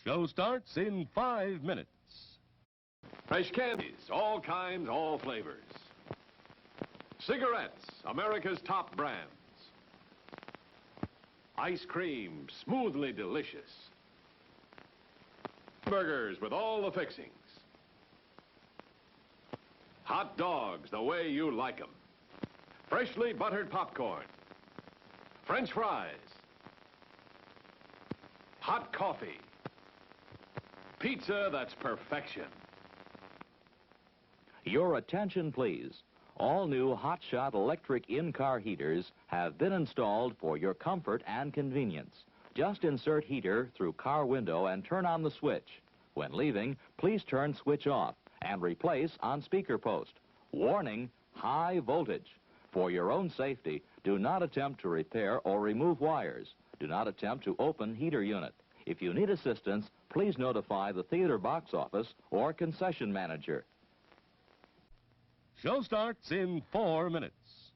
Show starts in 5 minutes. Fresh candies, all kinds, all flavors. Cigarettes, America's top brands. Ice cream, smoothly delicious. Burgers with all the fixings. Hot dogs the way you like them. Freshly buttered popcorn. French fries. Hot coffee. Pizza that's perfection. Your attention, please. All new hotshot electric in-car heaters have been installed for your comfort and convenience. Just insert heater through car window and turn on the switch. When leaving, please turn switch off and replace on speaker post. Warning, high voltage. For your own safety, do not attempt to repair or remove wires. Do not attempt to open heater unit. If you need assistance, please notify the theater box office or concession manager. Show starts in 4 minutes.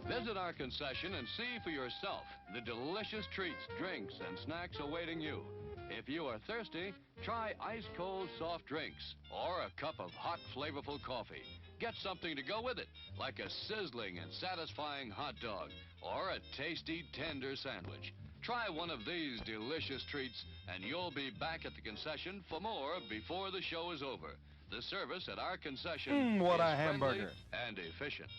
Visit our concession and see for yourself the delicious treats, drinks, and snacks awaiting you. If you are thirsty, try ice-cold soft drinks or a cup of hot, flavorful coffee. Get something to go with it, like a sizzling and satisfying hot dog or a tasty, tender sandwich. Try one of these delicious treats, and you'll be back at the concession for more before the show is over. The service at our concession what is a hamburger. friendly and efficient.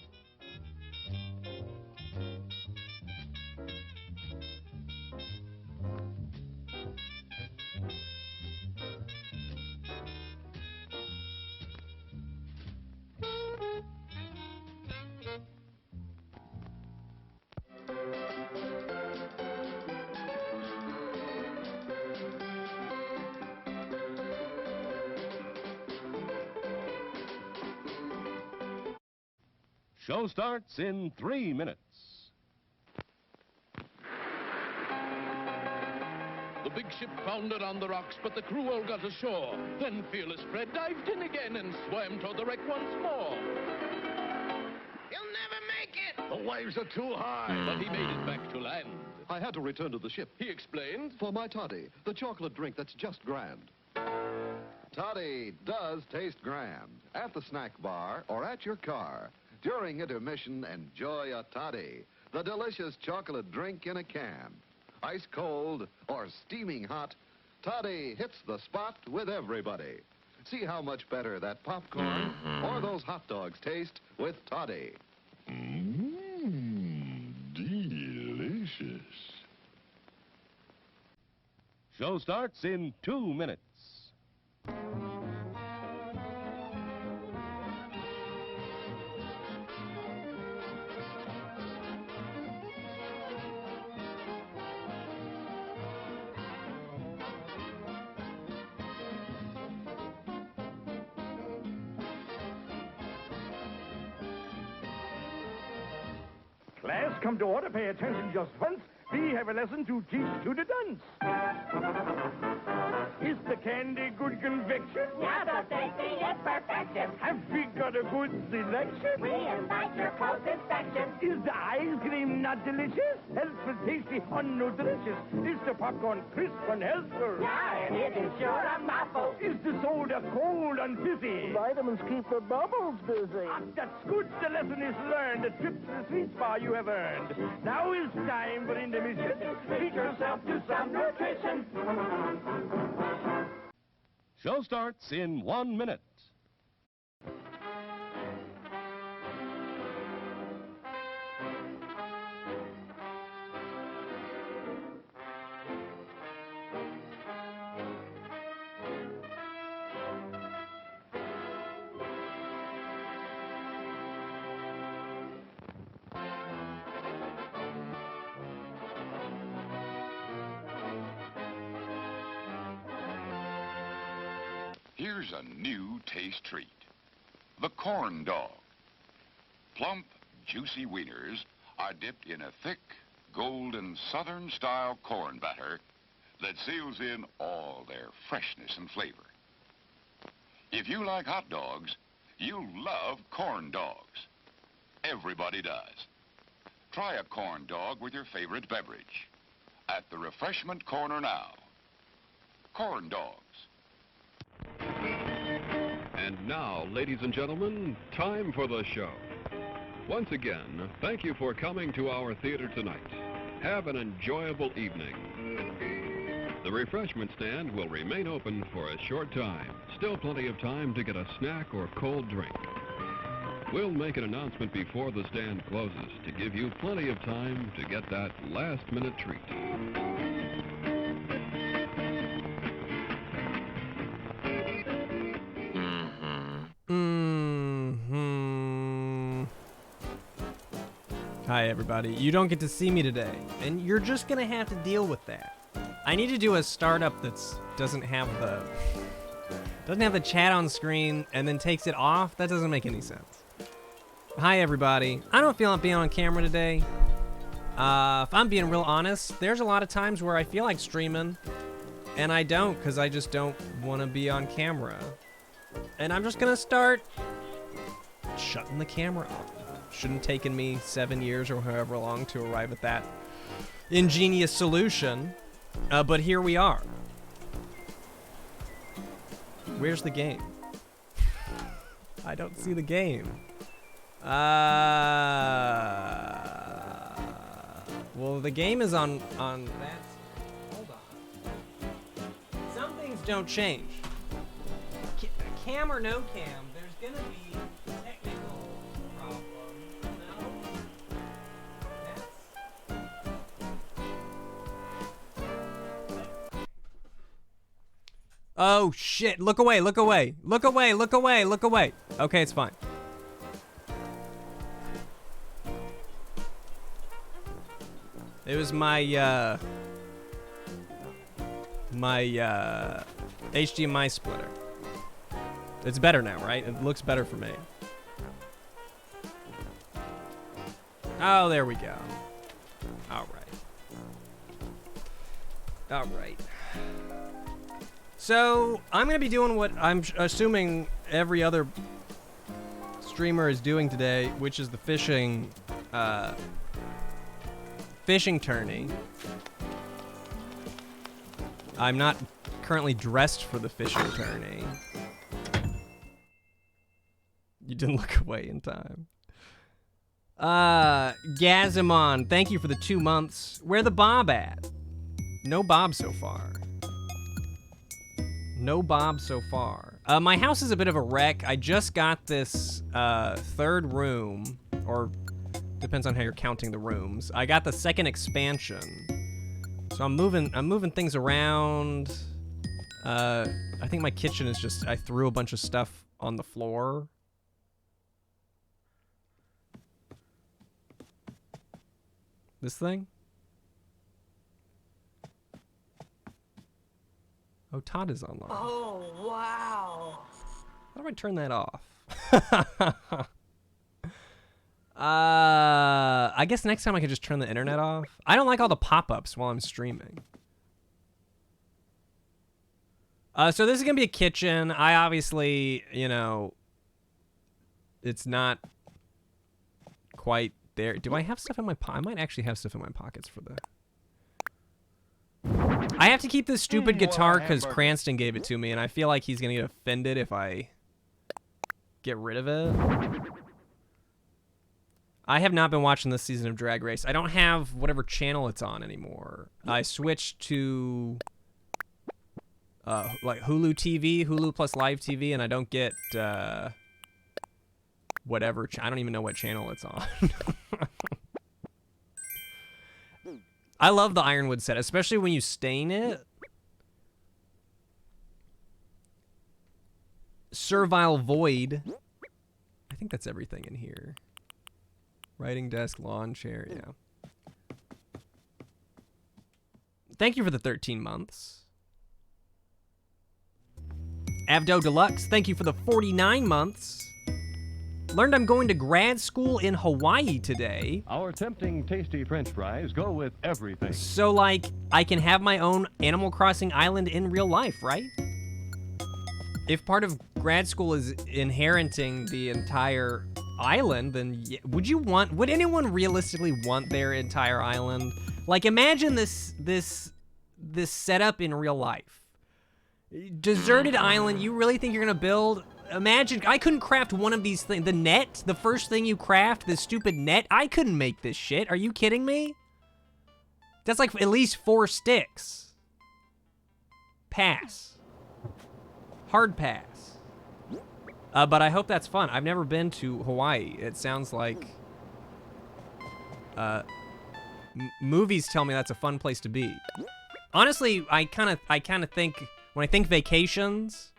Show starts in 3 minutes. The big ship foundered on the rocks, but the crew all got ashore. Then Fearless Fred dived in again and swam toward the wreck once more. He'll never make it! The waves are too high, but he made it back to land. I had to return to the ship. He explained. For my toddy, the chocolate drink that's just grand. Toddy does taste grand. At the snack bar or at your car. During intermission, enjoy a toddy, the delicious chocolate drink in a can. Ice cold or steaming hot, toddy hits the spot with everybody. See how much better that popcorn or those hot dogs taste with toddy. Delicious. Show starts in 2 minutes. Class, come to order, pay attention just once. We have a lesson to teach to the dunce. Is the candy good conviction? Now the tasting is perfection. Have we got a good selection? We invite your close inspection. Is the ice cream not delicious? Healthful, tasty, unnutritious. Is the popcorn crisp and healthful? Yeah, it is sure a mouthful. Is the soda cold and fizzy? Vitamins keep the bubbles busy. Ah, that's good. The lesson is learned. The trip to the sweet spot you have earned. Now is time for intermission. Treat yourself to some nutrition. Show starts in 1 minute. Here's a new taste treat. The corn dog. Plump, juicy wieners are dipped in a thick, golden Southern-style corn batter that seals in all their freshness and flavor. If you like hot dogs, you'll love corn dogs. Everybody does. Try a corn dog with your favorite beverage. At the refreshment corner now, corn dogs. And now, ladies and gentlemen, time for the show. Once again, thank you for coming to our theater tonight. Have an enjoyable evening. The refreshment stand will remain open for a short time. Still plenty of time to get a snack or cold drink. We'll make an announcement before the stand closes to give you plenty of time to get that last-minute treat. Hi, everybody. You don't get to see me today, and you're just gonna have to deal with that. I need to do a startup that doesn't have the chat on screen and then takes it off. That doesn't make any sense. Hi, everybody. I don't feel like being on camera today. If I'm being real honest, there's a lot of times where I feel like streaming, and I don't, because I just don't want to be on camera. And I'm just gonna start shutting the camera off. Shouldn't have taken me 7 years or however long to arrive at that ingenious solution, but here we are. Where's the game? I don't see the game. Well, the game is on that. Hold on. Some things don't change. Cam or no cam, there's gonna be technical problems. Oh shit, look away, look away. Look away, look away, look away. Okay, it's fine. It was my HDMI splitter. It's better now, right? It looks better for me. Oh, there we go. All right. All right. So, I'm going to be doing what I'm assuming every other streamer is doing today, which is the fishing tourney. I'm not currently dressed for the fishing tourney. You didn't look away in time. Gazimon, thank you for the 2 months. Where the Bob at? No Bob so far. No Bob so far. My house is a bit of a wreck. I just got this third room, or depends on how you're counting the rooms. I got the second expansion, so I'm moving things around. I think my kitchen is just, I threw a bunch of stuff on the floor. This thing? Oh, Todd is online. Oh, wow. How do I turn that off? I guess next time I could just turn the internet off. I don't like all the pop-ups while I'm streaming. So this is gonna be a kitchen. I obviously, you know, it's not quite there. Do I have stuff in my I might actually have stuff in my pockets for the... I have to keep this stupid guitar because Cranston gave it to me, and I feel like he's gonna get offended if I get rid of it. I have not been watching this season of Drag Race. I don't have whatever channel it's on anymore. I switched to like Hulu TV, Hulu plus Live TV, and I don't get whatever. I don't even know what channel it's on. I love the Ironwood set, especially when you stain it. Servile Void. I think that's everything in here. Writing desk, lawn chair, yeah. Thank you for the 13 months. Avdo Deluxe, thank you for the 49 months. Learned I'm going to grad school in Hawaii today. Our tempting, tasty French fries go with everything. So, like, I can have my own Animal Crossing island in real life, right? If part of grad school is inheriting the entire island, then would anyone realistically want their entire island? Like, imagine this setup in real life. Deserted island, you really think you're gonna build? Imagine, I couldn't craft one of these things. The net, the first thing you craft, this stupid net, I couldn't make this shit. Are you kidding me? That's like at least 4 sticks. Pass. Hard pass. But I hope that's fun. I've never been to Hawaii. It sounds like... movies tell me that's a fun place to be. Honestly, I kind of think... When I think vacations,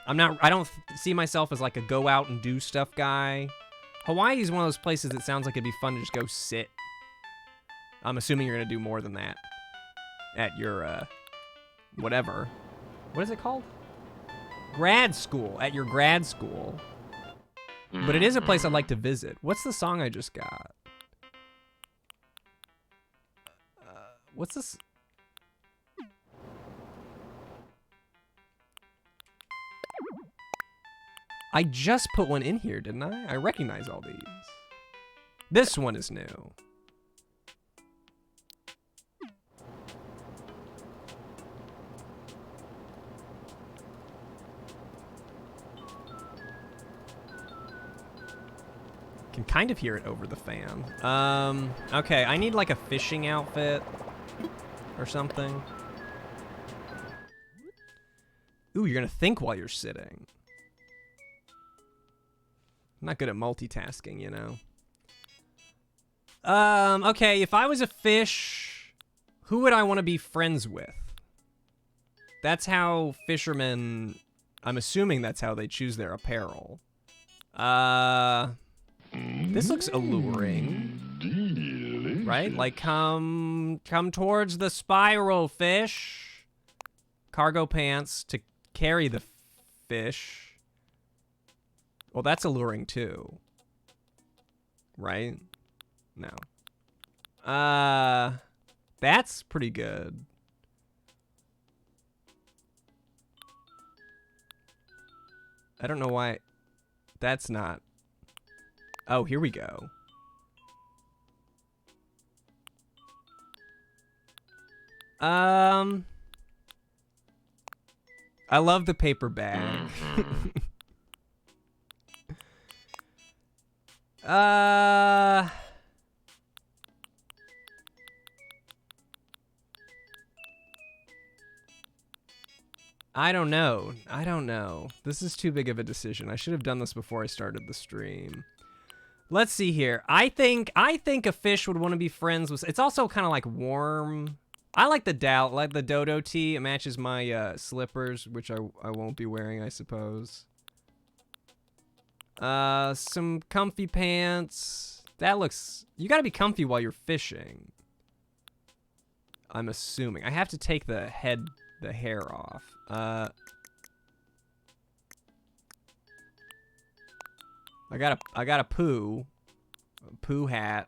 I don't see myself as like a go out and do stuff guy. Hawaii is one of those places that sounds like it'd be fun to just go sit. I'm assuming you're gonna do more than that at your, whatever. What is it called? Grad school, at your grad school. But it is a place I'd like to visit. What's the song I just got? What's this? I just put one in here, didn't I? I recognize all these. This one is new. Can kind of hear it over the fan. Okay, I need like a fishing outfit or something. Ooh, you're gonna think while you're sitting. I'm not good at multitasking, you know. Okay, if I was a fish, who would I want to be friends with? That's how fishermen, I'm assuming that's how they choose their apparel. This looks alluring. Right? Like, come towards the spiral, fish. Cargo pants to carry the fish. Well, that's alluring too. Right? No. That's pretty good. I don't know why. That's not. Oh, here we go. I love the paper bag. I don't know. I don't know. This is too big of a decision. I should have done this before I started the stream. Let's see here. I think a fish would want to be friends with. It's also kind of like warm. I like the dodo tee. It matches my slippers, which I won't be wearing, I suppose. Some comfy pants. That looks... You gotta be comfy while you're fishing. I'm assuming. I have to take the hair off. I got a poo hat.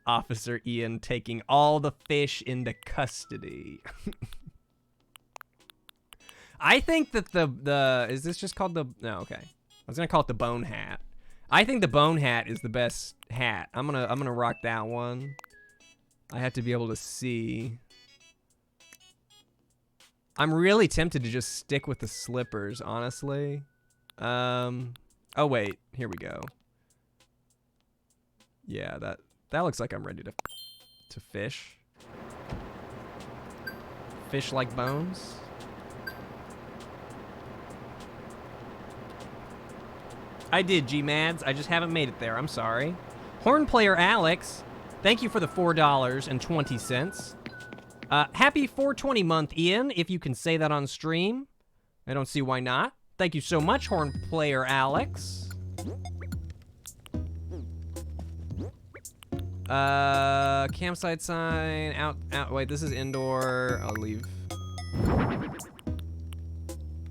Officer Ian taking all the fish into custody. I think that the is this just called the no, okay. I was gonna call it the bone hat. I think the bone hat is the best hat. I'm gonna rock that one. I have to be able to see. I'm really tempted to just stick with the slippers, honestly. Oh wait, here we go. Yeah, that looks like I'm ready to fish. Fish like bones. I did, G-Mads. I just haven't made it there. I'm sorry. Horn player Alex, thank you for the $4.20. Happy 420 month, Ian, if you can say that on stream. I don't see why not. Thank you so much, Horn player Alex. Campsite sign, out, wait, this is indoor. I'll leave.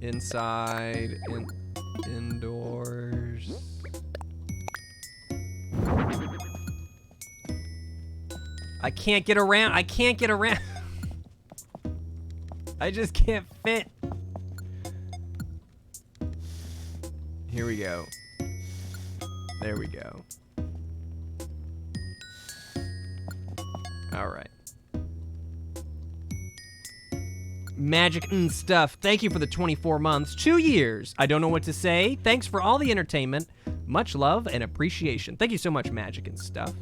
Inside, indoors. I can't get around. I can't get around. I just can't fit. Here we go. There we go. All right. Magic and stuff. Thank you for the 24 months. 2 years. I don't know what to say. Thanks for all the entertainment. Much love and appreciation. Thank you so much, Magic and stuff.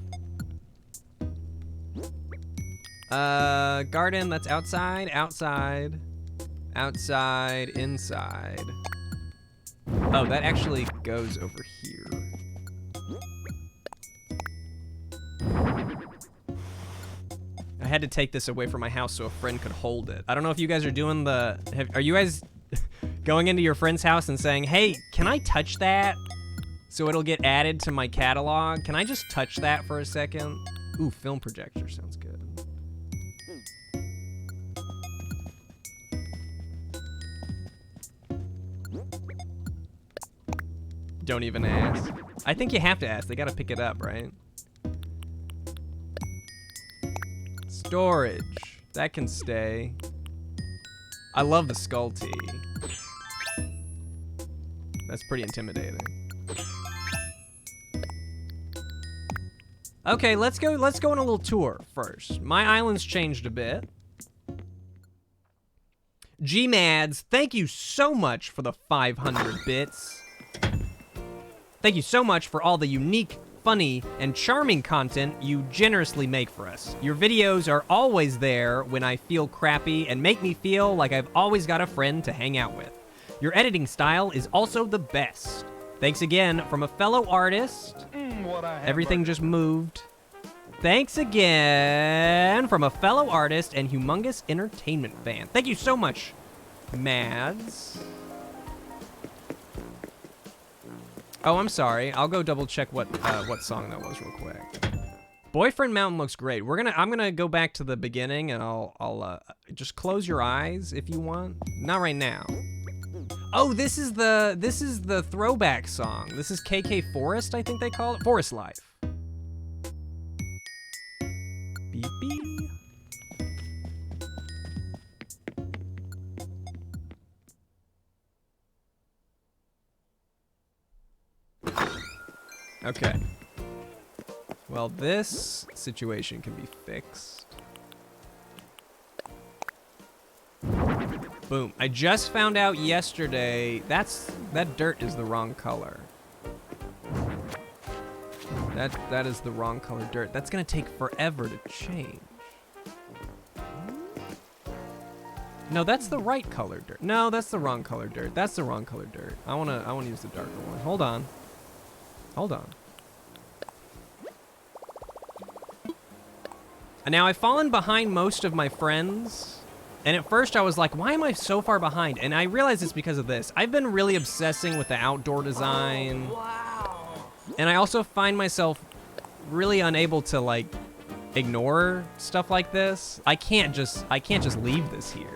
Garden, that's outside, outside, outside, inside. Oh, that actually goes over here. I had to take this away from my house so a friend could hold it. I don't know if you guys are doing the... Are you guys going into your friend's house and saying, hey, can I touch that so it'll get added to my catalog? Can I just touch that for a second? Ooh, film projector sounds good. Don't even ask. I think you have to ask. They gotta pick it up, right? Storage. That can stay. I love the skull tee. That's pretty intimidating. Okay, let's go on a little tour first. My island's changed a bit. G-Mads, thank you so much for the 500 bits. Thank you so much for all the unique, funny, and charming content you generously make for us. Your videos are always there when I feel crappy and make me feel like I've always got a friend to hang out with. Your editing style is also the best. Thanks again from a fellow artist. Everything just moved. Thanks again from a fellow artist and humongous entertainment fan. Thank you so much, Mads. Oh, I'm sorry. I'll go double check what song that was real quick. Boyfriend Mountain looks great. I'm gonna go back to the beginning and I'll just close your eyes if you want. Not right now. Oh, this is the throwback song. This is KK Forest, I think they call it. Forest Life. Beep beep. Okay. Well, this situation can be fixed. Boom. I just found out yesterday that dirt is the wrong color. That is the wrong color dirt. That's gonna take forever to change. No, that's the right color dirt. No, that's the wrong color dirt. That's the wrong color dirt. I wanna use the darker one. Hold on. Hold on. And now I've fallen behind most of my friends. And at first I was like, why am I so far behind? And I realized it's because of this. I've been really obsessing with the outdoor design. Oh, wow. And I also find myself really unable to like ignore stuff like this. I can't just leave this here.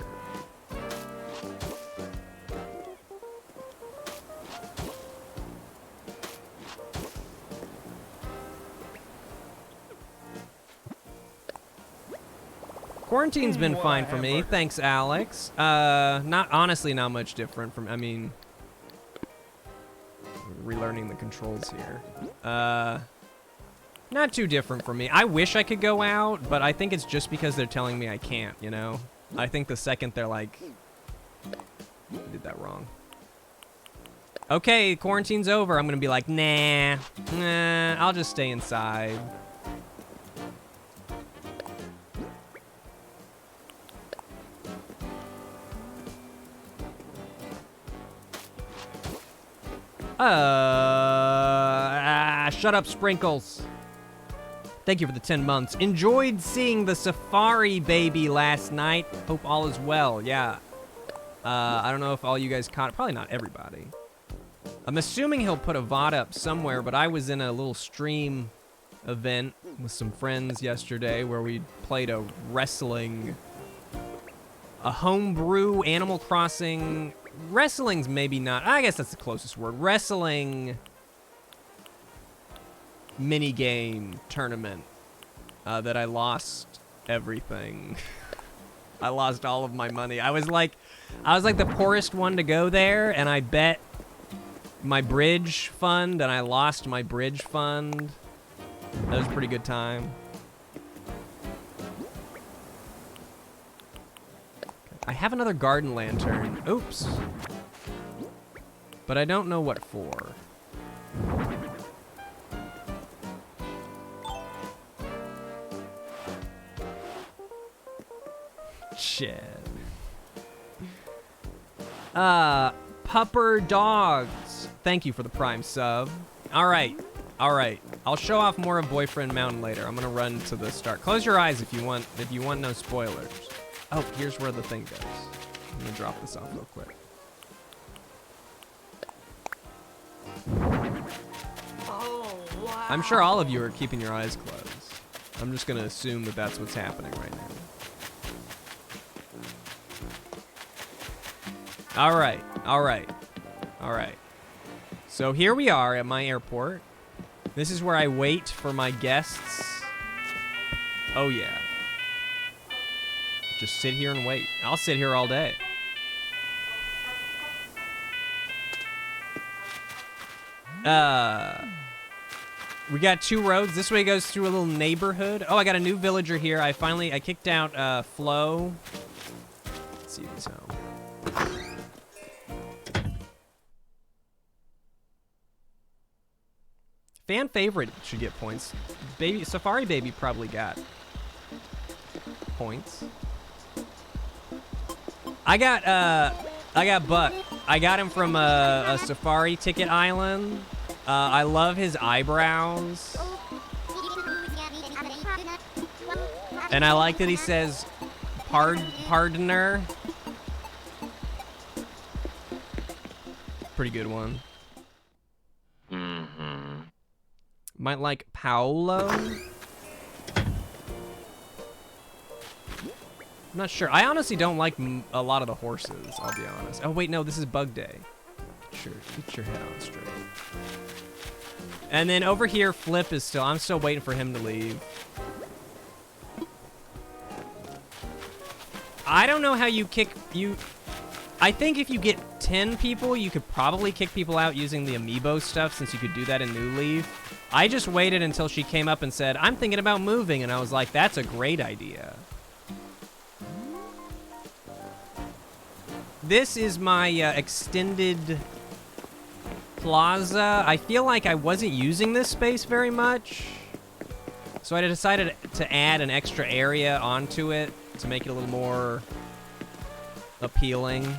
Quarantine's been fine for me, thanks, Alex. Honestly, not much different from, I mean, relearning the controls here. Not too different for me. I wish I could go out, but I think it's just because they're telling me I can't, you know? I think the second they're like, I did that wrong. Okay, quarantine's over. I'm gonna be like, nah, I'll just stay inside. Shut up, Sprinkles. Thank you for the 10 months. Enjoyed seeing the Safari baby last night. Hope all is well. Yeah. I don't know if all you guys caught it. Probably not everybody. I'm assuming he'll put a VOD up somewhere, but I was in a little stream event with some friends yesterday where we played a homebrew Animal Crossing. Wrestling's maybe not. I guess that's the closest word. Wrestling minigame tournament that I lost everything. I lost all of my money. I was like the poorest one to go there, and I bet my bridge fund, and I lost my bridge fund. That was a pretty good time. I have another garden lantern. Oops. But I don't know what for. Shit. Pupper Dogs. Thank you for the Prime sub. All right. I'll show off more of Boyfriend Mountain later. I'm gonna run to the start. Close your eyes if you want no spoilers. Oh, here's where the thing goes. I'm gonna drop this off real quick. Oh, wow. I'm sure all of you are keeping your eyes closed. I'm just gonna assume that that's what's happening right now. All right. So here we are at my airport. This is where I wait for my guests. Oh yeah. Just sit here and wait. I'll sit here all day. We got two roads. This way goes through a little neighborhood. Oh, I got a new villager here. I kicked out Flo. Let's see if he's home. Fan favorite should get points. Baby Safari Baby probably got points. I got Buck. I got him from a Safari Ticket Island. I love his eyebrows. And I like that he says pardoner. Pretty good one. Might like Paolo. I'm not sure. I honestly don't like a lot of the horses, I'll be honest. Oh, wait, no, this is Bug Day. Sure, get your head on straight. And then over here, Flip is I'm still waiting for him to leave. I don't know how you I think if you get 10 people, you could probably kick people out using the amiibo stuff, since you could do that in New Leaf. I just waited until she came up and said, I'm thinking about moving, and I was like, that's a great idea. This is my extended plaza. I feel like I wasn't using this space very much, so I decided to add an extra area onto it to make it a little more appealing.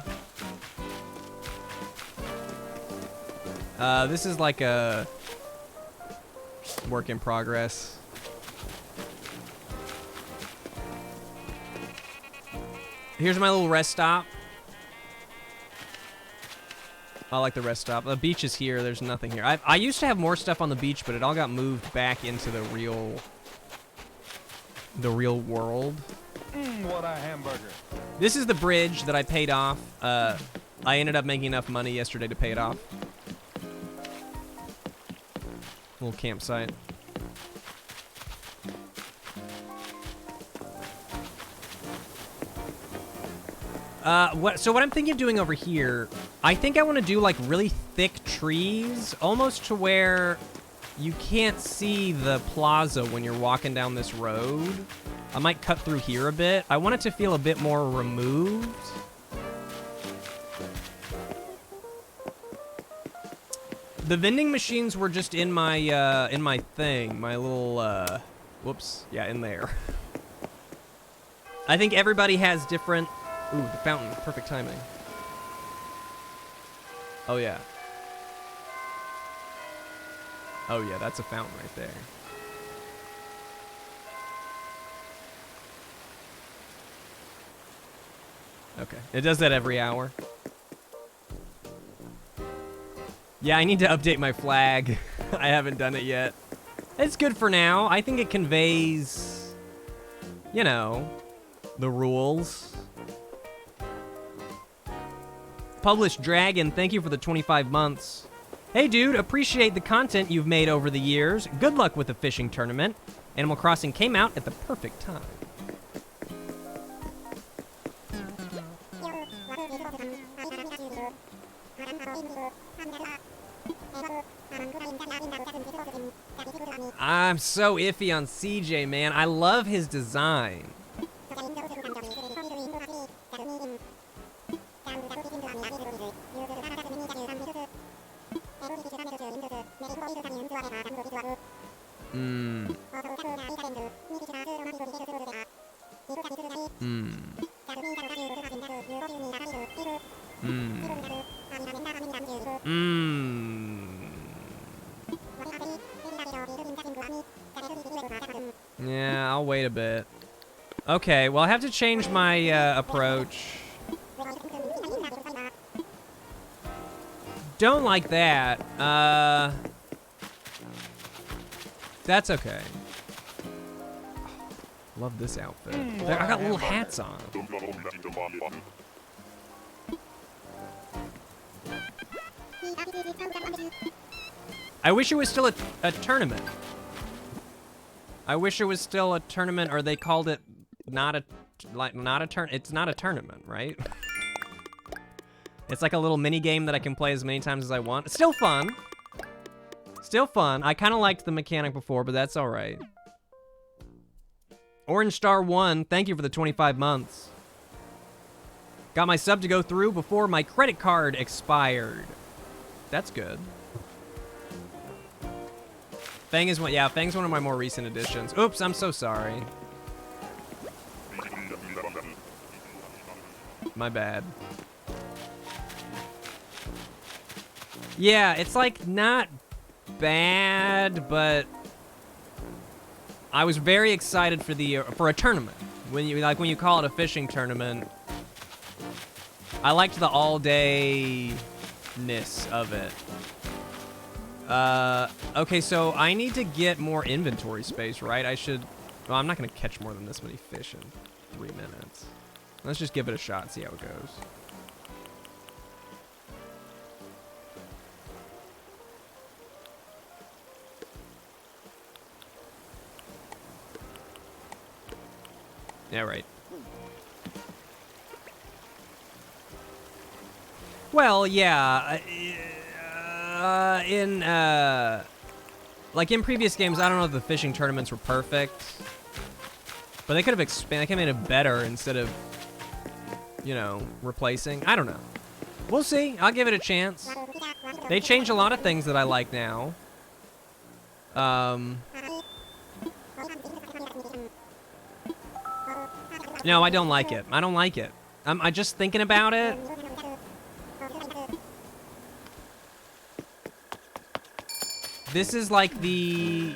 This is like a work in progress. Here's my little rest stop. I like the rest stop. The beach is here. There's nothing here. I used to have more stuff on the beach, but it all got moved back into the real world. What a hamburger. This is the bridge that I paid off. I ended up making enough money yesterday to pay it off. Little campsite. So what I'm thinking of doing over here, I think I want to do like really thick trees, almost to where you can't see the plaza when you're walking down this road. I might cut through here a bit. I want it to feel a bit more removed. The vending machines were just in my thing, my little, whoops, yeah, in there. I think everybody has different, ooh, the fountain, perfect timing. Oh yeah. Oh yeah, that's a fountain right there. Okay, it does that every hour. Yeah, I need to update my flag. I haven't done it yet. It's good for now. I think it conveys, you know, the rules. Published Dragon, thank you for the 25 months. Hey dude, appreciate the content you've made over the years. Good luck with the fishing tournament. Animal Crossing came out at the perfect time. I'm so iffy on CJ, man. I love his design. Hmm. Hmm. Hmm. Yeah, I'll wait a bit. Okay, well, I have to change my approach. Don't like that. That's okay. Love this outfit. I got little hats on. I wish it was still a tournament. I wish it was still a tournament, or they called it not a It's not a tournament, right? It's like a little mini game that I can play as many times as I want. It's still fun. Still fun. I kind of liked the mechanic before, but that's all right. Orange Star 1, thank you for the 25 months. Got my sub to go through before my credit card expired. That's good. Fang is one, yeah, Fang's one of my more recent additions. Oops, I'm so sorry. My bad. Yeah, it's like not bad, but I was very excited for a tournament. When you call it a fishing tournament, I liked the all-day-ness of it. Okay, so I need to get more inventory space, right? Well, I'm not gonna catch more than this many fish in 3 minutes. Let's just give it a shot, see how it goes. Yeah, right. Well, yeah. Like in previous games, I don't know if the fishing tournaments were perfect, but they could have expanded. They could have made it better instead of, you know, replacing. I don't know. We'll see. I'll give it a chance. They changed a lot of things that I like now. No, I don't like it. I don't like it. I just thinking about it. This is like the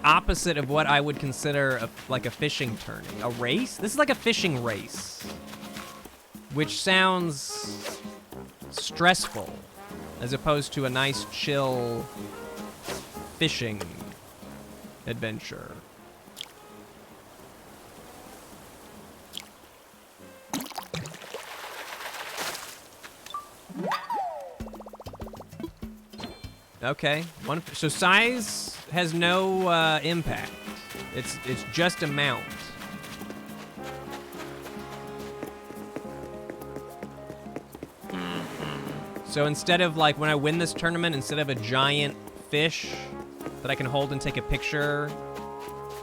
opposite of what I would consider like a fishing tourney. A race? This is like a fishing race, which sounds stressful as opposed to a nice, chill fishing adventure. Okay, so size has no impact. It's just amount. So instead of like when I win this tournament, instead of a giant fish that I can hold and take a picture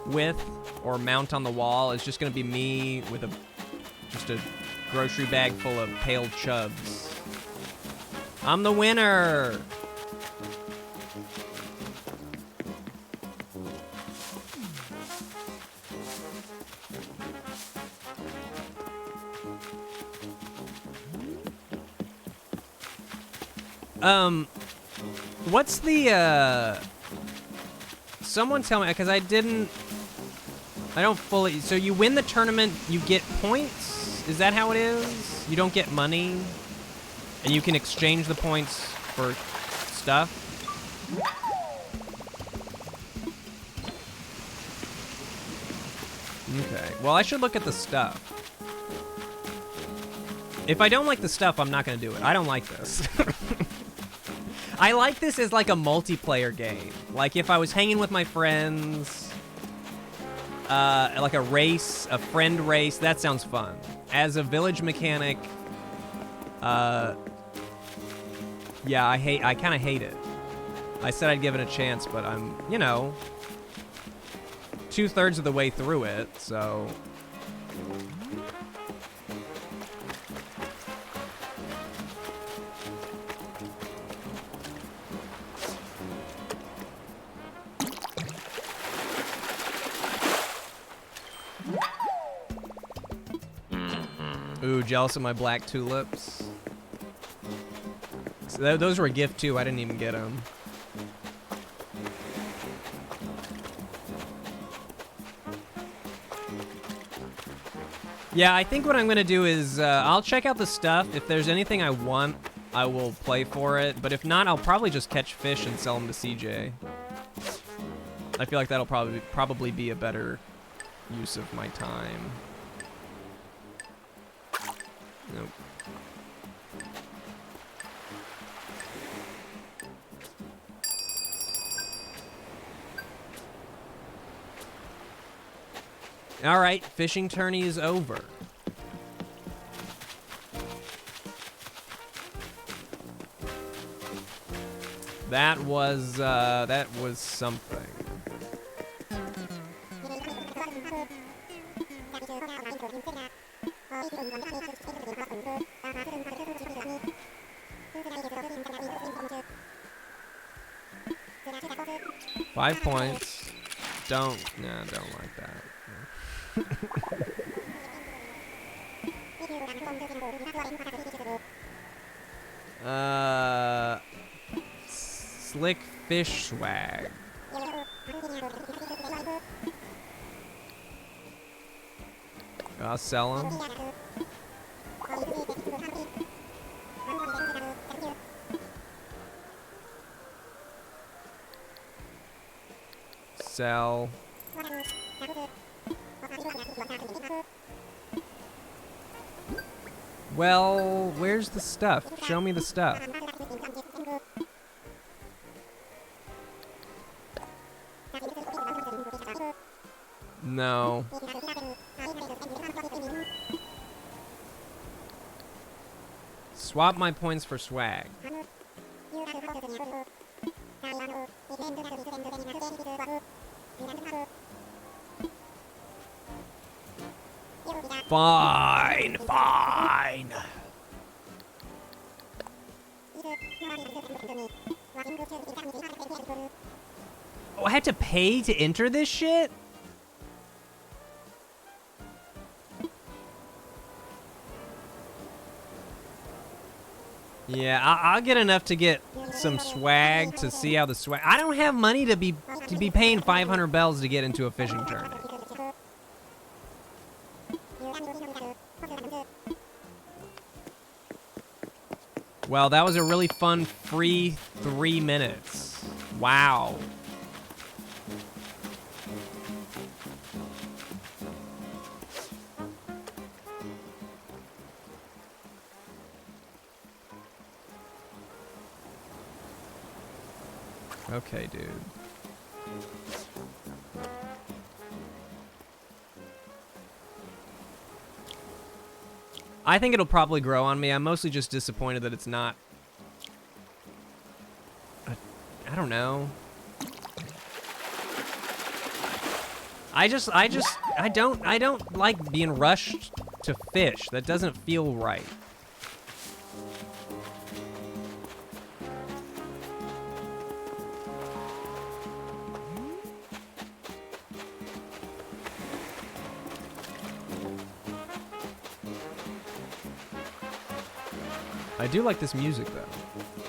with or mount on the wall, it's just gonna be me with just a grocery bag full of pale chubs. I'm the winner. What's the, someone tell me, because I don't fully, so you win the tournament, you get points? Is that how it is? You don't get money, and you can exchange the points for stuff? Okay, well, I should look at the stuff. If I don't like the stuff, I'm not gonna do it. I don't like this. I like this as like a multiplayer game. Like if I was hanging with my friends, like a race, a friend race, that sounds fun. As a village mechanic, yeah, I kind of hate it. I said I'd give it a chance, but I'm, you know, 2/3 of the way through it, so. Ooh, jealous of my black tulips. So those were a gift too. I didn't even get them. Yeah, I think what I'm going to do is I'll check out the stuff. If there's anything I want, I will play for it. But if not, I'll probably just catch fish and sell them to CJ. I feel like that'll probably be a better use of my time. Nope. All right, fishing tourney is over. That was something. Five points. Don't like that. Slick fish swag. I'll sell them. Sell. Well, where's the stuff? Show me the stuff. No. Swap my points for swag. Fine, fine. Oh, I have to pay to enter this shit? Yeah, I'll get enough to get some swag to see how the swag. I don't have money to be paying 500 bells to get into a fishing tournament. Well, that was a really fun free 3 minutes. Wow. Okay, dude. I think it'll probably grow on me. I'm mostly just disappointed that it's not. I don't know. I don't like being rushed to fish. That doesn't feel right. I do like this music, though.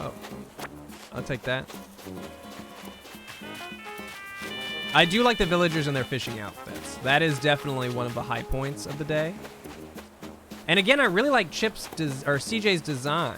Oh, I'll take that. I do like the villagers and their fishing outfits. That is definitely one of the high points of the day. And again, I really like CJ's design.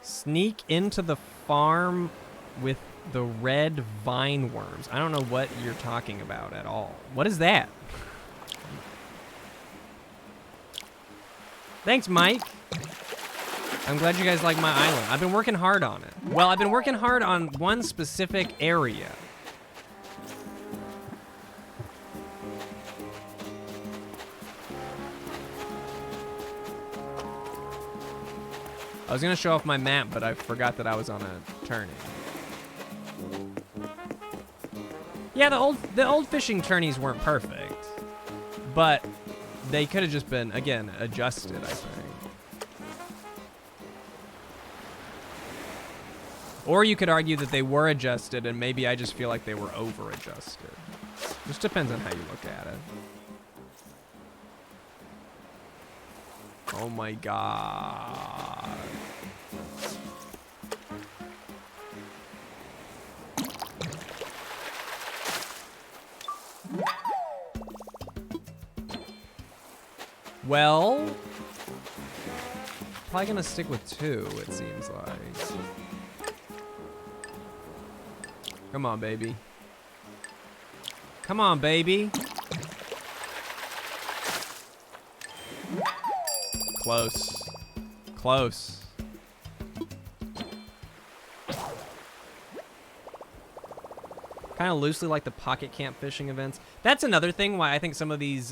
Sneak into the farm with the red vine worms. I don't know what you're talking about at all. What is that? Thanks, Mike. I'm glad you guys like my island. I've been working hard on it. Well, I've been working hard on one specific area. I was gonna show off my map, but I forgot that I was on a tourney. Yeah, the old fishing tourneys weren't perfect. But they could have just been, again, adjusted, I think. Or you could argue that they were adjusted and maybe I just feel like they were over-adjusted. Just depends on how you look at it. Oh my god. Well, probably gonna stick with 2, it seems like. Come on, baby. Come on, baby. Close. Close. Kind of loosely like the pocket camp fishing events. That's another thing why I think some of these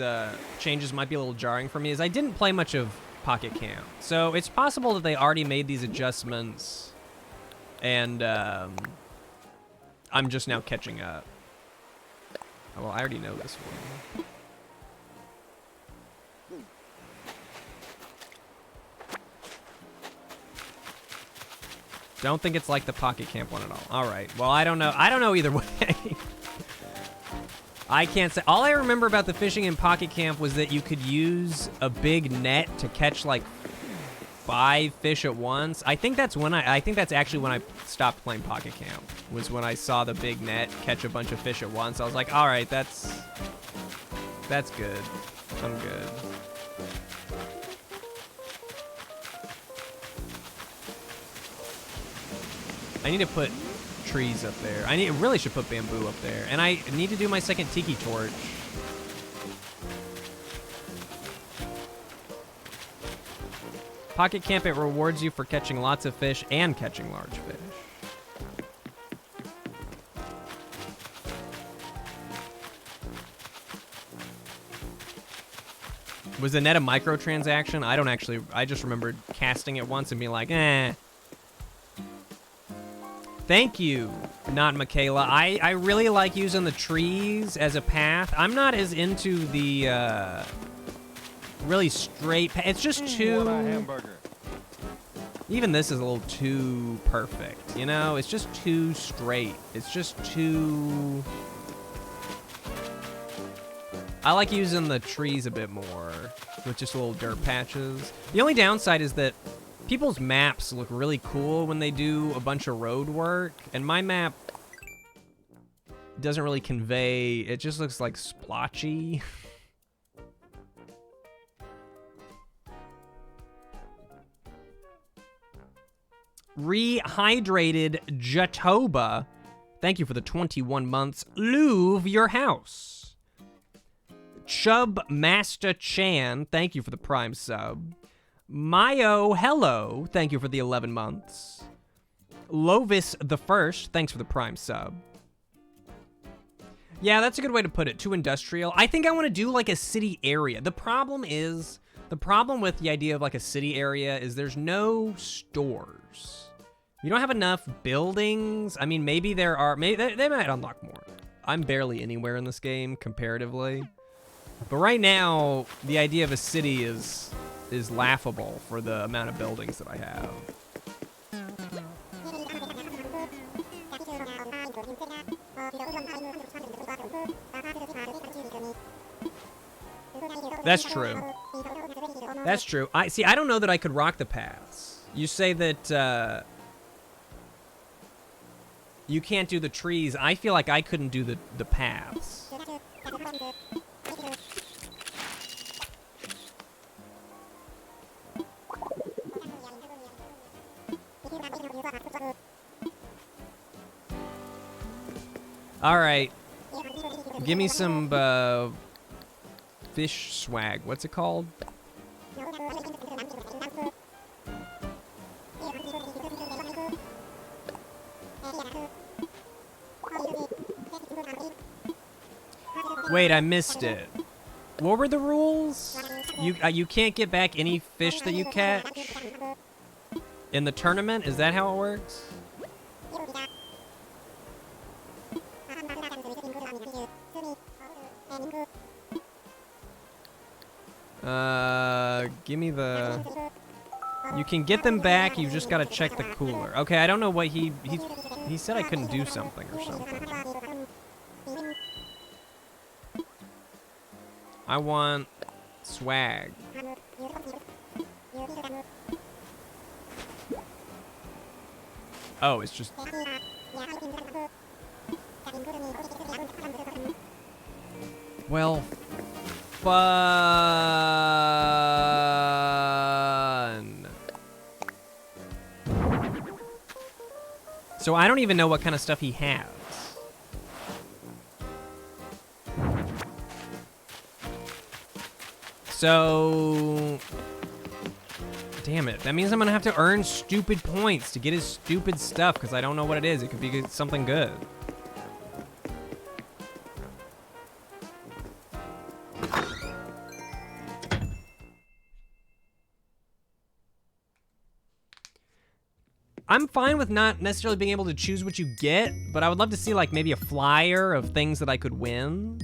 changes might be a little jarring for me is I didn't play much of pocket camp. So it's possible that they already made these adjustments and I'm just now catching up. Oh, well, I already know this one. Don't think it's like the pocket camp one at all. All right. Well, I don't know. I don't know either way. I can't say. All I remember about the fishing in pocket camp was that you could use a big net to catch like 5 fish at once. I think that's when I think that's actually when I stopped playing pocket camp. Was when I saw the big net catch a bunch of fish at once. I was like, all right, that's good. I'm good. I need to put trees up there. I really should put bamboo up there. And I need to do my second tiki torch. Pocket camp, it rewards you for catching lots of fish and catching large fish. Was the net a microtransaction? I don't actually, I just remembered casting it once and being like, eh. Thank you, not Michaela. I really like using the trees as a path. I'm not as into the really straight path. It's just too... Even this is a little too perfect, you know? It's just too straight. It's just too... I like using the trees a bit more with just little dirt patches. The only downside is that people's maps look really cool when they do a bunch of road work, and my map doesn't really convey, it just looks like splotchy. Rehydrated Jatoba, thank you for the 21 months. Louvre your house. Chub Master Chan, thank you for the Prime sub. Mayo, hello, thank you for the 11 months. Lovis the First, thanks for the Prime sub. Yeah, that's a good way to put it, too industrial. I think I want to do like a city area. The problem with the idea of like a city area is there's no stores. You don't have enough buildings. I mean, maybe there are, maybe they might unlock more. I'm barely anywhere in this game comparatively. But right now, the idea of a city is laughable for the amount of buildings that I have. That's true. That's true. I don't know that I could rock the paths. You say that you can't do the trees. I feel like I couldn't do the paths. All right. Give me some fish swag. What's it called? Wait, I missed it. What were the rules? You can't get back any fish that you catch in the tournament? Is that how it works? Give me the... You can get them back, you just gotta check the cooler. Okay, I don't know what he said I couldn't do something or something. I want swag. Oh, it's just... Well, fun. So I don't even know what kind of stuff he has. So... Damn it. That means I'm gonna have to earn stupid points to get his stupid stuff, because I don't know what it is. It could be something good. I'm fine with not necessarily being able to choose what you get, but I would love to see, like, maybe a flyer of things that I could win.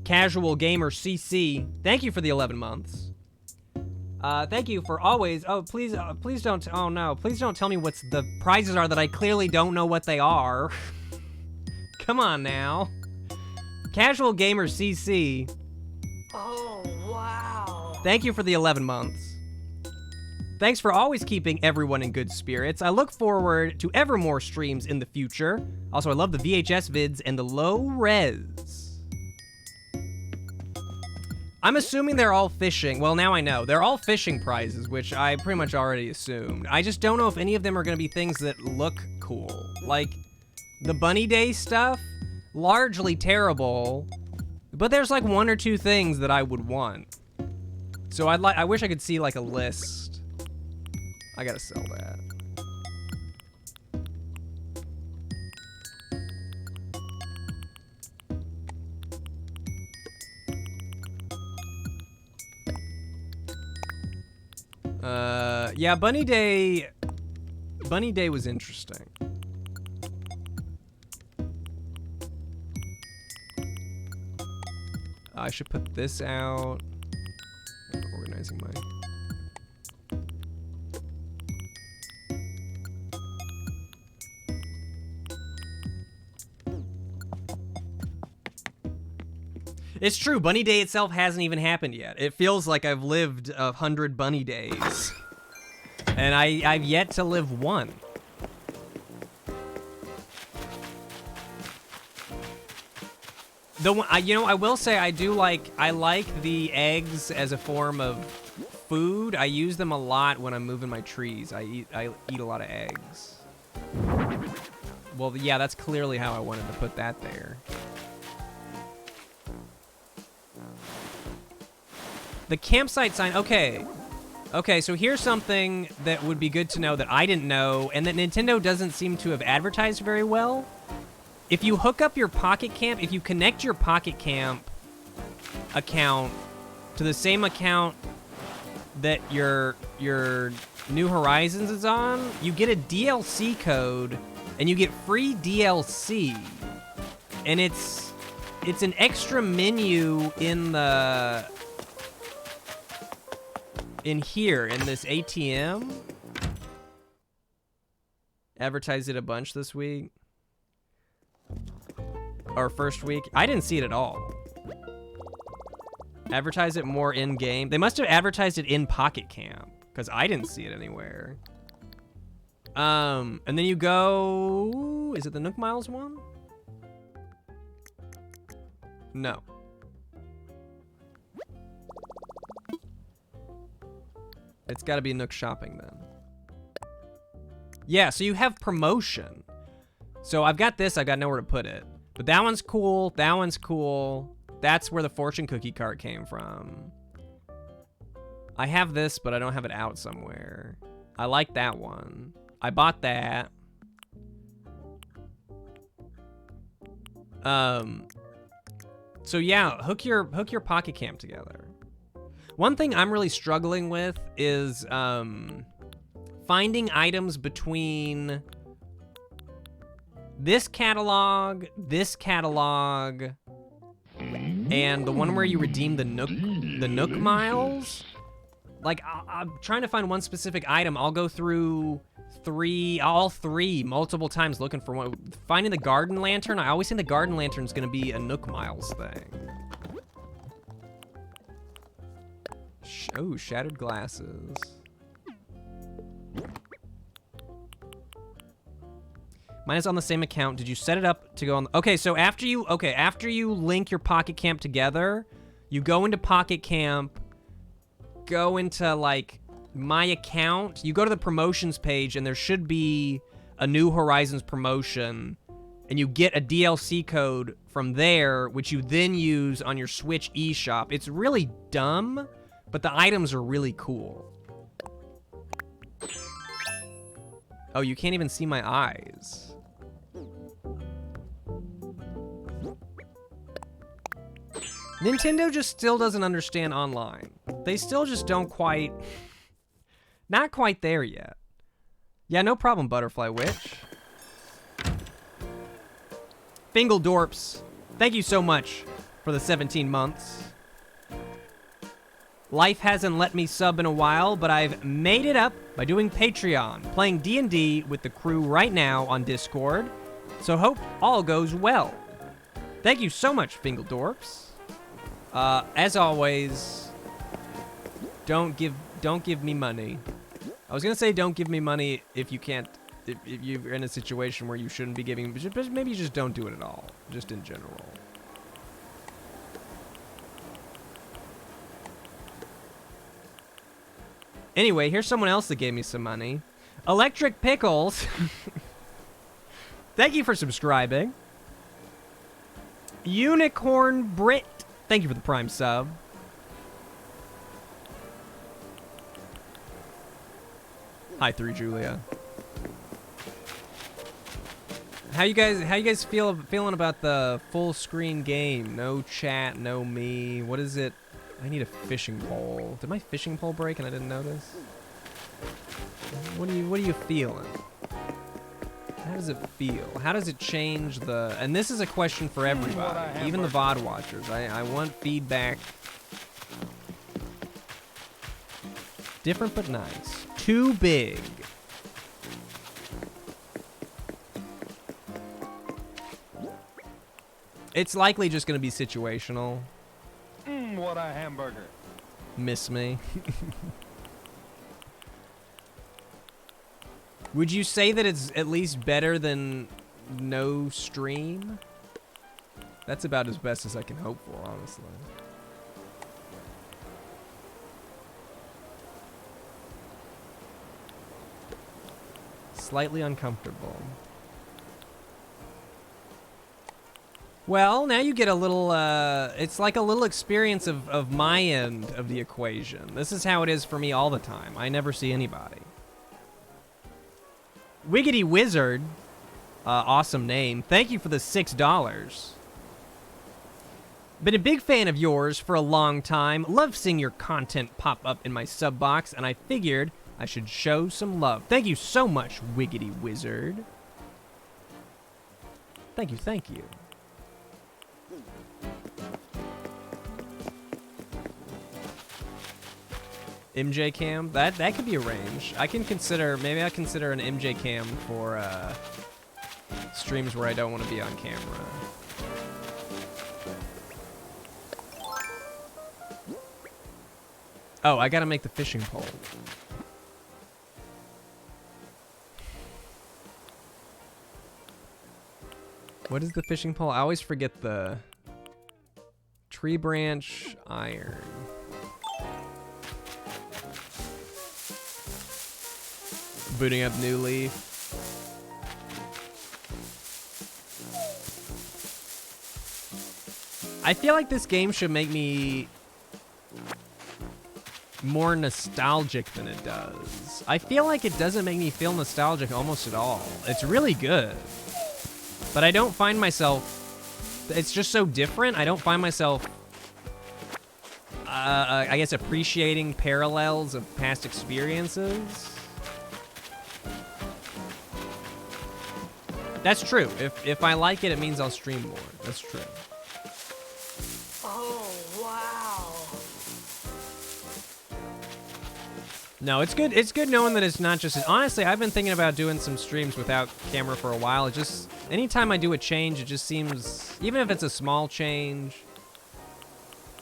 Casual Gamer CC, thank you for the 11 months. Thank you for always... Oh, please don't... Oh, no. Please don't tell me what the prizes are that I clearly don't know what they are. Come on, now. Casual Gamer CC. Oh, wow. Thank you for the 11 months. Thanks for always keeping everyone in good spirits. I look forward to ever more streams in the future. Also, I love the VHS vids and the low res. I'm assuming they're all fishing. Well, now I know. They're all fishing prizes, which I pretty much already assumed. I just don't know if any of them are going to be things that look cool. Like, the Bunny Day stuff, largely terrible, but there's like one or two things that I would want. So I wish I could see like a list. I gotta sell that. Yeah, Bunny Day was interesting. I should put this out. I'm organizing my... It's true, Bunny Day itself hasn't even happened yet. It feels like I've lived 100 Bunny Days. And I've yet to live one. You know, I will say I like the eggs as a form of food. I use them a lot when I'm moving my trees. I eat a lot of eggs. Well, yeah, that's clearly how I wanted to put that there. The campsite sign, okay. Okay, so here's something that would be good to know that I didn't know and that Nintendo doesn't seem to have advertised very well. If you hook up your Pocket Camp, if you connect your Pocket Camp account to the same account that your New Horizons is on, you get a DLC code and you get free DLC. And it's an extra menu in here in this ATM. Advertised it a bunch this week. Or first week. I didn't see it at all. Advertise it more in-game. They must have advertised it in Pocket Camp, because I didn't see it anywhere. And then you go... Is it the Nook Miles one? No. It's got to be Nook Shopping then. Yeah, so you have promotion. So I've got this, I've got nowhere to put it. But that one's cool, that one's cool. That's where the fortune cookie cart came from. I have this, but I don't have it out somewhere. I like that one. I bought that. So yeah, hook your Pocket Camp together. One thing I'm really struggling with is finding items between this catalog, and the one where you redeem the Nook miles. Like, I'm trying to find one specific item. I'll go through all three multiple times looking for one. Finding the garden lantern, I always think the garden lantern's gonna be a Nook miles thing. Oh, shattered glasses. Mine is on the same account. Did you set it up to go on? Okay, so after you link your Pocket Camp together, you go into Pocket Camp, go into like my account, you go to the promotions page, and there should be a New Horizons promotion, and you get a DLC code from there, which you then use on your Switch eShop. It's really dumb, but the items are really cool. Oh, you can't even see my eyes. Nintendo just still doesn't understand online. They still just don't quite... Not quite there yet. Yeah, no problem, Butterfly Witch. Fingledorps, thank you so much for the 17 months. Life hasn't let me sub in a while, but I've made it up by doing Patreon, playing D&D with the crew right now on Discord, so hope all goes well. Thank you so much, Fingledorps. As always, don't give me money. I was gonna say don't give me money if you can't, if you're in a situation where you shouldn't be giving, but maybe you just don't do it at all, just in general. Anyway, here's someone else that gave me some money. Electric Pickles. Thank you for subscribing. Unicorn Brit. Thank you for the Prime sub. Hi, 3 Julia. How you guys feeling about the full screen game? No chat, no me. What is it? I need a fishing pole. Did my fishing pole break and I didn't notice? What are you feeling? How does it feel? How does it change the... And this is a question for everybody, even the VOD watchers. I want feedback. Different but nice. Too big. It's likely just going to be situational. What a hamburger. Miss me. Would you say that it's at least better than no stream? That's about as best as I can hope for, honestly. Slightly uncomfortable. Well, now you get a little, it's like a little experience of my end of the equation. This is how it is for me all the time. I never see anybody. Wiggity Wizard, awesome name. Thank you for the $6. Been a big fan of yours for a long time. Love seeing your content pop up in my sub box, and I figured I should show some love. Thank you so much, Wiggity Wizard. Thank you, thank you. MJ cam, that could be arranged. I can consider, maybe I consider an MJ cam for streams where I don't want to be on camera. Oh, I gotta make the fishing pole. What is the fishing pole? I always forget the tree branch iron. Booting up New Leaf. I feel like this game should make me more nostalgic than it does. I feel like it doesn't make me feel nostalgic almost at all. It's really good. But I don't find myself... It's just so different. I don't find myself... I guess appreciating parallels of past experiences. That's true. If I like it, it means I'll stream more. That's true. Oh, wow. No, it's good. It's good knowing that it's not just... Honestly, I've been thinking about doing some streams without camera for a while. It just... Anytime I do a change, it just seems... Even if it's a small change...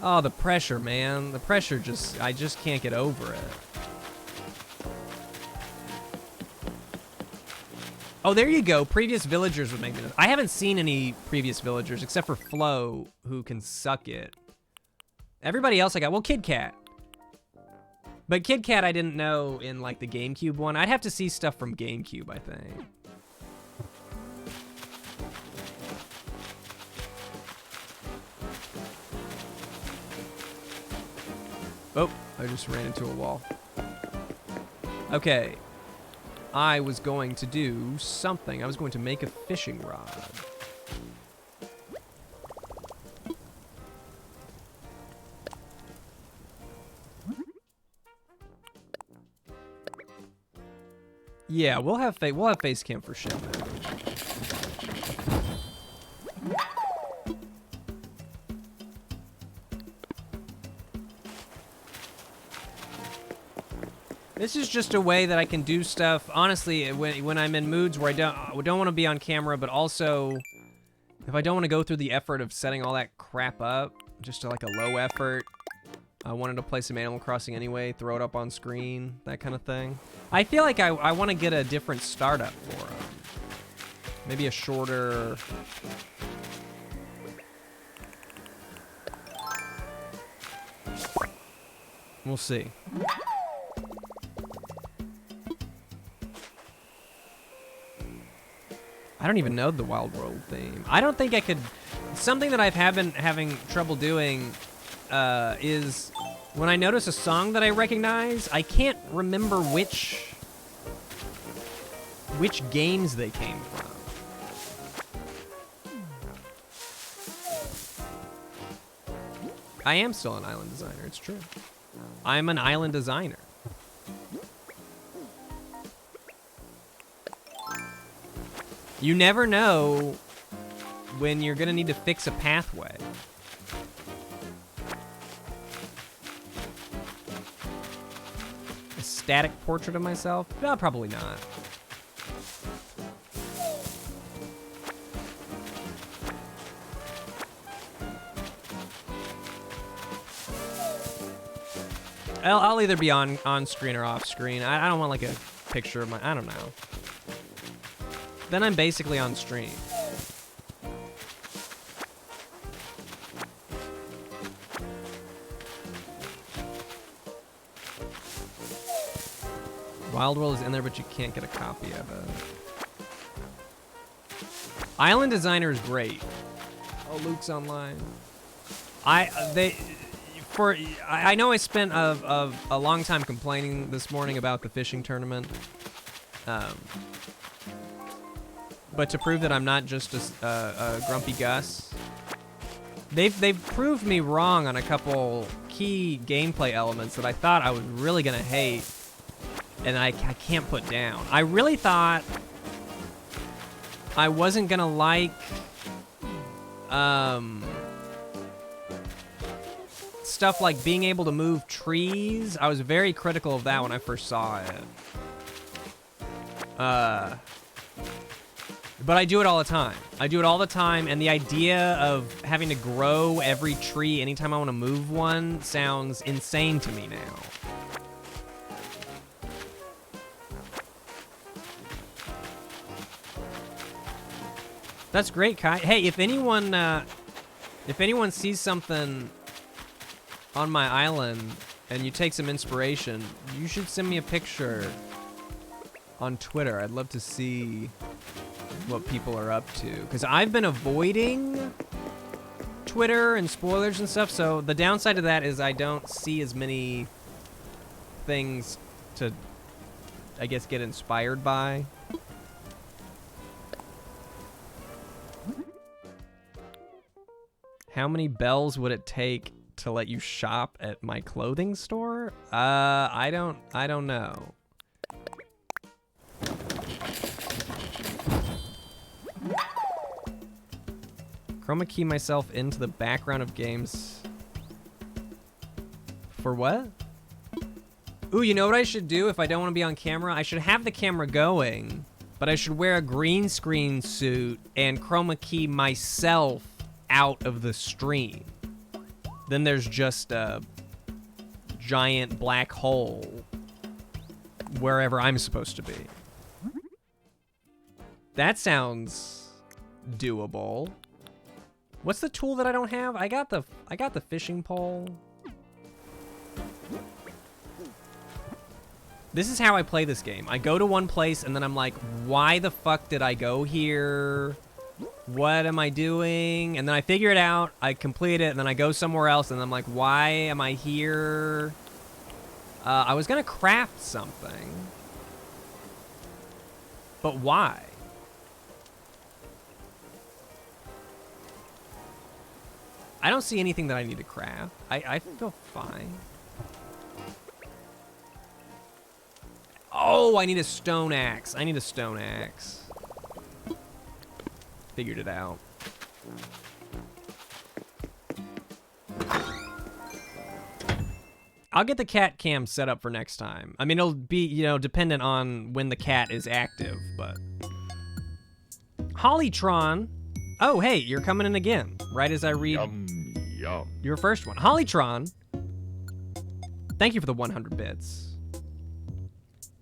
Oh, the pressure, man. The pressure just... I just can't get over it. Oh, there you go. Previous villagers would make me... I haven't seen any previous villagers except for Flo, who can suck it. Everybody else I got... Well, Kid Cat. But Kid Cat I didn't know in, like, the GameCube one. I'd have to see stuff from GameCube, I think. Oh, I just ran into a wall. Okay. I was going to do something. I was going to make a fishing rod. Yeah, we'll have face cam for shit, man. This is just a way that I can do stuff, honestly, when I'm in moods where I don't want to be on camera, but also if I don't want to go through the effort of setting all that crap up, just to like a low effort. I wanted to play some Animal Crossing anyway, throw it up on screen, that kind of thing. I feel like I want to get a different startup for them. Maybe a shorter... We'll see. I don't even know the Wild World theme. I don't think I could... Something that I've been having trouble doing is when I notice a song that I recognize, I can't remember which games they came from. I am still an island designer, it's true. I'm an island designer. You never know when you're gonna need to fix a pathway. A static portrait of myself? No, probably not. I'll either be on screen or off screen. I don't want like a picture of my, I don't know. Then I'm basically on stream. Wild World is in there, but you can't get a copy of it. Island Designer is great. Oh, Luke's online. I know I spent a long time complaining this morning about the fishing tournament. But to prove that I'm not just a grumpy Gus, they've proved me wrong on a couple key gameplay elements that I thought I was really gonna hate, and I can't put down. I really thought I wasn't gonna like stuff like being able to move trees. I was very critical of that when I first saw it. But I do it all the time. I do it all the time, and the idea of having to grow every tree anytime I want to move one sounds insane to me now. That's great, Kai. Hey, if anyone sees something on my island and you take some inspiration, you should send me a picture on Twitter. I'd love to see what people are up to, because I've been avoiding Twitter and spoilers and stuff, so the downside of that is I don't see as many things to, I guess, get inspired by. How many bells would it take to let you shop at my clothing store? I don't know. Chroma key myself into the background of games. For what? Ooh, you know what I should do if I don't want to be on camera? I should have the camera going, but I should wear a green screen suit and chroma key myself out of the stream. Then there's just a giant black hole wherever I'm supposed to be. That sounds doable. What's the tool that I don't have? I got the fishing pole. This is how I play this game. I go to one place and then I'm like, why the fuck did I go here? What am I doing? And then I figure it out, I complete it, and then I go somewhere else and I'm like, why am I here? I was gonna craft something. But why? I don't see anything that I need to craft. I feel fine. Oh, I need a stone axe. I need a stone axe. Figured it out. I'll get the cat cam set up for next time. I mean, it'll be, you know, dependent on when the cat is active, but... Hollytron. Oh, hey, you're coming in again. Right as I read your first one. Hollytron. Thank you for the 100 bits.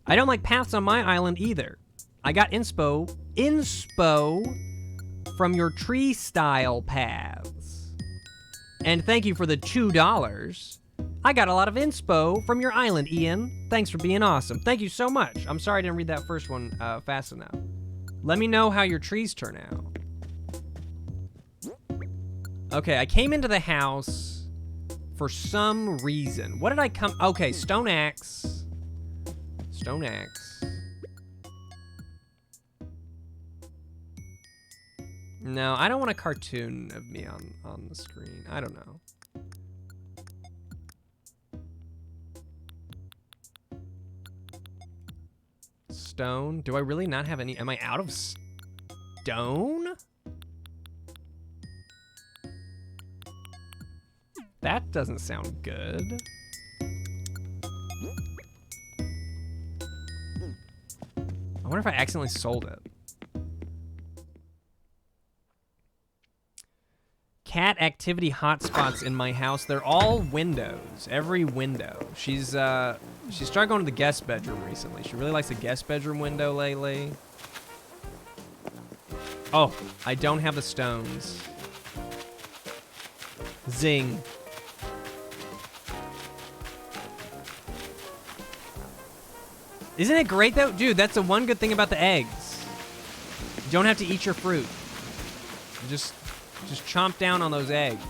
I don't like paths on my island either. I got inspo from your tree style paths. And thank you for the $2. I got a lot of inspo from your island, Ian. Thanks for being awesome. Thank you so much. I'm sorry I didn't read that first one fast enough. Let me know how your trees turn out. Okay, I came into the house for some reason. What did I come... Okay, stone axe. Stone axe. No, I don't want a cartoon of me on the screen. I don't know. Stone? Do I really not have any? Am I out of stone? That doesn't sound good. I wonder if I accidentally sold it. Cat activity hotspots in my house. They're all windows. Every window. She started going to the guest bedroom recently. She really likes the guest bedroom window lately. Oh, I don't have the stones. Zing. Isn't it great though? Dude, that's the one good thing about the eggs. You don't have to eat your fruit. Just chomp down on those eggs.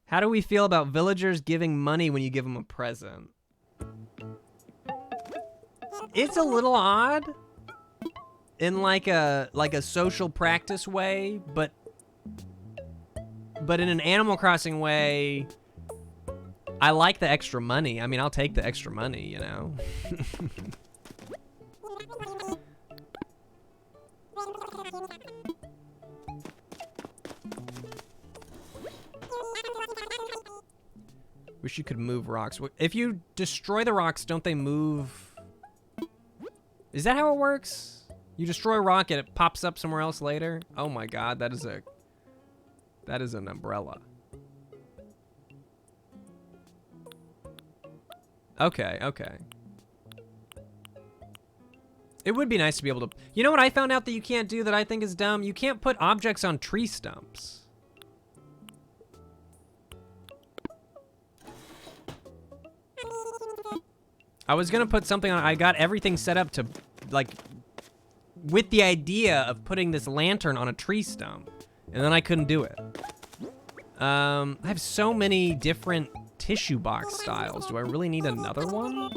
How do we feel about villagers giving money when you give them a present? It's a little odd in like a social practice way, but in an Animal Crossing way, I like the extra money. I mean, I'll take the extra money, you know? Wish you could move rocks. If you destroy the rocks, don't they move? Is that how it works? You destroy a rock and it pops up somewhere else later? Oh my god, that is an umbrella. Okay, okay. It would be nice to be able to... You know what I found out that you can't do that I think is dumb? You can't put objects on tree stumps. I was gonna put something on... I got everything set up to, like... with the idea of putting this lantern on a tree stump. And then I couldn't do it. I have so many different tissue box styles. Do I really need another one?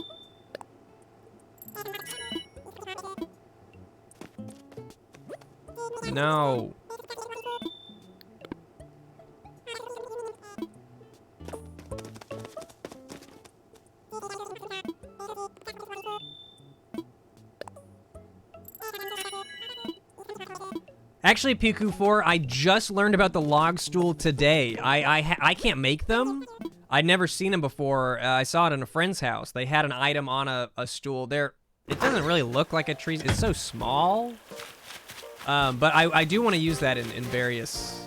No. Actually, Piku4, I just learned about the log stool today. I can't make them. I'd never seen them before. I saw it in a friend's house. They had an item on a stool. It doesn't really look like a tree. It's so small. But I do want to use that in various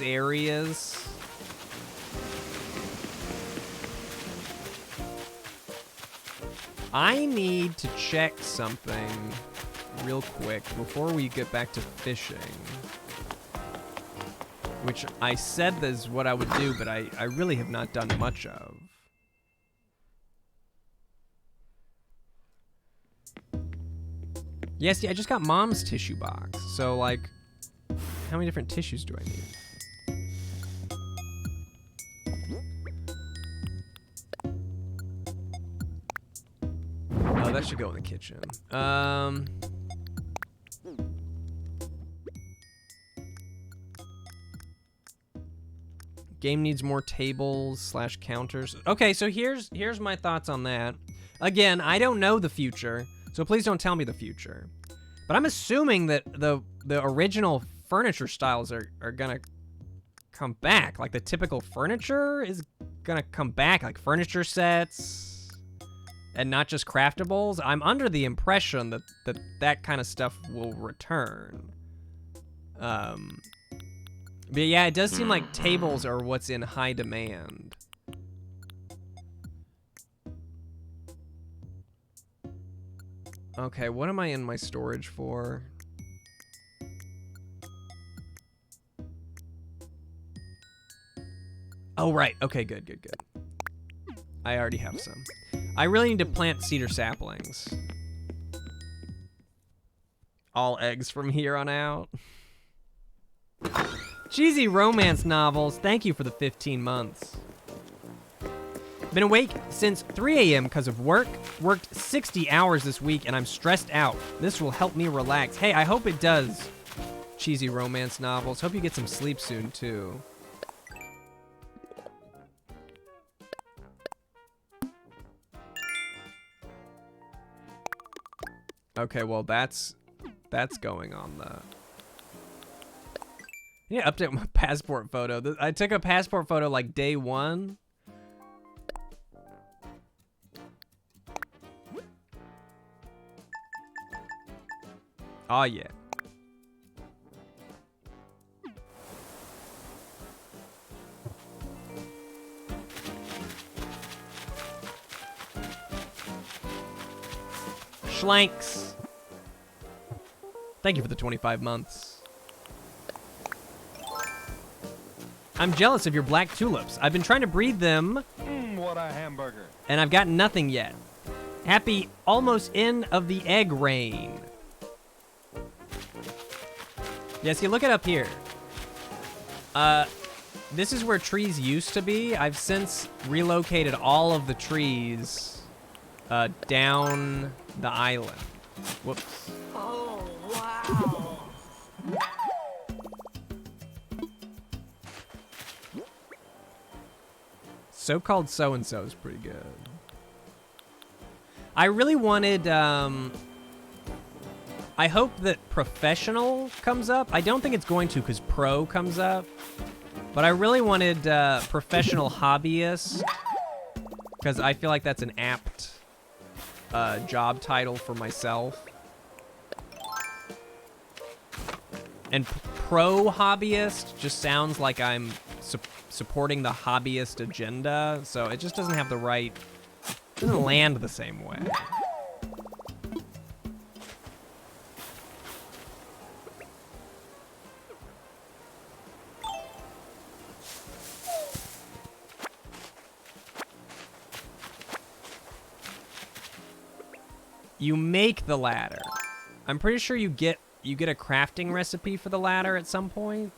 areas. I need to check something real quick before we get back to fishing. Which I said is what I would do, but I really have not done much of. Yes, yeah, I just got Mom's tissue box. So, like, how many different tissues do I need? Oh, that should go in the kitchen. Game needs more tables / counters. Okay, so here's my thoughts on that. Again, I don't know the future, so please don't tell me the future. But I'm assuming that the original furniture styles are gonna come back. Like the typical furniture is gonna come back, like furniture sets and not just craftables. I'm under the impression that kind of stuff will return. But yeah, it does seem like tables are what's in high demand. Okay, what am I in my storage for? Oh, right. Okay, good. I already have some. I really need to plant cedar saplings. All eggs from here on out. Cheesy romance novels, thank you for the 15 months. Been awake since 3 a.m. because of work. Worked 60 hours this week and I'm stressed out. This will help me relax. Hey, I hope it does. Cheesy romance novels. Hope you get some sleep soon too. Okay, well that's going on the... Yeah, update my passport photo. I took a passport photo like day 1. Oh yeah. Schlanks. Thank you for the 25 months. I'm jealous of your black tulips. I've been trying to breed them. What a hamburger. And I've gotten nothing yet. Happy almost end of the egg rain. Yeah, see, look it up here. This is where trees used to be. I've since relocated all of the trees down the island. Whoops. Oh, wow. So-called so-and-so is pretty good. I really wanted, I hope that professional comes up. I don't think it's going to because pro comes up. But I really wanted professional hobbyist because I feel like that's an apt job title for myself. And pro hobbyist just sounds like I'm supporting the hobbyist agenda, so it just doesn't have the right, it doesn't land the same way. You make the ladder. I'm pretty sure you get a crafting recipe for the ladder at some point.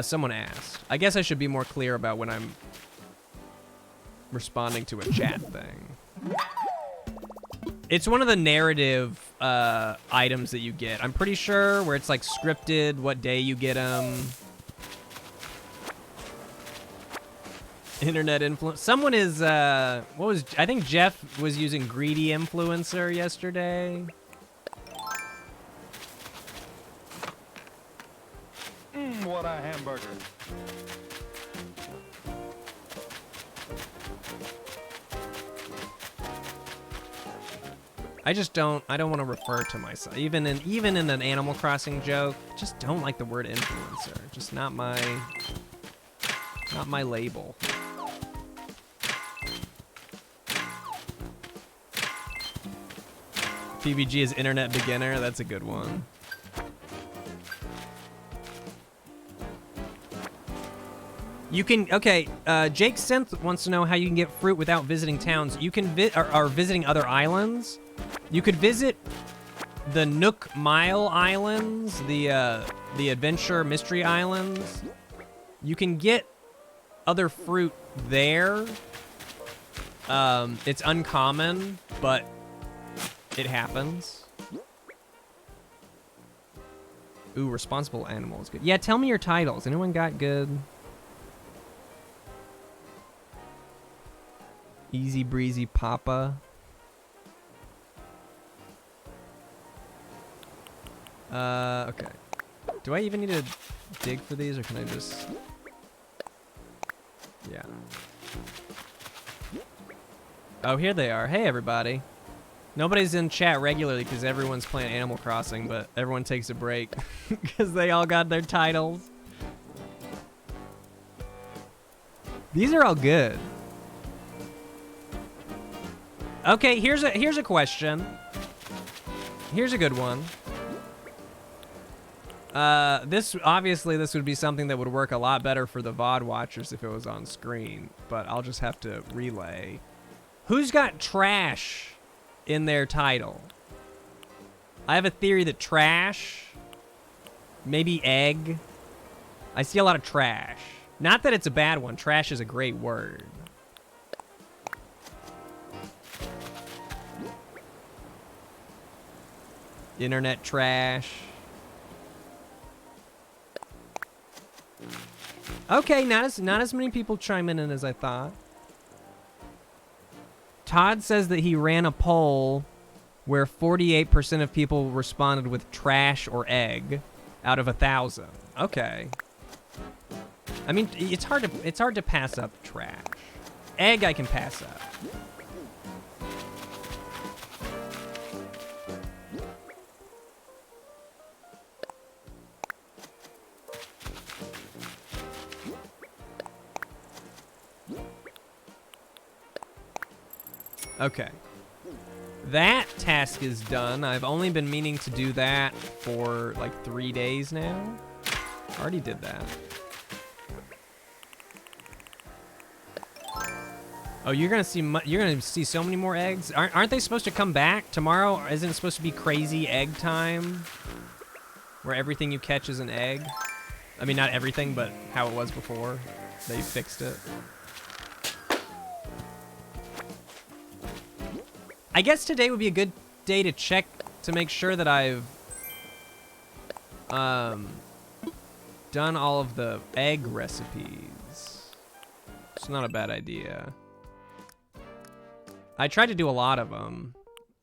Someone asked. I guess I should be more clear about when I'm responding to a chat thing. It's one of the narrative items that you get. I'm pretty sure where it's like scripted, what day you get them. Internet influence. Someone is, I think Jeff was using greedy influencer yesterday. I don't want to refer to myself. Even in an Animal Crossing joke, just don't like the word influencer. Just not my label. PBG is internet beginner. That's a good one. You can, okay, Jake Synth wants to know how you can get fruit without visiting towns. You can or visiting other islands. You could visit the Nook Mile Islands, the Adventure Mystery Islands. You can get other fruit there. It's uncommon, but it happens. Ooh, responsible animal is good. Yeah, tell me your titles. Anyone got good? Easy breezy papa. Okay. Do I even need to dig for these, or can I just... Yeah. Oh, here they are. Hey, everybody. Nobody's in chat regularly because everyone's playing Animal Crossing, but everyone takes a break because they all got their titles. These are all good. Okay, here's a question. Here's a good one. This would be something that would work a lot better for the VOD watchers if it was on screen, but I'll just have to relay. Who's got trash in their title? I have a theory that trash, maybe egg. I see a lot of trash. Not that it's a bad one. Trash is a great word. Internet trash. Okay, not as many people chime in as I thought. Todd says that he ran a poll where 48% of people responded with trash or egg out of 1,000. Okay. I mean, it's hard to pass up trash. Egg I can pass up. Okay. That task is done. I've only been meaning to do that for like 3 days now. Already did that. Oh, you're gonna see so many more eggs. Aren't they supposed to come back tomorrow? Isn't it supposed to be crazy egg time, where everything you catch is an egg? I mean, not everything, but how it was before. They fixed it. I guess today would be a good day to check to make sure that I've done all of the egg recipes. It's not a bad idea. I tried to do a lot of them.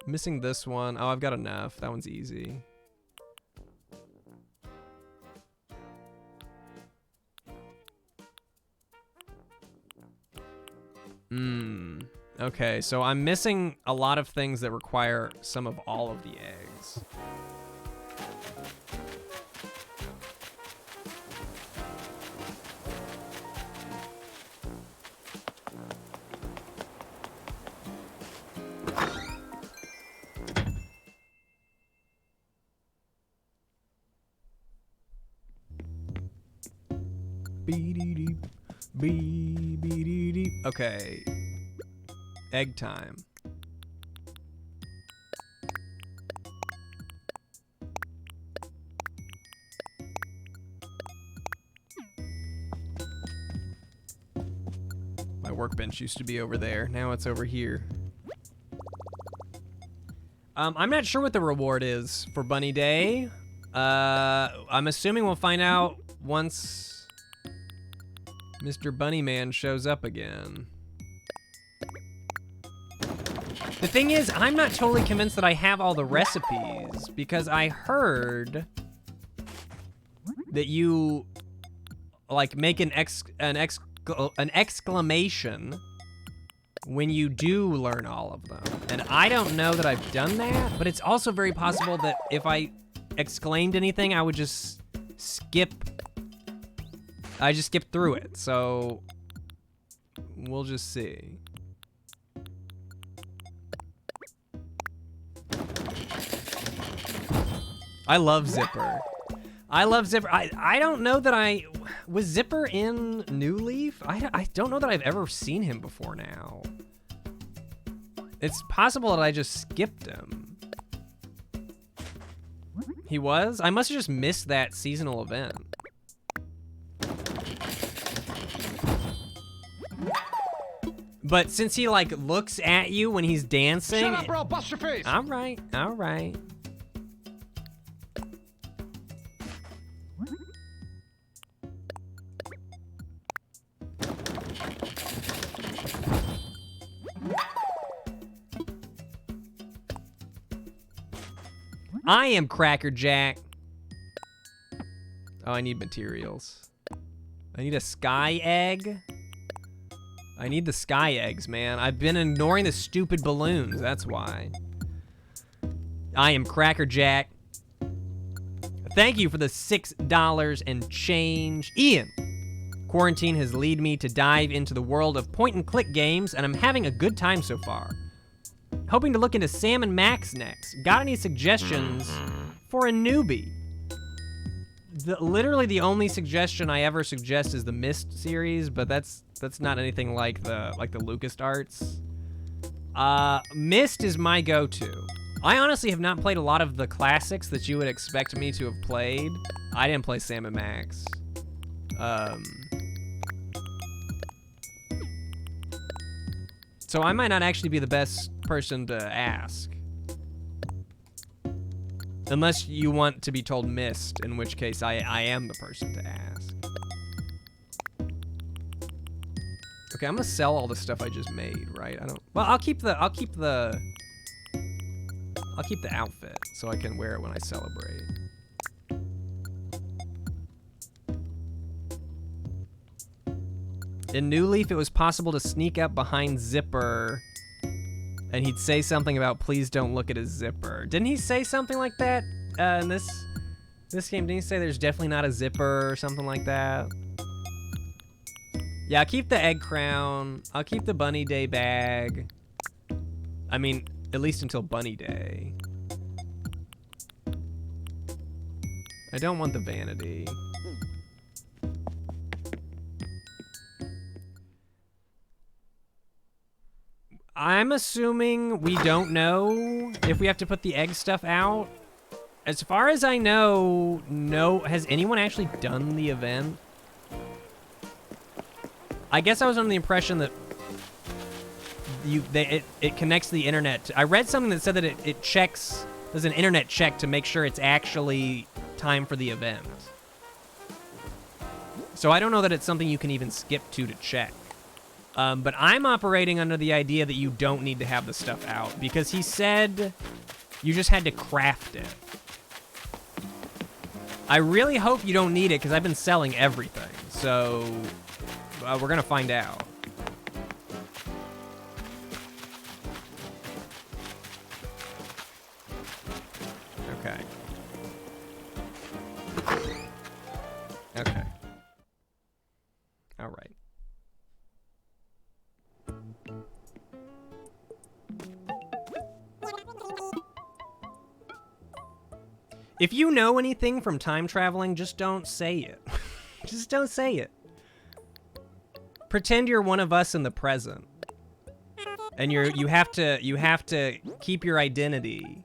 Missing this one. Oh, I've got enough. That one's easy. Okay, so I'm missing a lot of things that require some of all of the eggs. Okay. Egg time. My workbench used to be over there. Now it's over here. I'm not sure what the reward is for Bunny Day. I'm assuming we'll find out once Mr. Bunnyman shows up again. The thing is, I'm not totally convinced that I have all the recipes, because I heard that you like make an exclamation when you do learn all of them. And I don't know that I've done that, but it's also very possible that if I exclaimed anything, I would just skip. I just skip through it, so we'll just see. I love Zipper. I love Zipper. I don't know that I... Was Zipper in New Leaf? I don't know that I've ever seen him before now. It's possible that I just skipped him. He was? I must have just missed that seasonal event. But since he, like, looks at you when he's dancing... Shut up or I'll bust your face! All right, all right. I am Cracker Jack. Oh, I need materials. I need a sky egg. I need the sky eggs, man. I've been ignoring the stupid balloons, that's why. I am Cracker Jack. Thank you for the $6 and change. Ian. Quarantine has led me to dive into the world of point-and-click games, and I'm having a good time so far. Hoping to look into Sam and Max next. Got any suggestions for a newbie? Literally the only suggestion I ever suggest is the Myst series, but that's not anything like the LucasArts. Myst is my go-to. I honestly have not played a lot of the classics that you would expect me to have played. I didn't play Sam and Max. So I might not actually be the best person to ask. Unless you want to be told Myst, in which case I am the person to ask. Okay, I'm gonna sell all the stuff I just made, right? Well, I'll keep the outfit so I can wear it when I celebrate. In New Leaf, it was possible to sneak up behind Zipper and he'd say something about please don't look at his zipper. Didn't he say something like that in this game? Didn't he say there's definitely not a zipper or something like that? Yeah, I'll keep the egg crown. I'll keep the Bunny Day bag. I mean, at least until Bunny Day. I don't want the vanity. I'm assuming we don't know if we have to put the egg stuff out. As far as I know, no. Has anyone actually done the event? I guess I was under the impression that it connects to the internet. I read something that said that it checks, does an internet check to make sure it's actually time for the event. So I don't know that it's something you can even skip to check. But I'm operating under the idea that you don't need to have the stuff out because he said you just had to craft it. I really hope you don't need it because I've been selling everything. So we're going to find out. Okay. Okay. All right. If you know anything from time traveling, just don't say it. Just don't say it. Pretend you're one of us in the present. And you have to keep your identity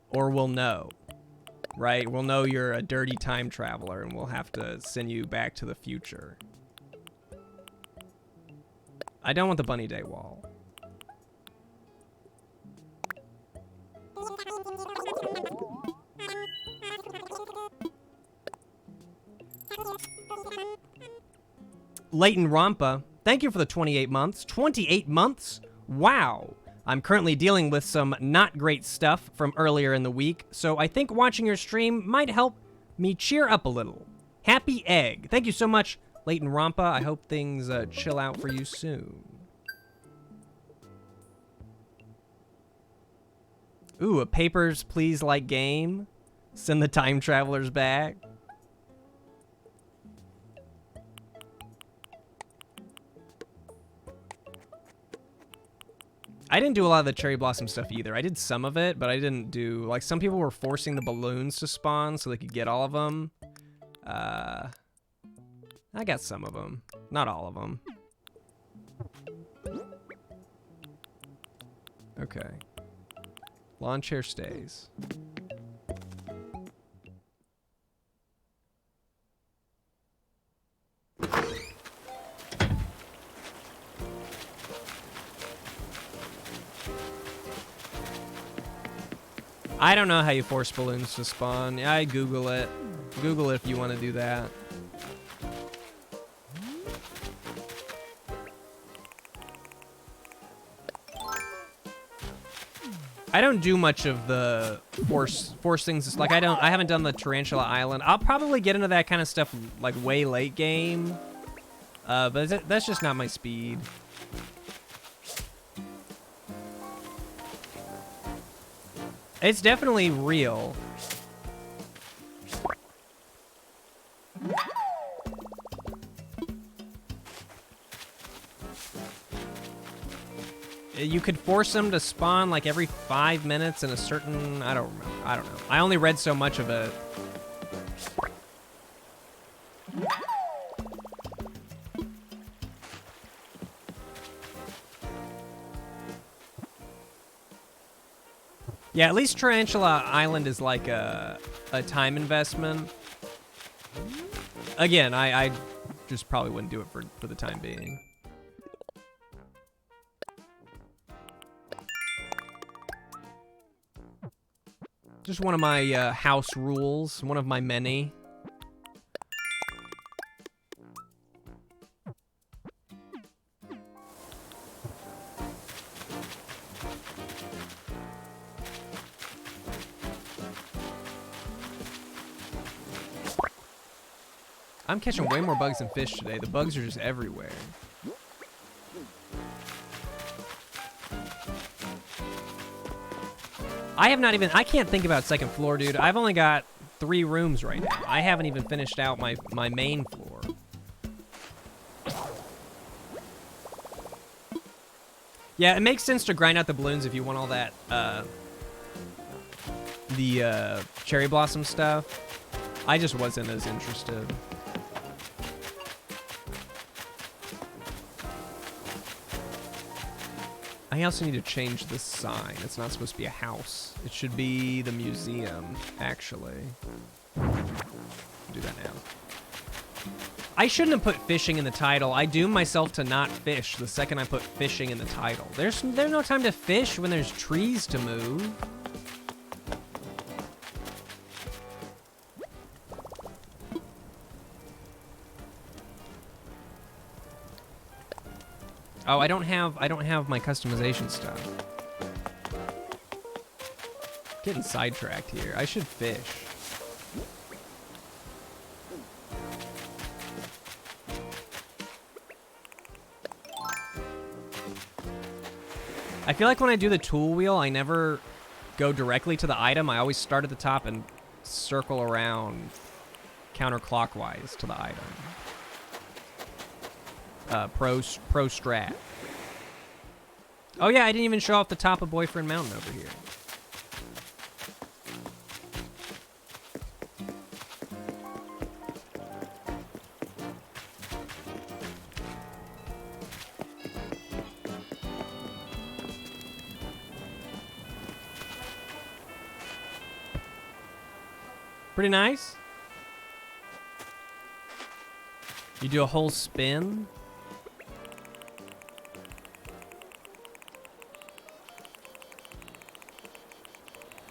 or we'll know. Right? We'll know you're a dirty time traveler and we'll have to send you back to the future. I don't want the Bunny Day wall. Leighton Rampa, thank you for the 28 months. 28 months? Wow. I'm currently dealing with some not great stuff from earlier in the week, so I think watching your stream might help me cheer up a little. Happy egg. Thank you so much, Leighton Rampa. I hope things chill out for you soon. Ooh, a Papers, Please-like game. Send the time travelers back. I didn't do a lot of the cherry blossom stuff either. I did some of it, but I didn't do... Like, some people were forcing the balloons to spawn so they could get all of them. I got some of them. Not all of them. Okay. Lawn chair stays. I don't know how you force balloons to spawn. I Google it. Google it if you want to do that. I don't do much of the force things. Like I haven't done the Tarantula Island. I'll probably get into that kind of stuff like way late game. But that's just not my speed. It's definitely real. You could force them to spawn like every 5 minutes in a certain... I don't know. I only read so much of it. Yeah, at least Tarantula Island is like a time investment. Again, I just probably wouldn't do it for the time being. Just one of my house rules, one of my many. I'm catching way more bugs than fish today. The bugs are just everywhere. I can't think about second floor, dude. I've only got 3 rooms right now. I haven't even finished out my main floor. Yeah, it makes sense to grind out the balloons if you want all that, the cherry blossom stuff. I just wasn't as interested. I also need to change this sign. It's not supposed to be a house. It should be the museum, actually. Do that now. I shouldn't have put fishing in the title. I doom myself to not fish the second I put fishing in the title. There's no time to fish when there's trees to move. Oh, I don't have my customization stuff. Getting sidetracked here. I should fish. I feel like when I do the tool wheel, I never go directly to the item. I always start at the top and circle around counterclockwise to the item. Pro strat. Oh yeah, I didn't even show off the top of Boyfriend Mountain over here. Pretty nice. You do a whole spin.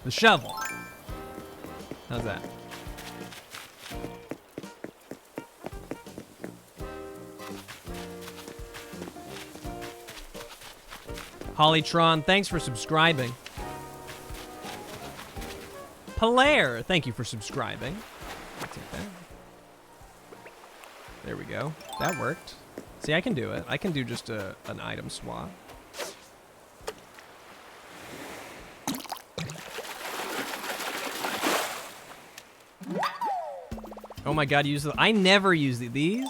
The shovel. How's that? Hollytron, thanks for subscribing. Palaire, thank you for subscribing. I'll take that. There we go. That worked. See, I can do it. I can do just an item swap. Oh my god, use the... I never use these.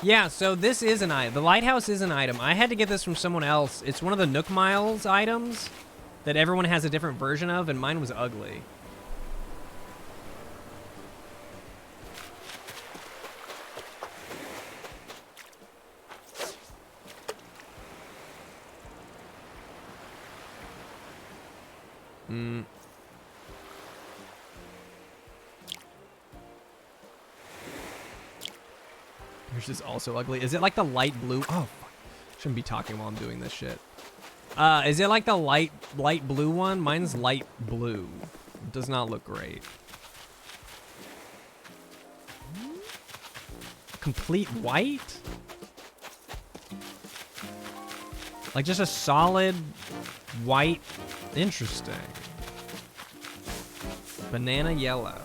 Yeah, so this is an item. The lighthouse is an item. I had to get this from someone else. It's one of the Nook Miles items that everyone has a different version of, and mine was ugly. Yours is also ugly. Is it like the light blue? Oh, fuck. Shouldn't be talking while I'm doing this shit. Is it like the light blue one? Mine's light blue. It does not look great. Complete white? Like just a solid white. Interesting. Banana yellow.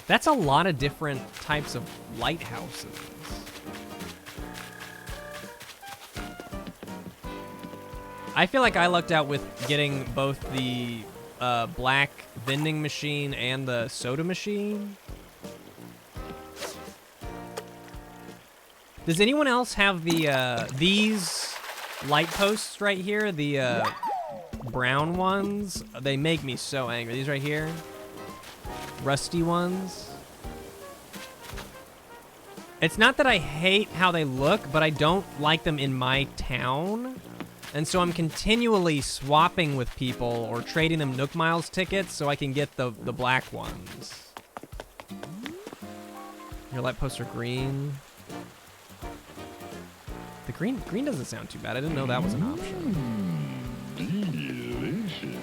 That's a lot of different types of lighthouses. I feel like I lucked out with getting both the black vending machine and the soda machine. Does anyone else have the these light posts right here? The brown ones? They make me so angry. These right here. Rusty ones. It's not that I hate how they look, but I don't like them in my town. And so I'm continually swapping with people or trading them Nook Miles tickets so I can get the black ones. Your light posts are green. The green doesn't sound too bad. I didn't know that was an option. Delicious.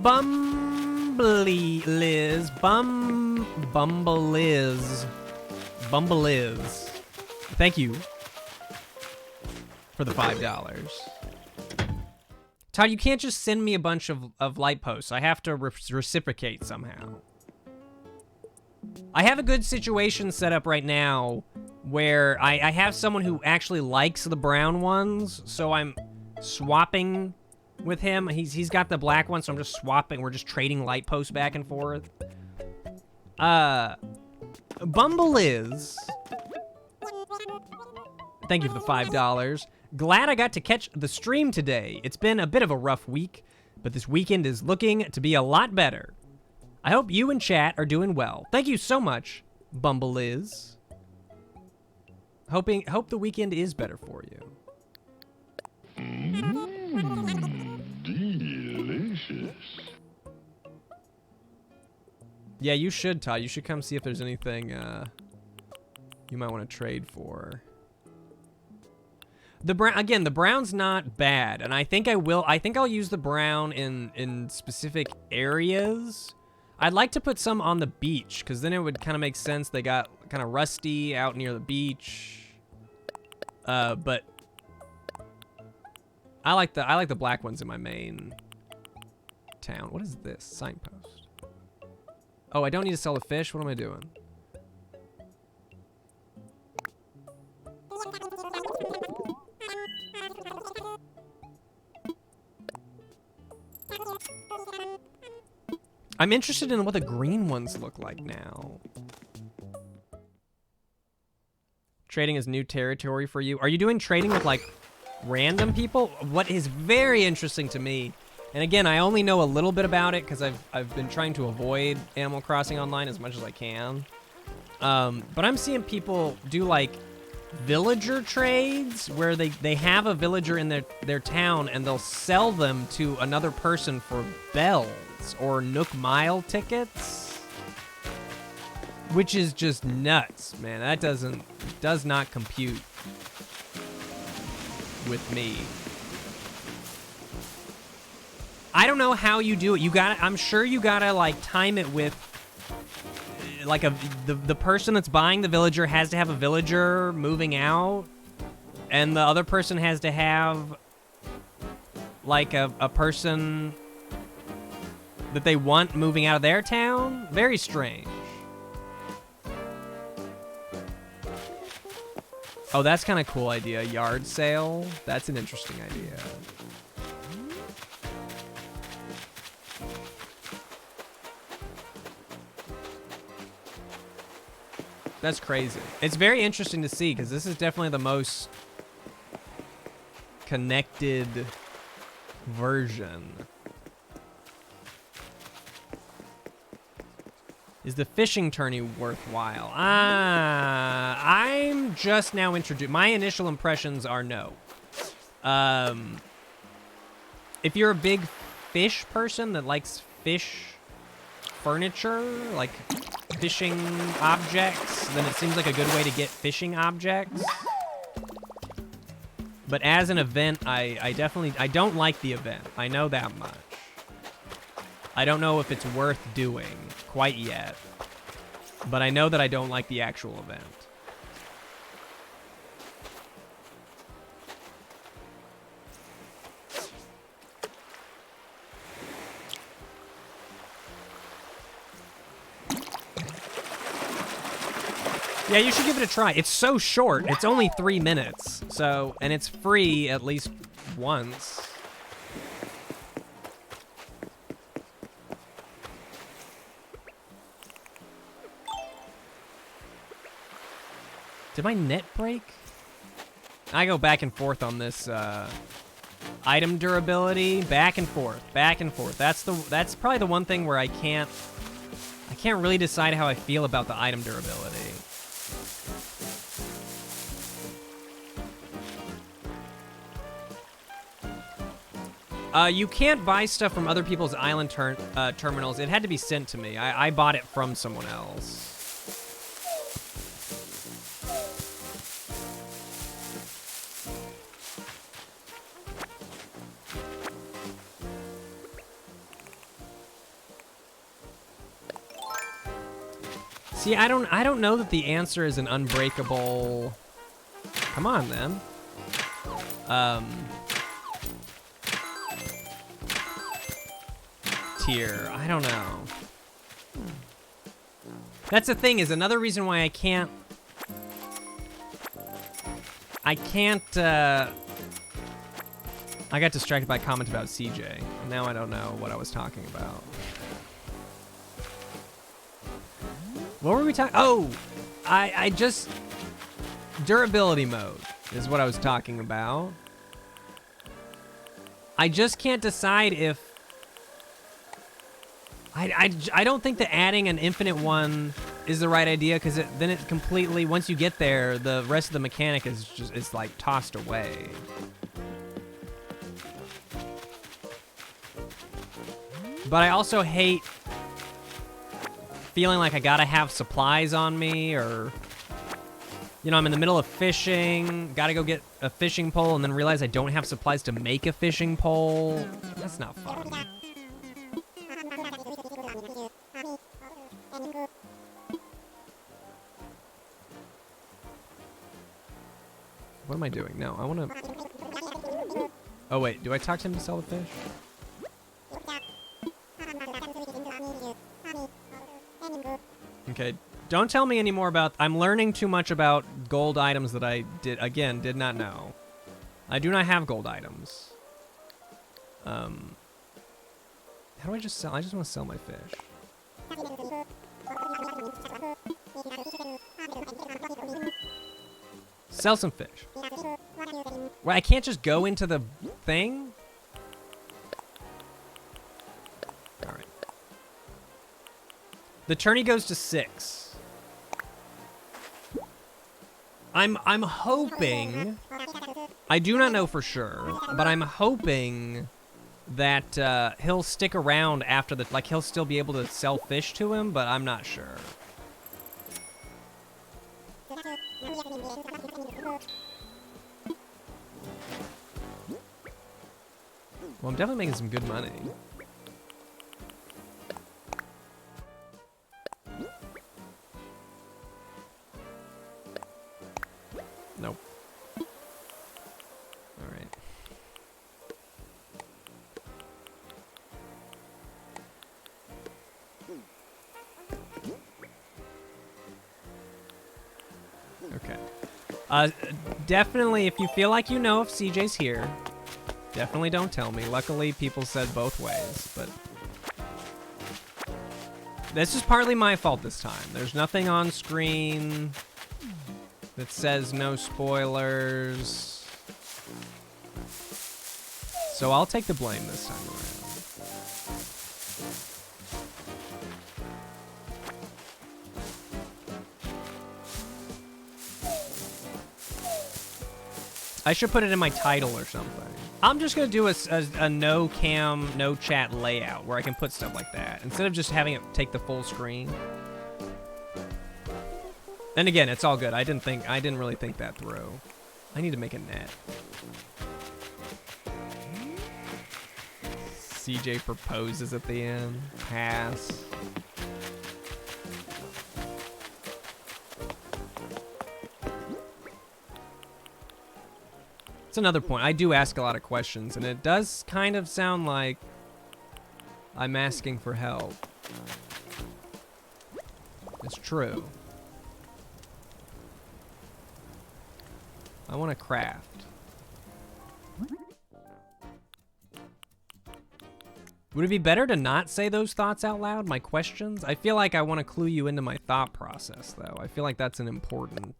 Bumbly Liz. Bumble Liz. Thank you for the $5. Todd, you can't just send me a bunch of light posts. I have to reciprocate somehow. I have a good situation set up right now where I have someone who actually likes the brown ones, so I'm swapping with him. He's got the black one, so I'm just swapping. We're just trading light posts back and forth. Bumble is. Thank you for the $5. Glad I got to catch the stream today. It's been a bit of a rough week, but this weekend is looking to be a lot better. I hope you and chat are doing well. Thank you so much, Bumble is. Hope the weekend is better for you. Delicious. Yeah, you should, Todd. You should come see if there's anything you might want to trade for. The brown's not bad, and I think I'll use the brown in specific areas. I'd like to put some on the beach, because then it would kind of make sense. They got kind of rusty out near the beach. But I like the black ones in my main town. What is this? Signpost. Oh, I don't need to sell the fish? What am I doing? I'm interested in what the green ones look like now. Trading is new territory for you. Are you doing trading with, like, random people? What is very interesting to me, and again, I only know a little bit about it because I've been trying to avoid Animal Crossing Online as much as I can. But I'm seeing people do, like, villager trades where they have a villager in their town and they'll sell them to another person for bells or Nook Mile tickets, which is just nuts, man. That does not compute with me. I don't know how you do it. I'm sure you gotta like time it with like the person that's buying the villager has to have a villager moving out, and the other person has to have like a person that they want moving out of their town. Very strange. Oh, that's kind of cool idea. Yard sale. That's an interesting idea. That's crazy. It's very interesting to see because this is definitely the most connected version. Is the fishing tourney worthwhile? I'm just now introduced. My initial impressions are no. If you're a big fish person that likes fish furniture, like fishing objects, then it seems like a good way to get fishing objects. But as an event, I don't like the event. I know that much. I don't know if it's worth doing quite yet, but I know that I don't like the actual event. Yeah, you should give it a try. It's so short. It's only 3 minutes. So, and it's free at least once. Did my net break? I go back and forth on this item durability, back and forth, back and forth. That's probably the one thing where I can't really decide how I feel about the item durability. You can't buy stuff from other people's island terminals. It had to be sent to me. I bought it from someone else. See, I don't know that the answer is an unbreakable. Come on, then. Tier. I don't know. That's the thing, is another reason why I can't. I got distracted by a comment about CJ. And now I don't know what I was talking about. What were we talking? Oh, I just durability mode is what I was talking about. I just can't decide if I don't think that adding an infinite one is the right idea, because then it completely, once you get there, the rest of the mechanic is just, it's like tossed away. But I also hate feeling like I gotta have supplies on me, or, you know, I'm in the middle of fishing, gotta go get a fishing pole, and then realize I don't have supplies to make a fishing pole. That's not fun. What am I doing? No, I wanna... Oh wait, do I talk to him to sell the fish? Okay, don't tell me any more about... I'm learning too much about gold items that I did not know. I do not have gold items. How do I just sell? I just want to sell my fish. Sell some fish. Well, I can't just go into the thing? Alright. The tourney goes to 6. I'm hoping... I do not know for sure, but I'm hoping that he'll stick around after the... Like, he'll still be able to sell fish to him, but I'm not sure. Well, I'm definitely making some good money. Nope. All right. Okay. Definitely, if you feel like you know if CJ's here, definitely don't tell me. Luckily, people said both ways, but this is partly my fault this time. There's nothing on screen that says no spoilers, so I'll take the blame this time around. I should put it in my title or something. I'm just gonna do a no cam, no chat layout where I can put stuff like that instead of just having it take the full screen. And again, it's all good. I didn't really think that through. I need to make a net. CJ proposes at the end. Pass. That's another point. I do ask a lot of questions, and it does kind of sound like I'm asking for help. It's true. I want to craft. Would it be better to not say those thoughts out loud, my questions? I feel like I want to clue you into my thought process, though. I feel like that's an important,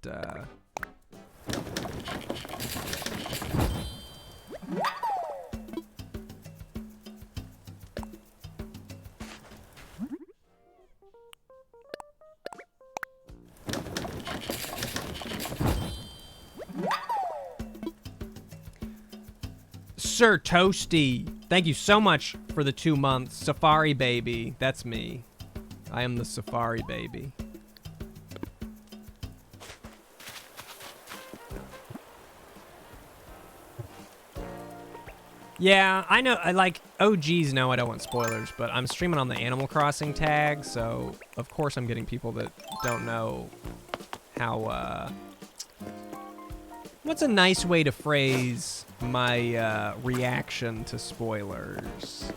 Sir Toasty, thank you so much for the 2 months. Safari Baby, that's me. I am the Safari Baby. Yeah, I know, like, OGs know I don't want spoilers, but I'm streaming on the Animal Crossing tag, so of course I'm getting people that don't know how, what's a nice way to phrase my reaction to spoilers?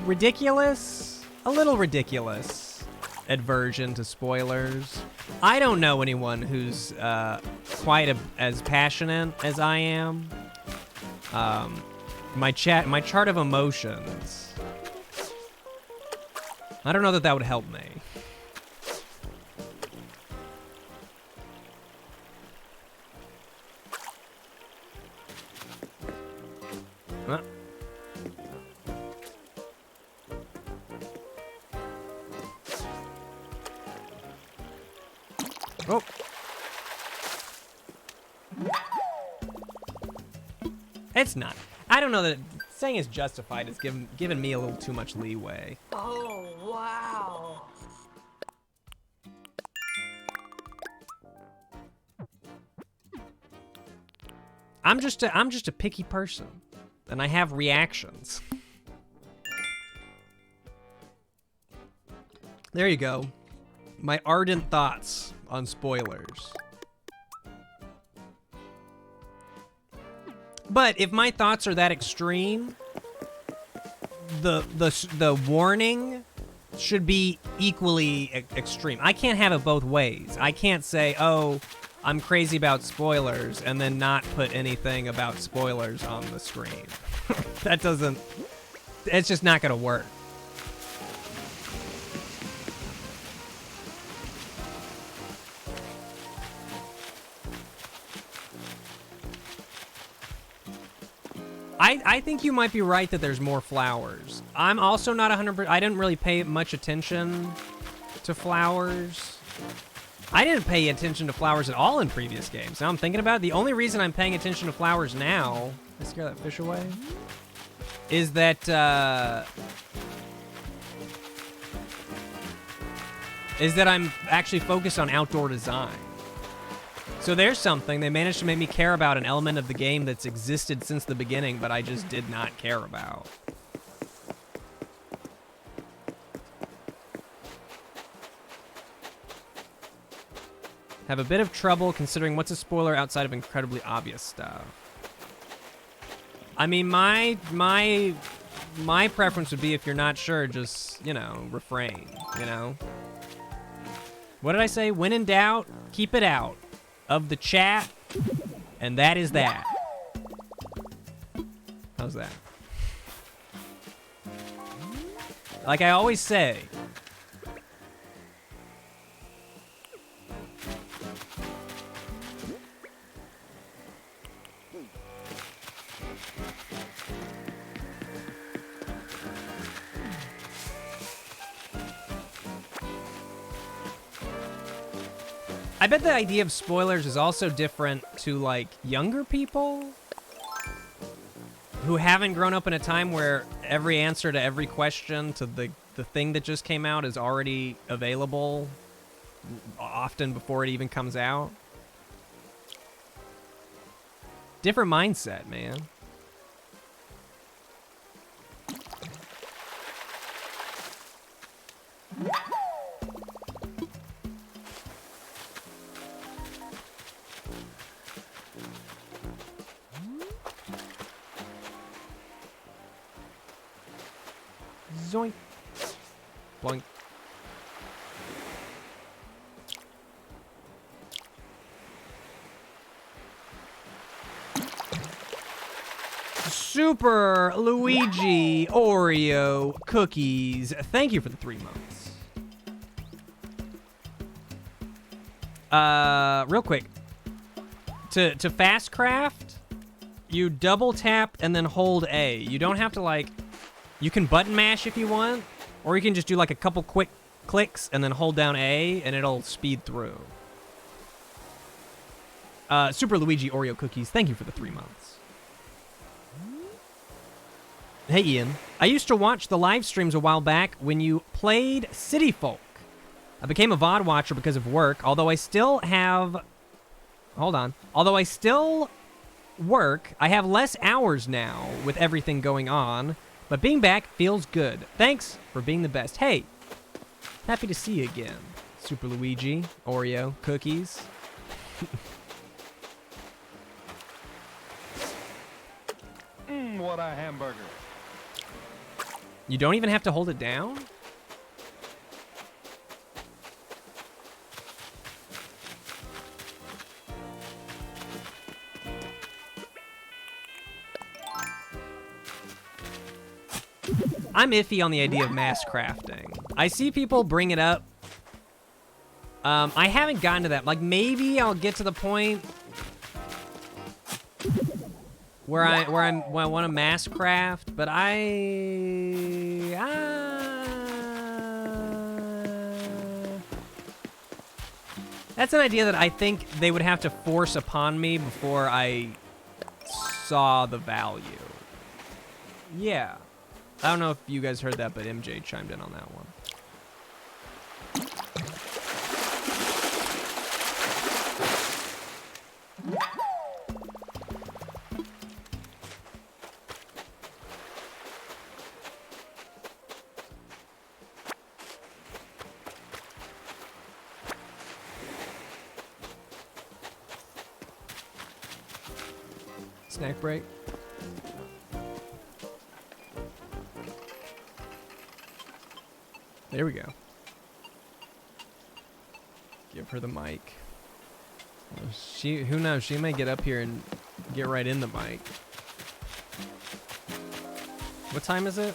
Ridiculous? A little ridiculous aversion to spoilers. I don't know anyone who's quite as passionate as I am. My chart of emotions. I don't know that would help me. Oh. It's not. I don't know that saying it's justified is giving me a little too much leeway. Oh, wow. I'm just a picky person, and I have reactions. There you go. My ardent thoughts on spoilers. But if my thoughts are that extreme, the warning should be equally extreme. I can't have it both ways. I can't say, oh, I'm crazy about spoilers, and then not put anything about spoilers on the screen. That doesn't... It's just not gonna work. I think you might be right that there's more flowers. I'm also not 100%. I didn't really pay much attention to flowers. I didn't pay attention to flowers at all in previous games. Now I'm thinking about it. The only reason I'm paying attention to flowers now, did I scare that fish away? Is that I'm actually focused on outdoor design. So there's something. They managed to make me care about an element of the game that's existed since the beginning, but I just did not care about. Have a bit of trouble considering what's a spoiler outside of incredibly obvious stuff. I mean, my preference would be if you're not sure, just, you know, refrain, you know? What did I say? When in doubt, keep it out of the chat And that is that. How's that? Like I always say, I bet the idea of spoilers is also different to, like, younger people who haven't grown up in a time where every answer to every question to the thing that just came out is already available, often before it even comes out. Different mindset, man. Zoink. Boink. Super Luigi Oreo cookies. Thank you for the 3 months. Real quick. To fast craft, you double tap and then hold A. You don't have to, like, you can button mash if you want, or you can just do like a couple quick clicks and then hold down A and it'll speed through. Super Luigi Oreo cookies, thank you for the 3 months. Hey Ian, I used to watch the live streams a while back when you played City Folk. I became a VOD watcher because of work, although I still have... Hold on. Although I still work, I have less hours now with everything going on, but being back feels good. Thanks for being the best. Hey, happy to see you again. Super Luigi Oreo cookies. What a hamburger. You don't even have to hold it down? I'm iffy on the idea of mass crafting. I see people bring it up. I haven't gotten to that. Like, maybe I'll get to the point where I want to mass craft, but that's an idea that I think they would have to force upon me before I saw the value. Yeah. I don't know if you guys heard that, but MJ chimed in on that one. Snack break. There we go. Give her the mic. Who knows? She may get up here and get right in the mic. What time is it?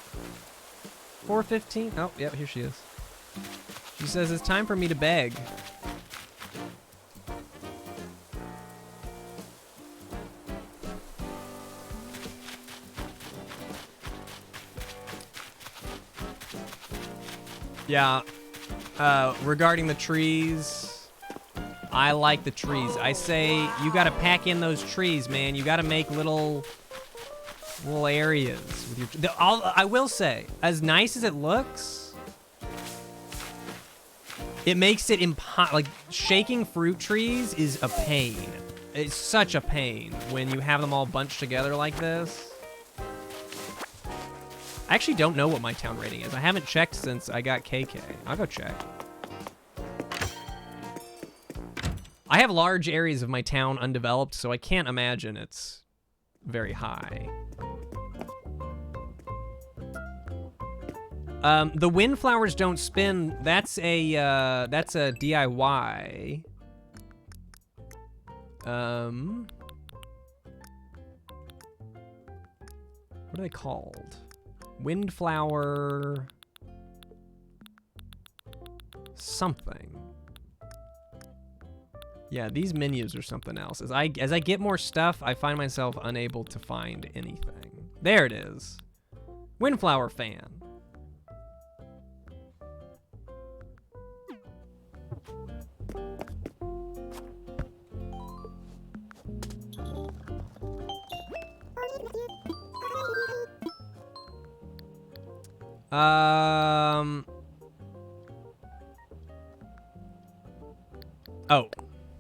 4:15? Oh, yep, here she is. She says it's time for me to beg. Yeah, regarding the trees, I like the trees. I say you gotta pack in those trees, man. You gotta make little areas with your. I will say, as nice as it looks, it makes it like shaking fruit trees is a pain. It's such a pain when you have them all bunched together like this. I actually don't know what my town rating is. I haven't checked since I got KK. I'll go check. I have large areas of my town undeveloped, so I can't imagine it's very high. The windflowers don't spin. That's a DIY. What are they called? Windflower... something. Yeah, these menus are something else. As I get more stuff, I find myself unable to find anything. There it is. Windflower fan. Oh.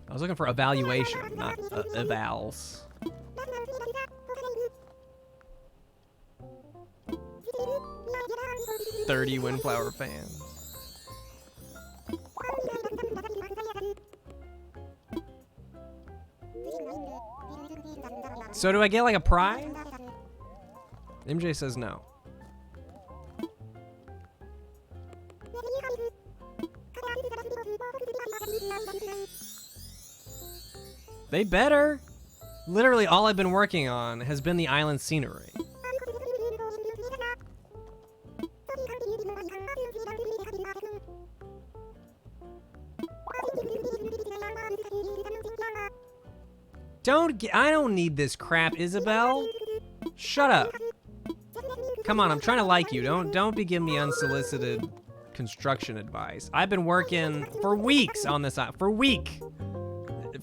I was looking for evaluation, not evals. $30 windflower fans. So do I get like a prize? MJ says no. They better. Literally all I've been working on has been the island scenery. I don't need this crap, Isabel. Shut up. Come on, I'm trying to like you. Don't be giving me unsolicited construction advice. I've been working for weeks on this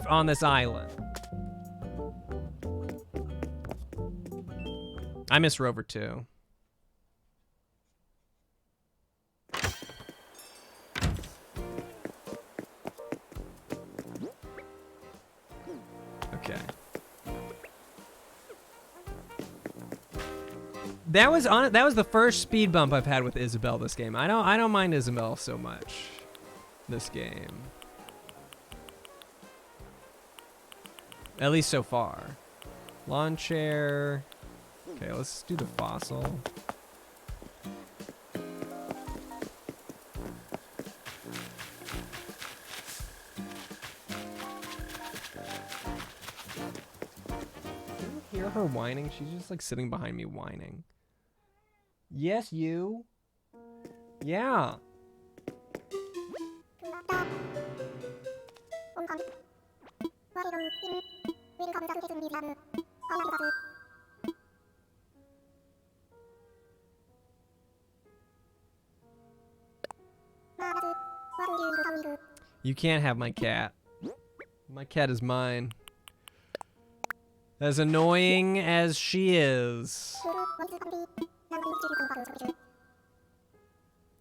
on this island. I miss Rover too. Okay. That was the first speed bump I've had with Isabel this game. I don't mind Isabel so much this game. At least so far. Lawn chair. Okay, let's do the fossil. Can you hear her whining? She's just like sitting behind me whining. Yes, you. Yeah. You can't have my cat. My cat is mine. As annoying as she is.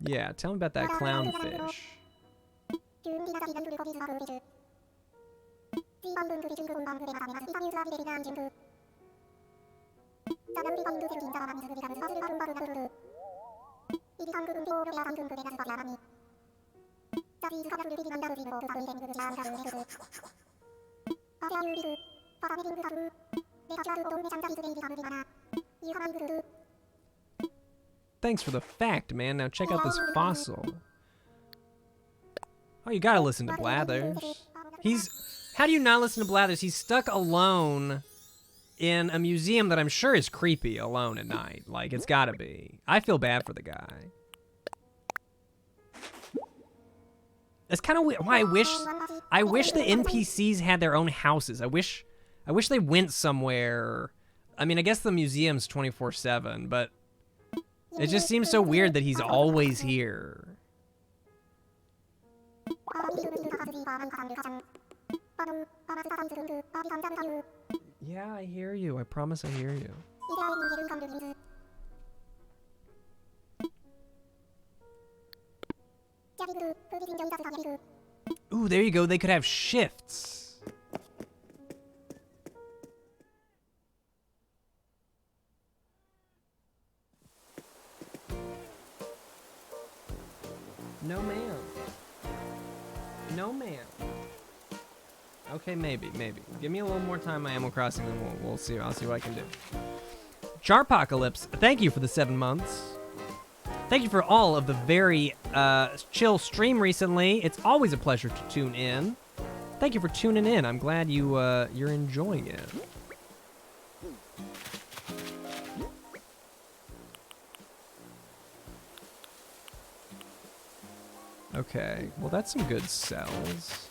Yeah, tell me about that clownfish. Thanks for the fact, man. Now check out this fossil. Oh, you gotta listen to Blathers. How do you not listen to Blathers? He's stuck alone in a museum that I'm sure is creepy alone at night. Like, it's gotta be. I feel bad for the guy. That's kind of why I wish the NPCs had their own houses. I wish they went somewhere. I mean, I guess the museum's 24/7, but it just seems so weird that he's always here. Yeah, I hear you. I promise I hear you. Ooh, there you go. They could have shifts. No, ma'am. No, ma'am. Okay, maybe. Give me a little more time on Animal Crossing, and we'll see. I'll see what I can do. Charpocalypse, thank you for the 7 months. Thank you for all of the very chill stream recently. It's always a pleasure to tune in. Thank you for tuning in. I'm glad you're enjoying it. Okay, well that's some good cells.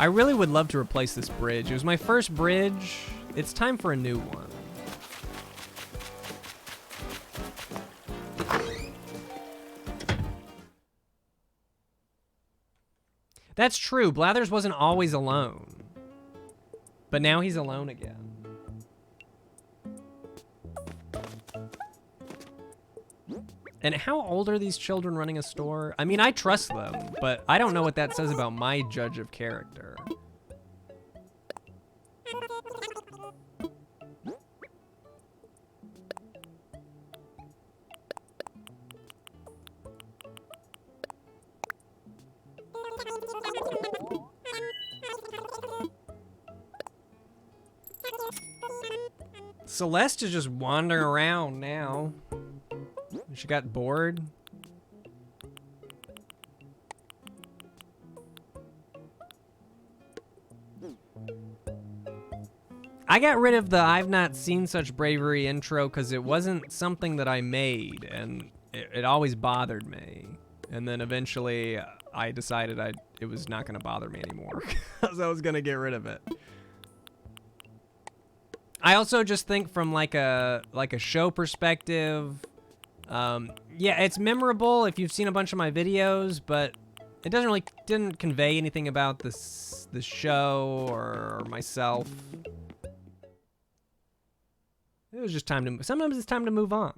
I really would love to replace this bridge. It was my first bridge. It's time for a new one. That's true. Blathers wasn't always alone. But now he's alone again. And how old are these children running a store? I mean, I trust them, but I don't know what that says about my judge of character. Celeste is just wandering around now. She got bored. I got rid of the I've not seen such bravery intro because it wasn't something that I made, and it always bothered me. And then eventually I decided it was not going to bother me anymore because I was going to get rid of it. I also just think from like a show perspective, yeah, it's memorable if you've seen a bunch of my videos, but it didn't convey anything about the show or myself. It was just time to. Sometimes it's time to move on.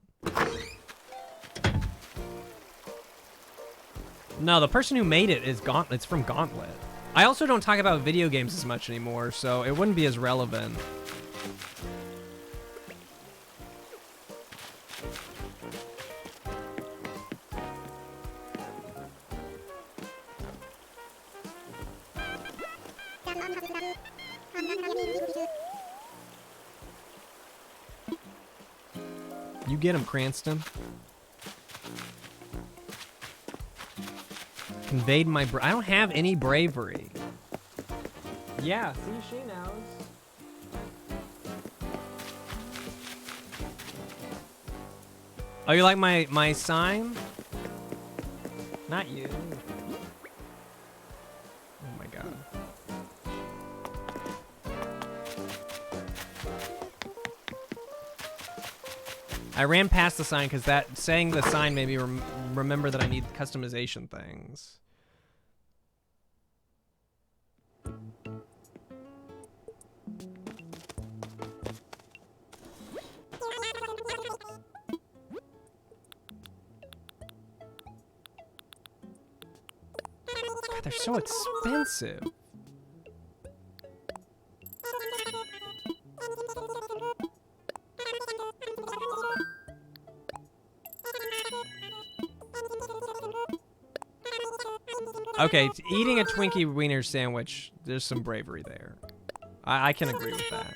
No, the person who made it is Gauntlet. It's from Gauntlet. I also don't talk about video games as much anymore, so it wouldn't be as relevant. You get him, Cranston. Conveyed my I don't have any bravery. Yeah, see, she knows. Oh, you like my sign? Not you. Oh my god. I ran past the sign because saying the sign made me remember that I need customization things. God, they're so expensive. Okay, eating a Twinkie wiener sandwich, there's some bravery there. I can agree with that.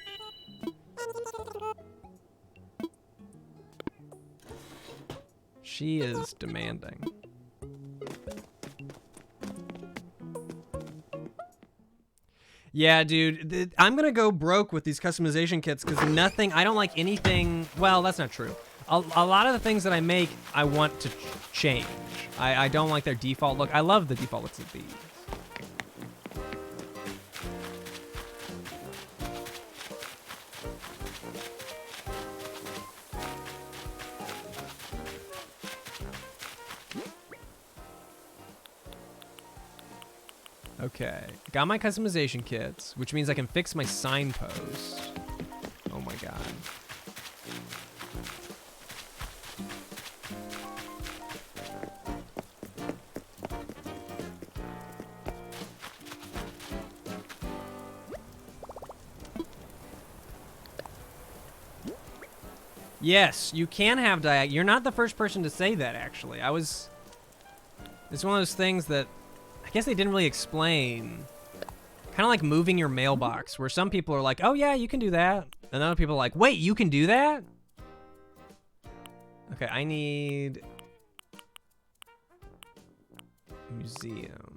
She is demanding. Yeah, dude, I'm gonna go broke with these customization kits because I don't like anything, well, that's not true. A lot of the things that I make, I want to change. I don't like their default look. I love the default looks of these. Okay, got my customization kits, which means I can fix my signpost. Oh my god. Yes, you can have diag. You're not the first person to say that, actually. It's one of those things that I guess they didn't really explain. Kind of like moving your mailbox, where some people are like, oh yeah, you can do that. And other people are like, wait, you can do that? Okay, I need museum.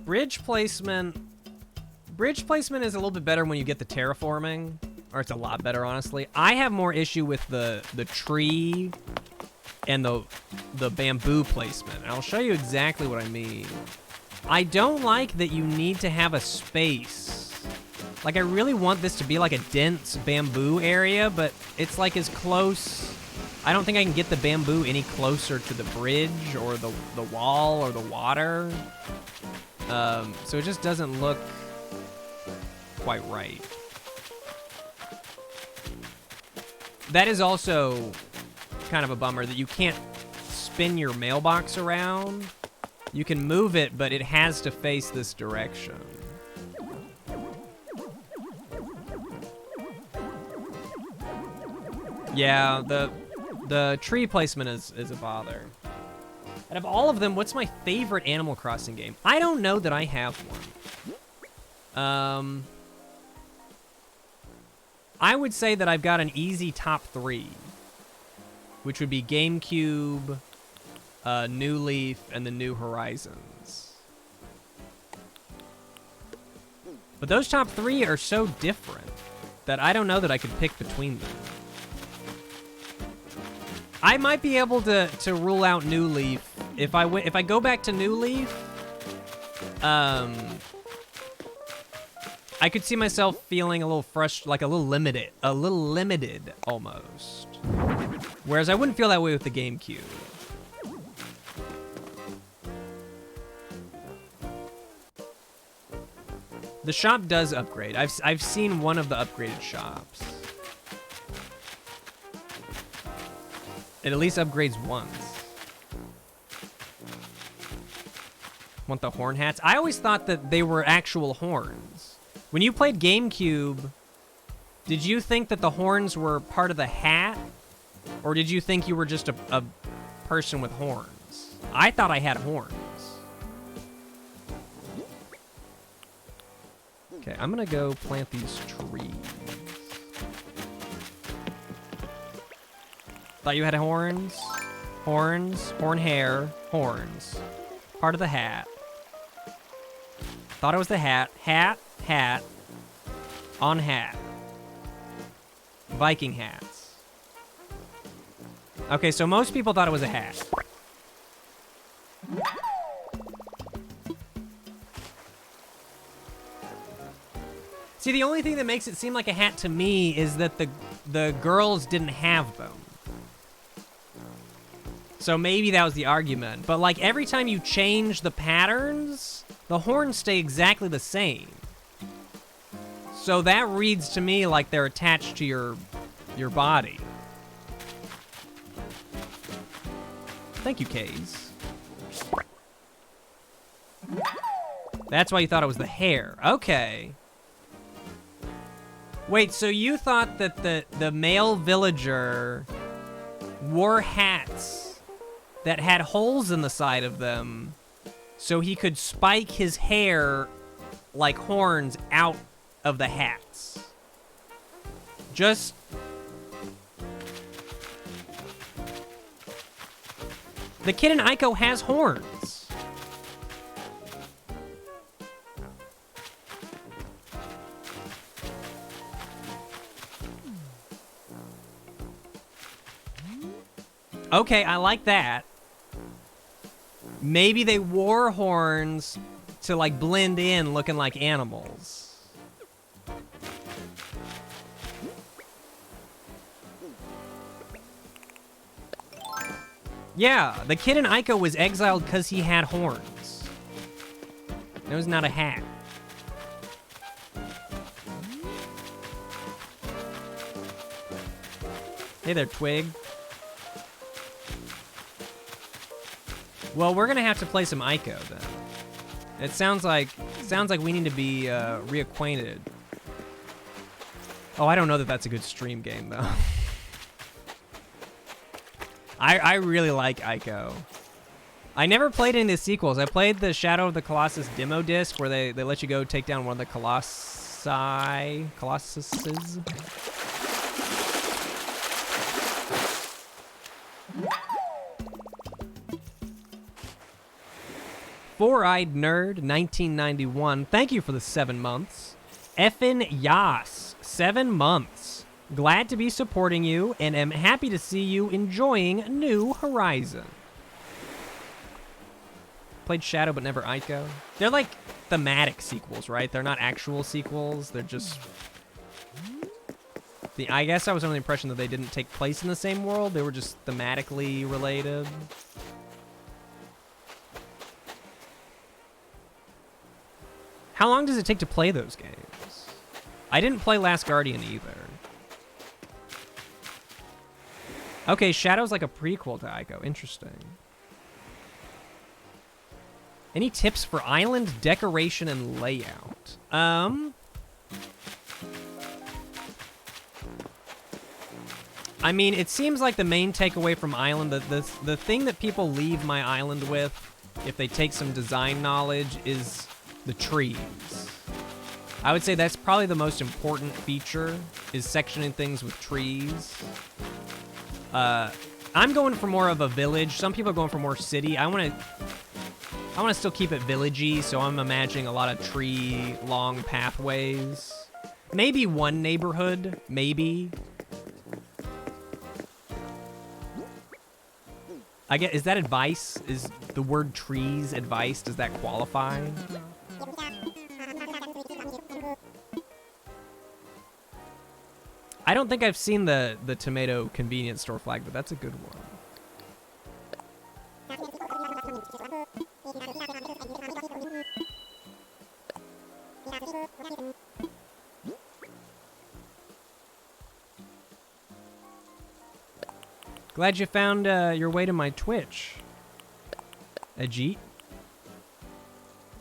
Bridge placement Bridge placement is a little bit better when you get the terraforming, or it's a lot better, honestly. I have more issue with the tree and the bamboo placement. And I'll show you exactly what I mean. I don't like that you need to have a space. Like, I really want this to be like a dense bamboo area, but it's like as close. I don't think I can get the bamboo any closer to the bridge or the wall or the water. So it just doesn't look quite right. That is also kind of a bummer that you can't spin your mailbox around. You can move it, but it has to face this direction. Yeah, the tree placement is a bother. Out of all of them, what's my favorite Animal Crossing game? I don't know that I have one. I would say that I've got an easy top 3, which would be GameCube, New Leaf, and the New Horizons. But those top 3 are so different that I don't know that I could pick between them. I might be able to rule out New Leaf if I go back to New Leaf. I could see myself feeling a little like a little limited almost. Whereas I wouldn't feel that way with the GameCube. The shop does upgrade. I've seen one of the upgraded shops. It at least upgrades once. Want the horn hats? I always thought that they were actual horns. When you played GameCube, did you think that the horns were part of the hat? Or did you think you were just a person with horns? I thought I had horns. Okay, I'm gonna go plant these trees. Thought you had horns? Horns, horn hair, horns. Part of the hat. Thought it was the hat. Hat, hat, on hat. Viking hats. Okay, so most people thought it was a hat. See, the only thing that makes it seem like a hat to me is that the girls didn't have them. So maybe that was the argument. But like every time you change the patterns, the horns stay exactly the same. So that reads to me like they're attached to your body. Thank you, Kays. That's why you thought it was the hair. Okay. Wait, so you thought that the male villager wore hats that had holes in the side of them so he could spike his hair like horns out of the hats. Just... The kid in Ico has horns. Okay, I like that. Maybe they wore horns to like blend in looking like animals. Yeah, the kid in Ico was exiled because he had horns. It was not a hat. Hey there, Twig. Well, we're gonna have to play some Ico then. It sounds like we need to be reacquainted. Oh, I don't know that that's a good stream game though. I really like Ico. I never played any of the sequels. I played the Shadow of the Colossus demo disc where they let you go take down one of the Colossuses. Four-Eyed Nerd, 1991. Thank you for the 7 months. Effin Yas, 7 months. Glad to be supporting you, and am happy to see you enjoying New Horizon. Played Shadow, but never Ico. They're like thematic sequels, right? They're not actual sequels. They're just... I guess I was under the impression that they didn't take place in the same world. They were just thematically related. How long does it take to play those games? I didn't play Last Guardian either. Okay, Shadow's like a prequel to Ico. Interesting. Any tips for island decoration and layout? I mean, it seems like the main takeaway from Island, the thing that people leave my island with, if they take some design knowledge, is the trees. I would say that's probably the most important feature, is sectioning things with trees. I'm going for more of a village. Some people are going for more city. I want to still keep it villagey, so I'm imagining a lot of tree long pathways. Maybe one neighborhood, maybe. I get, is that advice? Is the word trees advice? Does that qualify? I don't think I've seen the tomato convenience store flag, but that's a good one. Glad you found your way to my Twitch, Ajit.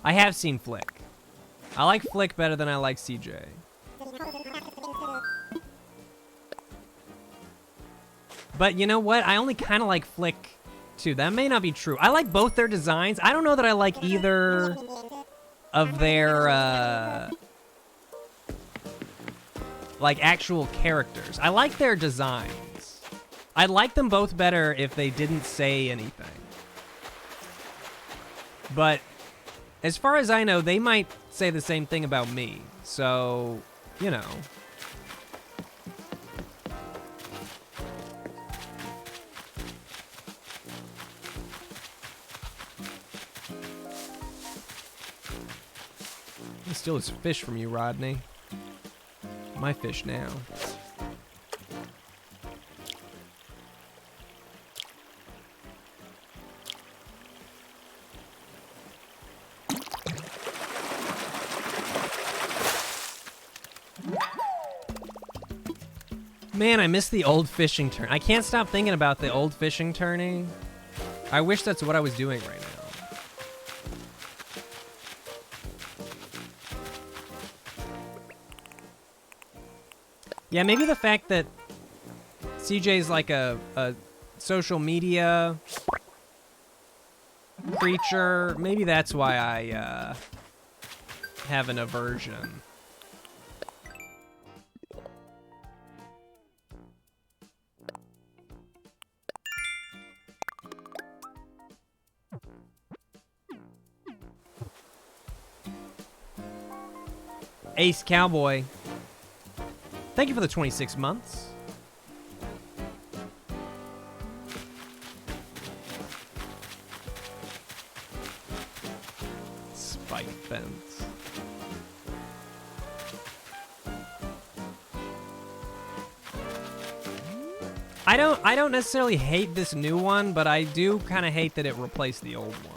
I have seen Flick. I like Flick better than I like CJ. But you know what? I only kind of like Flick, too. That may not be true. I like both their designs. I don't know that I like either of their, like, actual characters. I like their designs. I'd like them both better if they didn't say anything. But as far as I know, they might say the same thing about me. So, you know. I steal this fish from you, Rodney. My fish now. Man, I miss the old fishing turn. I can't stop thinking about the old fishing tourney. I wish that's what I was doing right now. Yeah, maybe the fact that CJ's like a social media creature, maybe that's why I have an aversion. Ace Cowboy, thank you for the 26 months. Spike fence. I don't necessarily hate this new one, but I do kind of hate that it replaced the old one.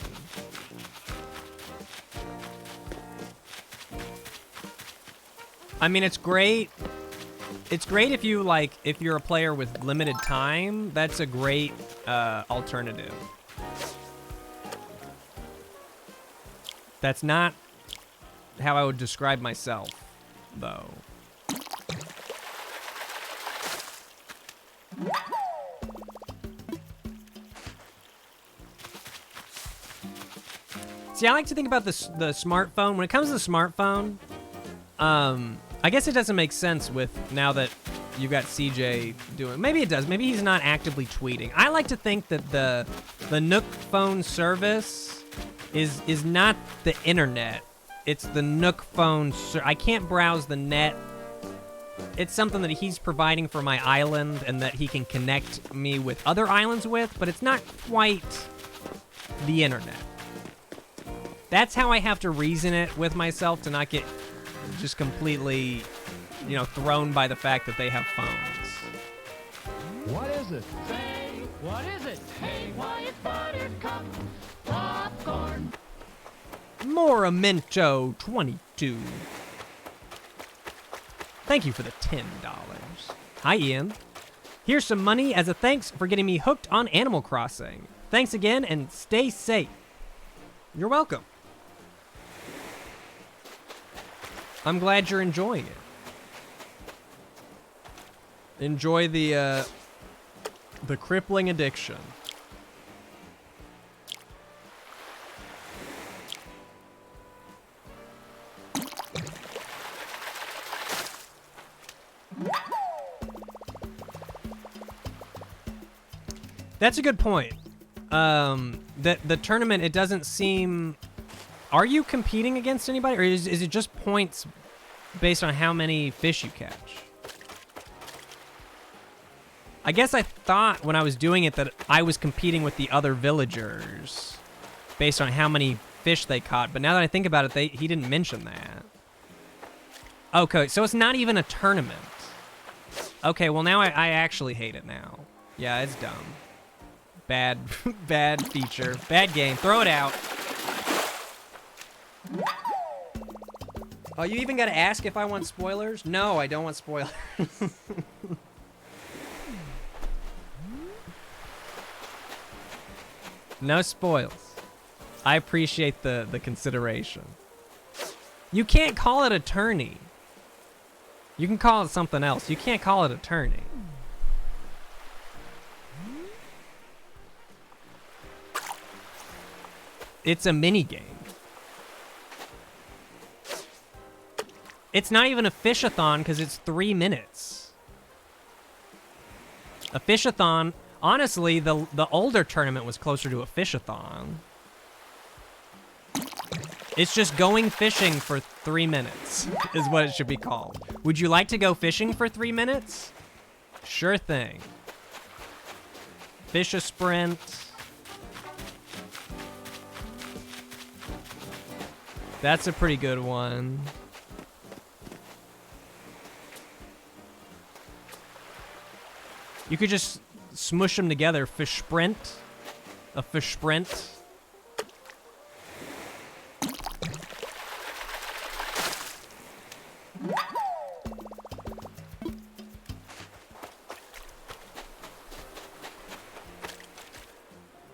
I mean, it's great. It's great if you if you're a player with limited time. That's a great alternative. That's not how I would describe myself, though. See, I like to think about the smartphone. When it comes to the smartphone, I guess it doesn't make sense with now that you've got CJ doing. Maybe it does. Maybe he's not actively tweeting. I like to think that the Nook phone service is not the internet. It's the Nook phone. I can't browse the net. It's something that he's providing for my island and that he can connect me with other islands with, but it's not quite the internet. That's how I have to reason it with myself to not get just completely, you know, thrown by the fact that they have phones. What is it? Say, what is it? Hey, Wyatt Buttercup, popcorn. Moramento 22. Thank you for the $10. Hi, Ian. Here's some money as a thanks for getting me hooked on Animal Crossing. Thanks again and stay safe. You're welcome. I'm glad you're enjoying it. Enjoy the crippling addiction. That's a good point. The tournament, it doesn't seem... Are you competing against anybody, or is it just points based on how many fish you catch? I guess I thought when I was doing it that I was competing with the other villagers based on how many fish they caught, but now that I think about it, he didn't mention that. Okay, so it's not even a tournament. Okay, well now I actually hate it now. Yeah, it's dumb. Bad, bad feature. Bad game. Throw it out. Oh, you even gotta ask if I want spoilers? No, I don't want spoilers. No spoils. I appreciate the consideration. You can't call it a tourney. You can call it something else. You can't call it a tourney. It's a mini game. It's not even a fish-a-thon because it's 3 minutes. A fish-a-thon, honestly, the older tournament was closer to a fish-a-thon. It's just going fishing for 3 minutes is what it should be called. Would you like to go fishing for 3 minutes? Sure thing. Fish a sprint. That's a pretty good one. You could just smush them together. Fish sprint. A fish sprint.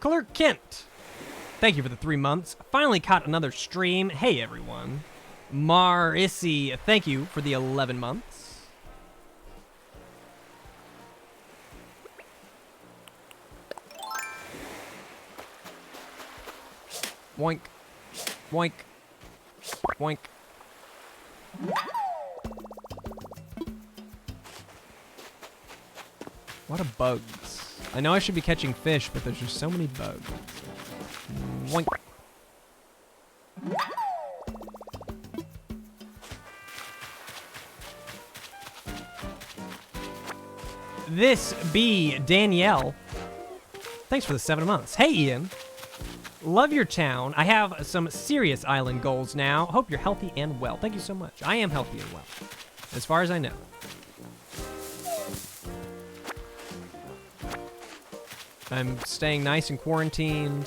Clerk Kent. Thank you for the 3 months. Finally caught another stream. Hey, everyone. Marissy, thank you for the 11 months. Boink. Boink. Boink. What a bugs. I know I should be catching fish, but there's just so many bugs. Boink. This be Danielle. Thanks for the 7 months. Hey, Ian. Love your town. I have some serious island goals now. Hope you're healthy and well. Thank you so much. I am healthy and well, as far as I know. I'm staying nice and quarantined,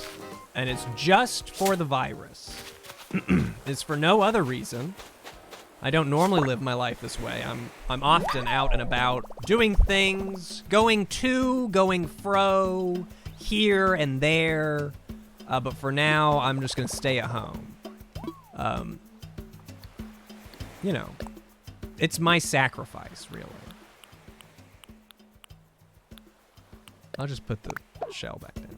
and it's just for the virus. It's for no other reason. I don't normally live my life this way. I'm often out and about doing things, going to, going fro, here and there. But for now, I'm just going to stay at home. You know, it's my sacrifice, really. I'll just put the shell back down.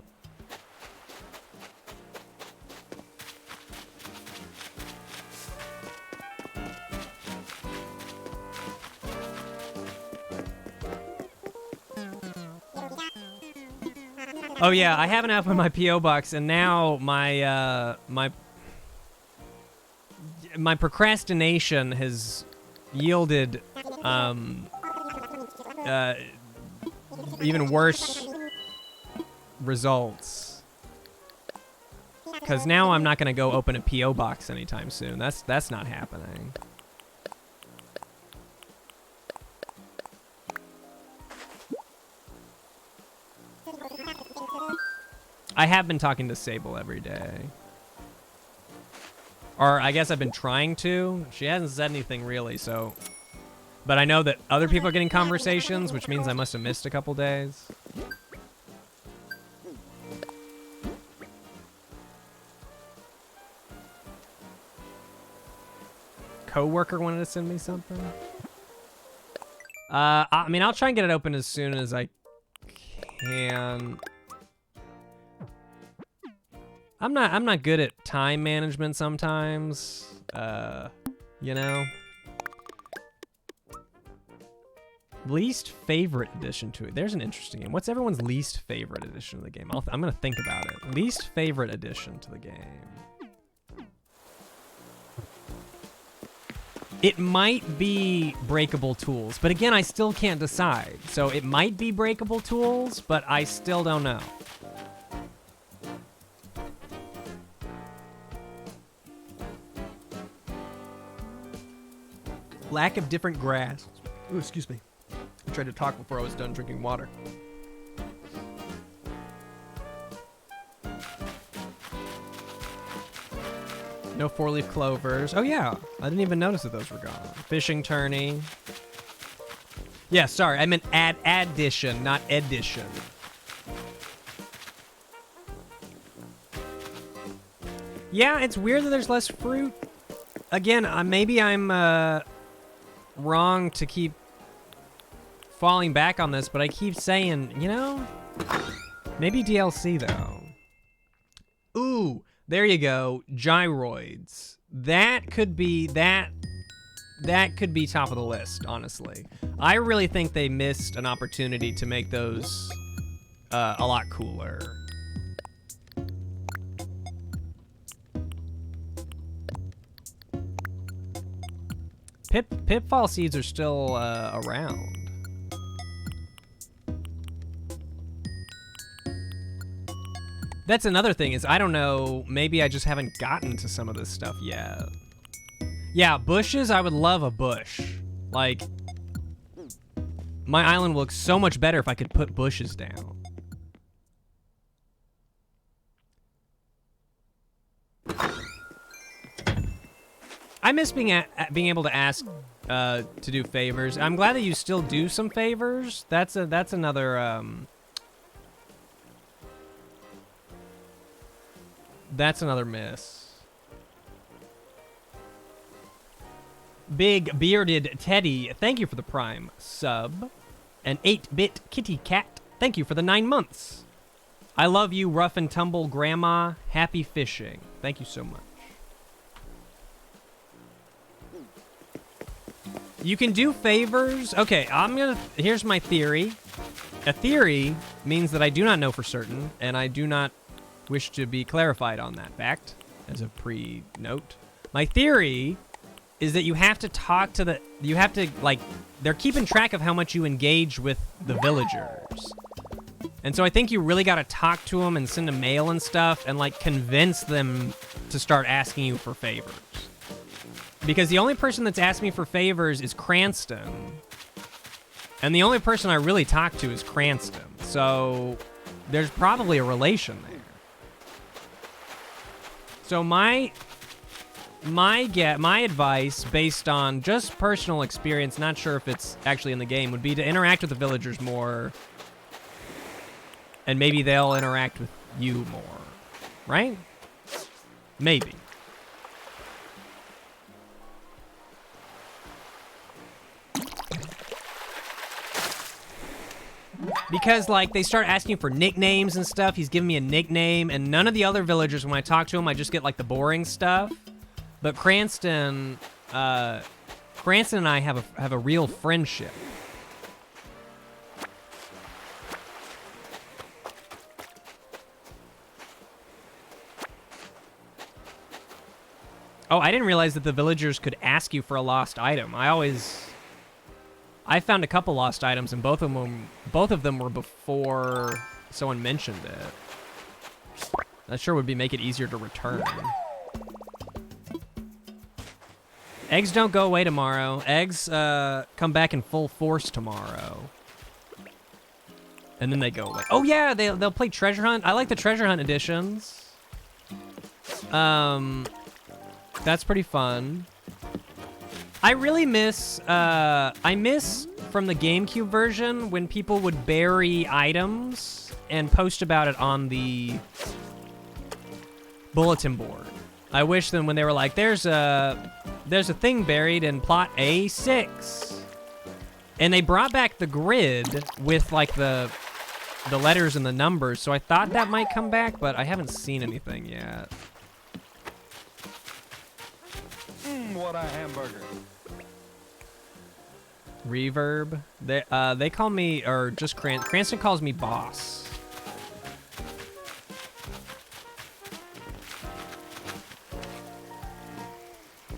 Oh yeah, I haven't opened my P.O. box, and now my procrastination has yielded even worse results. Because now I'm not going to go open a P.O. box anytime soon. That's not happening. I have been talking to Sable every day. Or I guess I've been trying to. She hasn't said anything really, so... But I know that other people are getting conversations, which means I must have missed a couple days. Coworker wanted to send me something. I mean, I'll try and get it open as soon as I can. I'm not good at time management sometimes. You know. Least favorite addition to it. There's an interesting game. What's everyone's least favorite addition to the game? I'm gonna think about it. Least favorite addition to the game. It might be breakable tools, but again, I still can't decide. So it might be breakable tools, but I still don't know. Lack of different grass. Ooh, excuse me. I tried to talk before I was done drinking water. No four-leaf clovers. Oh yeah, I didn't even notice that those were gone. Fishing tourney. Yeah, sorry, I meant addition, not edition. Yeah, it's weird that there's less fruit. Again, maybe I'm wrong to keep falling back on this, but I keep saying, you know, maybe DLC though. Ooh, there you go, gyroids. That could be top of the list, honestly. I really think they missed an opportunity to make those a lot cooler. Pitfall seeds are still around. That's another thing is I don't know, maybe I just haven't gotten to some of this stuff yet. Yeah, bushes, I would love a bush. Like, my island looks so much better if I could put bushes down. I miss being able to ask to do favors. I'm glad that you still do some favors. That's another that's another miss. Big Bearded Teddy, thank you for the Prime sub. An 8-bit Kitty Cat, thank you for the 9 months. I love you, Rough and Tumble Grandma. Happy fishing. Thank you so much. You can do favors. Okay, here's my theory. A theory means that I do not know for certain, and I do not wish to be clarified on that fact as a pre-note. My theory is that you have to talk to they're keeping track of how much you engage with the villagers. And so I think you really got to talk to them and send a mail and stuff and like convince them to start asking you for favors. Because the only person that's asked me for favors is Cranston. And the only person I really talk to is Cranston. So there's probably a relation there. So my advice, based on just personal experience, not sure if it's actually in the game, would be to interact with the villagers more. And maybe they'll interact with you more. Right? Maybe. Because, like, they start asking for nicknames and stuff. He's giving me a nickname, and none of the other villagers, when I talk to him, I just get, like, the boring stuff. But Cranston and I have a real friendship. Oh, I didn't realize that the villagers could ask you for a lost item. I found a couple lost items, and both of them were before someone mentioned it. That sure would make it easier to return. Eggs don't go away tomorrow. Eggs come back in full force tomorrow. And then they go away. Oh yeah, they'll play Treasure Hunt. I like the Treasure Hunt editions. That's pretty fun. I really miss I miss from the GameCube version when people would bury items and post about it on the bulletin board. I wish them when they were like, there's a thing buried in plot A6. And they brought back the grid with like the letters and the numbers, so I thought that might come back, but I haven't seen anything yet. What a hamburger. Reverb. They call me, or just Cranston calls me boss.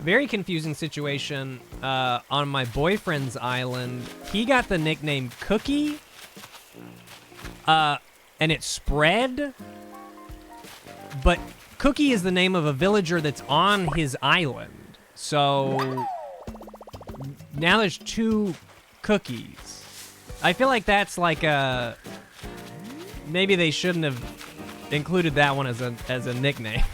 Very confusing situation on my boyfriend's island. He got the nickname Cookie, and it spread, but Cookie is the name of a villager that's on his island. So now there's two Cookies. I feel like that's like a, maybe they shouldn't have included that one as a nickname.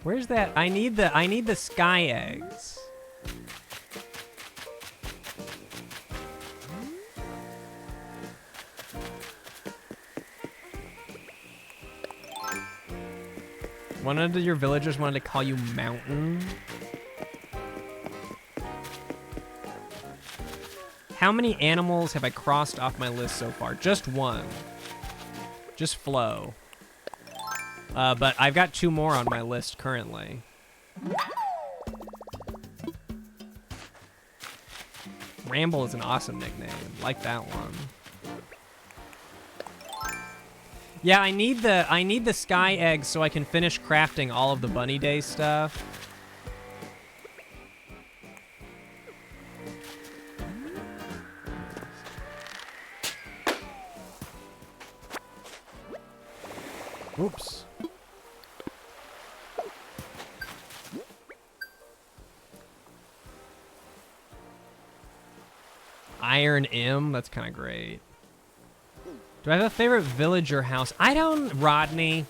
Where's that? I need the sky eggs. One of your villagers wanted to call you Mountain. How many animals have I crossed off my list so far? Just one. Just Flo. But I've got 2 more on my list currently. Ramble is an awesome nickname. Like that one. Yeah, I need the sky eggs so I can finish crafting all of the Bunny Day stuff. Oops. Iron M, that's kind of great. Do I have a favorite villager house? I don't. Rodney. It's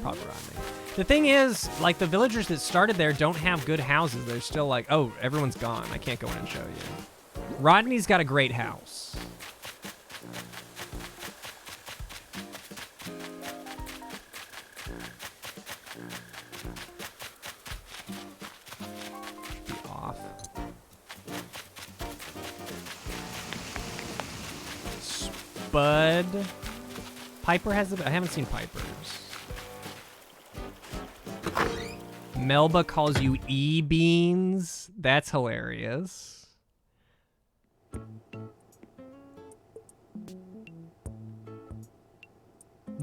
probably Rodney. The thing is, like, the villagers that started there don't have good houses. They're still like, oh, everyone's gone. I can't go in and show you. Rodney's got a great house. Be off. Spud. Piper has the... I haven't seen Piper's. Melba calls you E-Beans. That's hilarious.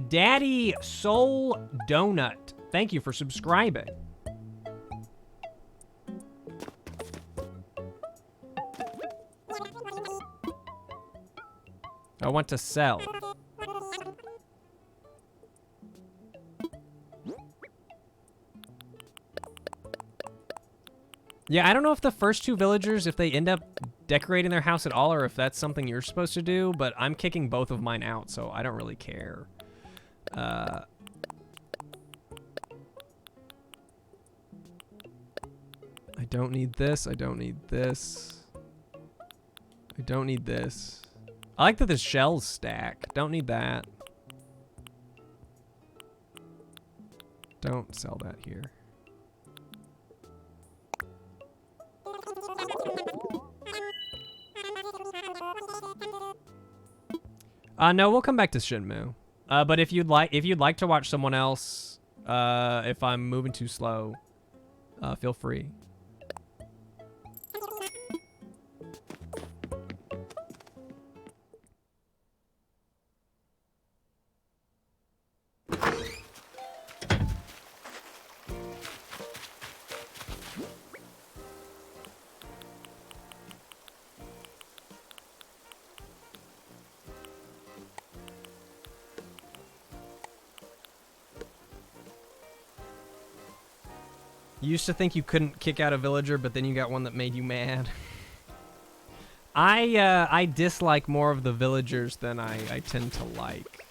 Daddy Soul Donut. Thank you for subscribing. I want to sell. Yeah, I don't know if the first 2 villagers, if they end up decorating their house at all, or if that's something you're supposed to do, but I'm kicking both of mine out, so I don't really care. I don't need this. I don't need this. I don't need this. I like that the shells stack. Don't need that. Don't sell that here. No, we'll come back to Shenmue. But if you'd like to watch someone else, if I'm moving too slow, feel free. You used to think you couldn't kick out a villager, but then you got one that made you mad. I dislike more of the villagers than I tend to like.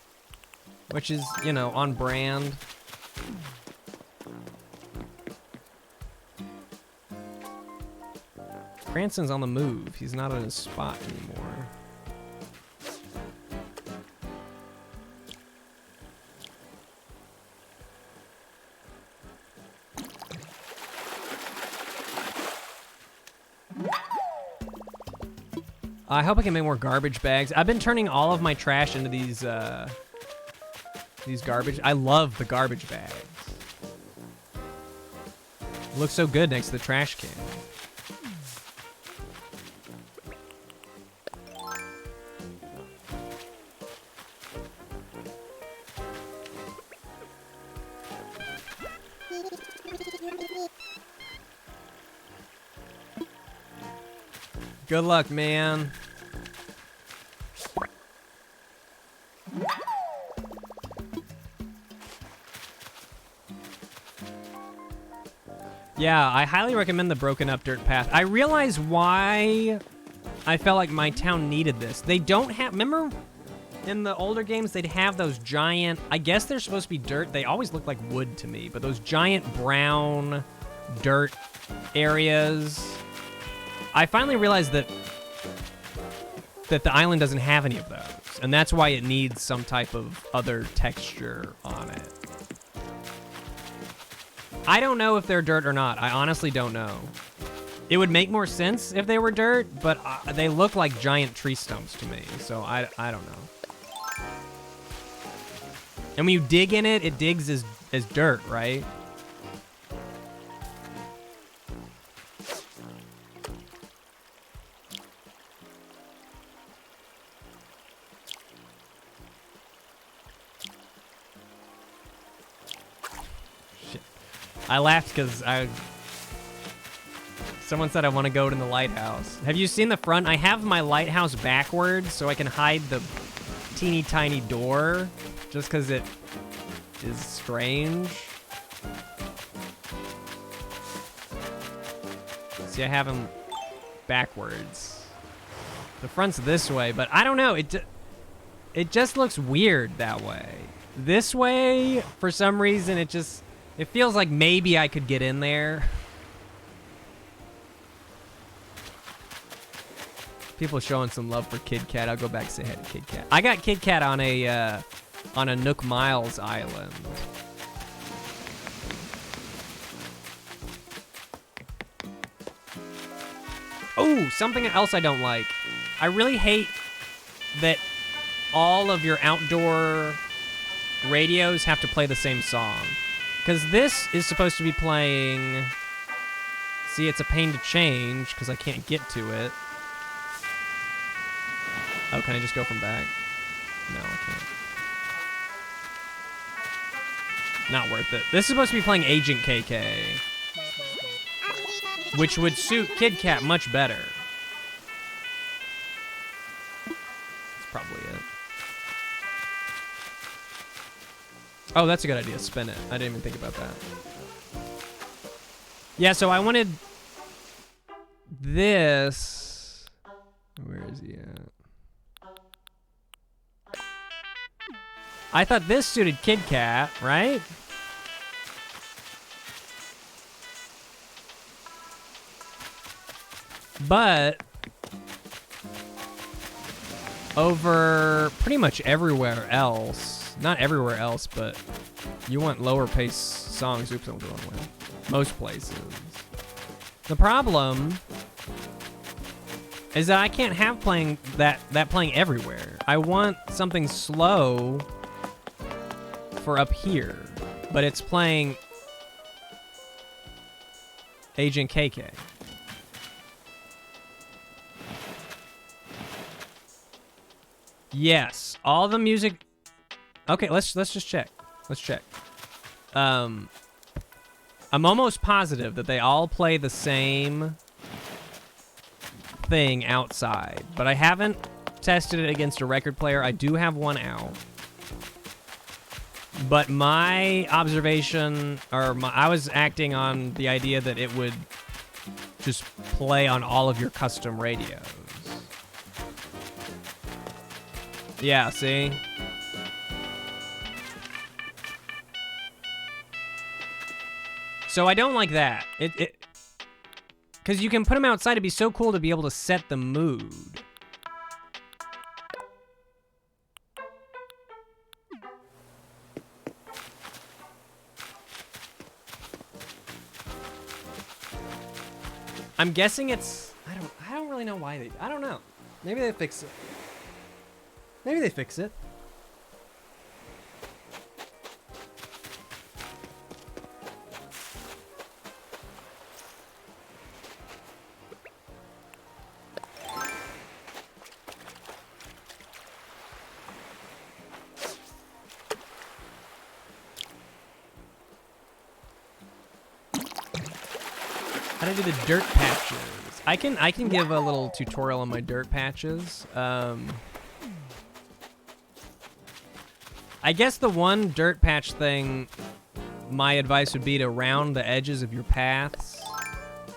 Which is, you know, on brand. Cranston's on the move. He's not in his spot anymore. I hope I can make more garbage bags. I've been turning all of my trash into these garbage. I love the garbage bags. It looks so good next to the trash can. Good luck, man. Yeah, I highly recommend the broken up dirt path. I realize why I felt like my town needed this. They don't have, remember in the older games they'd have those giant, I guess they're supposed to be dirt. They always look like wood to me, but those giant brown dirt areas. I finally realized that the island doesn't have any of those, and that's why it needs some type of other texture on it. I don't know if they're dirt or not. I honestly don't know. It would make more sense if they were dirt, but they look like giant tree stumps to me, so I don't know. And when you dig in it, it digs as dirt, right? I laughed because someone said I want to go to the lighthouse. Have you seen the front? I have my lighthouse backwards so I can hide the teeny tiny door just because it is strange. See, I have them backwards. The front's this way, but I don't know. It just looks weird that way. This way, for some reason, it feels like maybe I could get in there. People showing some love for Kid Cat. I'll go back and say hi to Kid Cat. I got Kid Cat on a Nook Miles island. Oh, something else I don't like. I really hate that all of your outdoor radios have to play the same song. Because this is supposed to be playing... See, it's a pain to change because I can't get to it. Oh, can I just go from back? No, I can't. Not worth it. This is supposed to be playing Agent KK. Which would suit Kid Cat much better. That's probably it. Oh, that's a good idea. Spin it. I didn't even think about that. Yeah, so I wanted this. Where is he at? I thought this suited Kid Cat, right? But over pretty much everywhere else, not everywhere else, but you want lower pace songs. Oops, I went the wrong way. Most places. The problem is that I can't have playing that playing everywhere. I want something slow for up here, but it's playing Agent KK. Yes, all the music. Okay, let's just check. Let's check. I'm almost positive that they all play the same thing outside, but I haven't tested it against a record player. I do have one out. But my observation, I was acting on the idea that it would just play on all of your custom radios. Yeah, see? So I don't like that. Because you can put them outside. It'd be so cool to be able to set the mood. I'm guessing it's... I don't really know why they... I don't know. Maybe they fix it. Maybe they fix it. How to do the dirt patches. I can give a little tutorial on my dirt patches. I guess the one dirt patch thing, my advice would be to round the edges of your paths.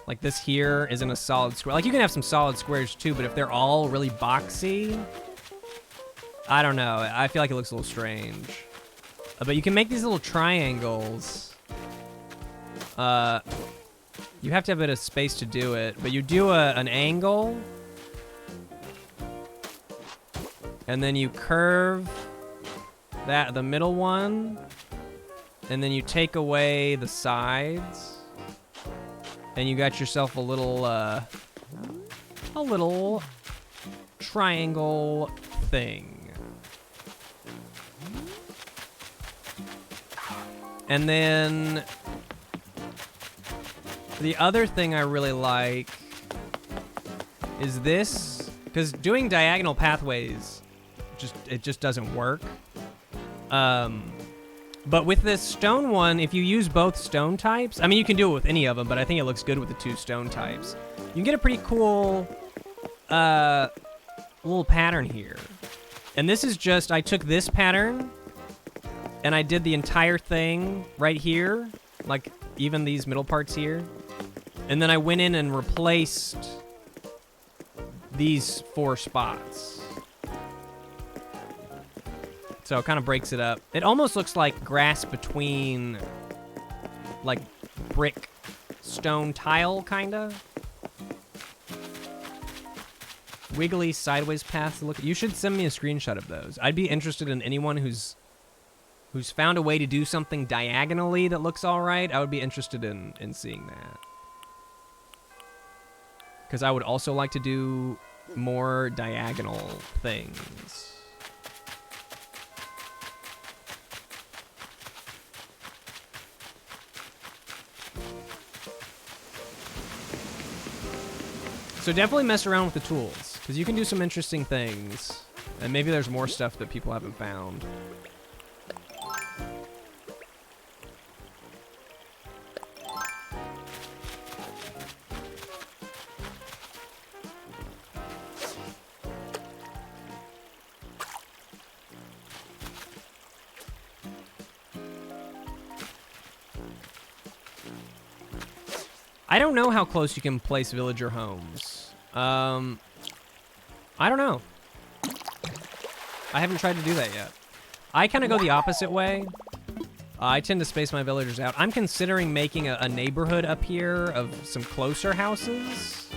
Like this here isn't a solid square. Like you can have some solid squares too, but if they're all really boxy, I don't know. I feel like it looks a little strange. But you can make these little triangles. You have to have a bit of space to do it, but you do an angle, and then you curve the middle one, and then you take away the sides, and you got yourself a little triangle thing. And then the other thing I really like is this, because doing diagonal pathways just doesn't work. But with this stone one, if you use both stone types, I mean, you can do it with any of them, but I think it looks good with the two stone types. You can get a pretty cool little pattern here. And this is just, I took this pattern and I did the entire thing right here, like even these middle parts here. And then I went in and replaced these 4 spots. So it kind of breaks it up. It almost looks like grass between, like, brick, stone tile, kind of. Wiggly sideways paths. Look, you should send me a screenshot of those. I'd be interested in anyone who's found a way to do something diagonally that looks all right. I would be interested in seeing that. Because I would also like to do more diagonal things. So definitely mess around with the tools, because you can do some interesting things. And maybe there's more stuff that people haven't found. I don't know how close you can place villager homes. I don't know. I haven't tried to do that yet. I kind of go the opposite way. I tend to space my villagers out. I'm considering making a neighborhood up here of some closer houses.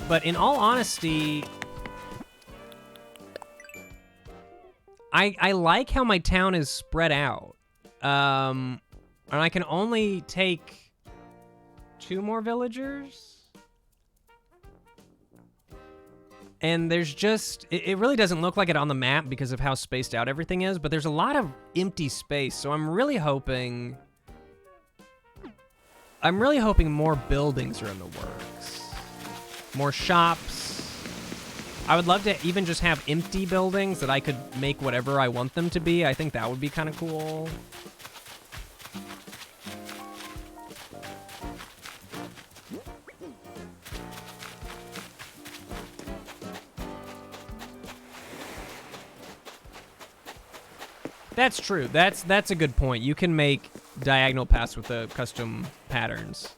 But in all honesty, I like how my town is spread out. And I can only take 2 more villagers. And there's just, it really doesn't look like it on the map because of how spaced out everything is, but there's a lot of empty space, so I'm really hoping more buildings are in the works. More shops. I would love to even just have empty buildings that I could make whatever I want them to be. I think that would be kind of cool. That's true. That's a good point. You can make diagonal paths with the custom patterns.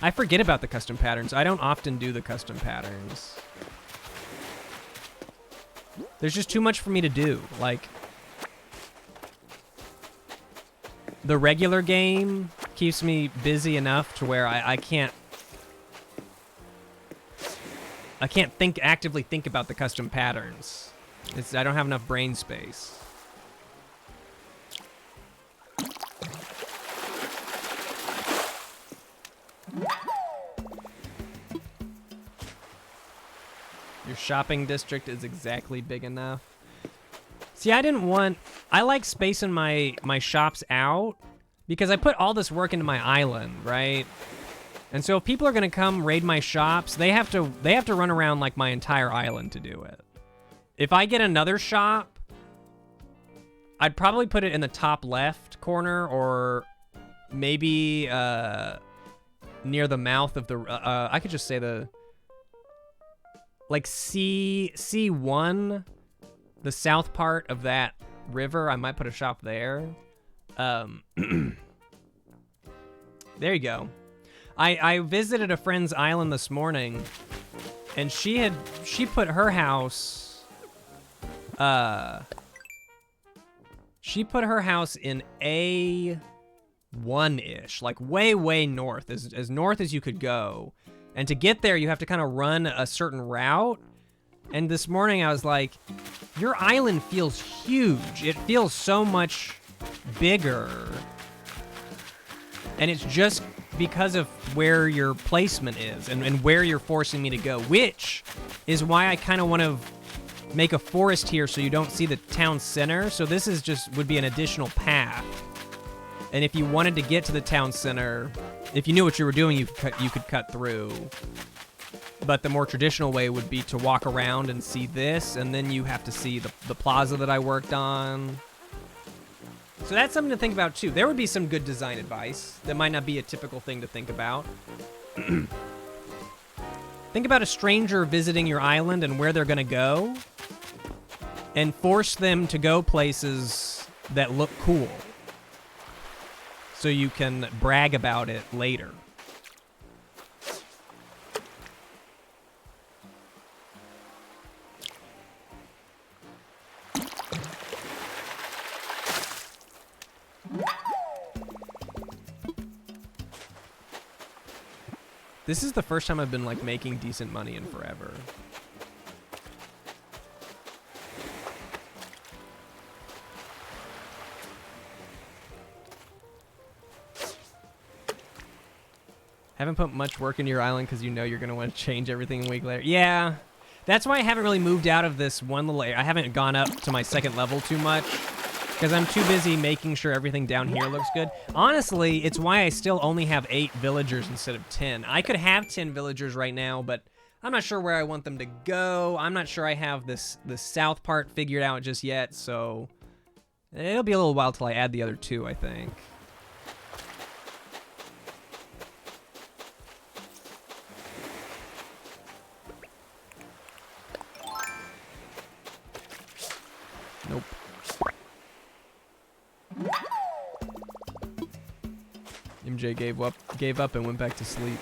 I forget about the custom patterns. I don't often do the custom patterns. There's just too much for me to do. Like, the regular game keeps me busy enough to where I can't actively think about the custom patterns. I don't have enough brain space. Your shopping district is exactly big enough. See, I like spacing my shops out because I put all this work into my island, right? And so if people are gonna come raid my shops, they have to run around like my entire island to do it. If I get another shop, I'd probably put it in the top left corner or maybe near the mouth of the I could just say the like C1, the south part of that river. I might put a shop there. There you go. I visited a friend's island this morning, and she put her house in A1-ish, like way north, as north as you could go. And to get there, you have to kind of run a certain route. And this morning, I was like, your island feels huge. It feels so much bigger. And it's just because of where your placement is and where you're forcing me to go, which is why I kind of want to make a forest here so you don't see the town center. So this is would be an additional path. And if you wanted to get to the town center, if you knew what you were doing, you could cut through. But the more traditional way would be to walk around and see this, and then you have to see the plaza that I worked on. So that's something to think about, too. There would be some good design advice that might not be a typical thing to think about. Think about a stranger visiting your island and where they're going to go, and force them to go places that look cool, so you can brag about it later. This is the first time I've been like making decent money in forever. Haven't put much work into your island because you know you're going to want to change everything a week later. Yeah, that's why I haven't really moved out of this one little area. I haven't gone up to my second level too much because I'm too busy making sure everything down here looks good. Honestly, it's why I still only have 8 villagers instead of 10. I could have 10 villagers right now, but I'm not sure where I want them to go. I'm not sure I have the south part figured out just yet, so it'll be a little while till I add the other 2, I think. Nope. MJ gave up and went back to sleep.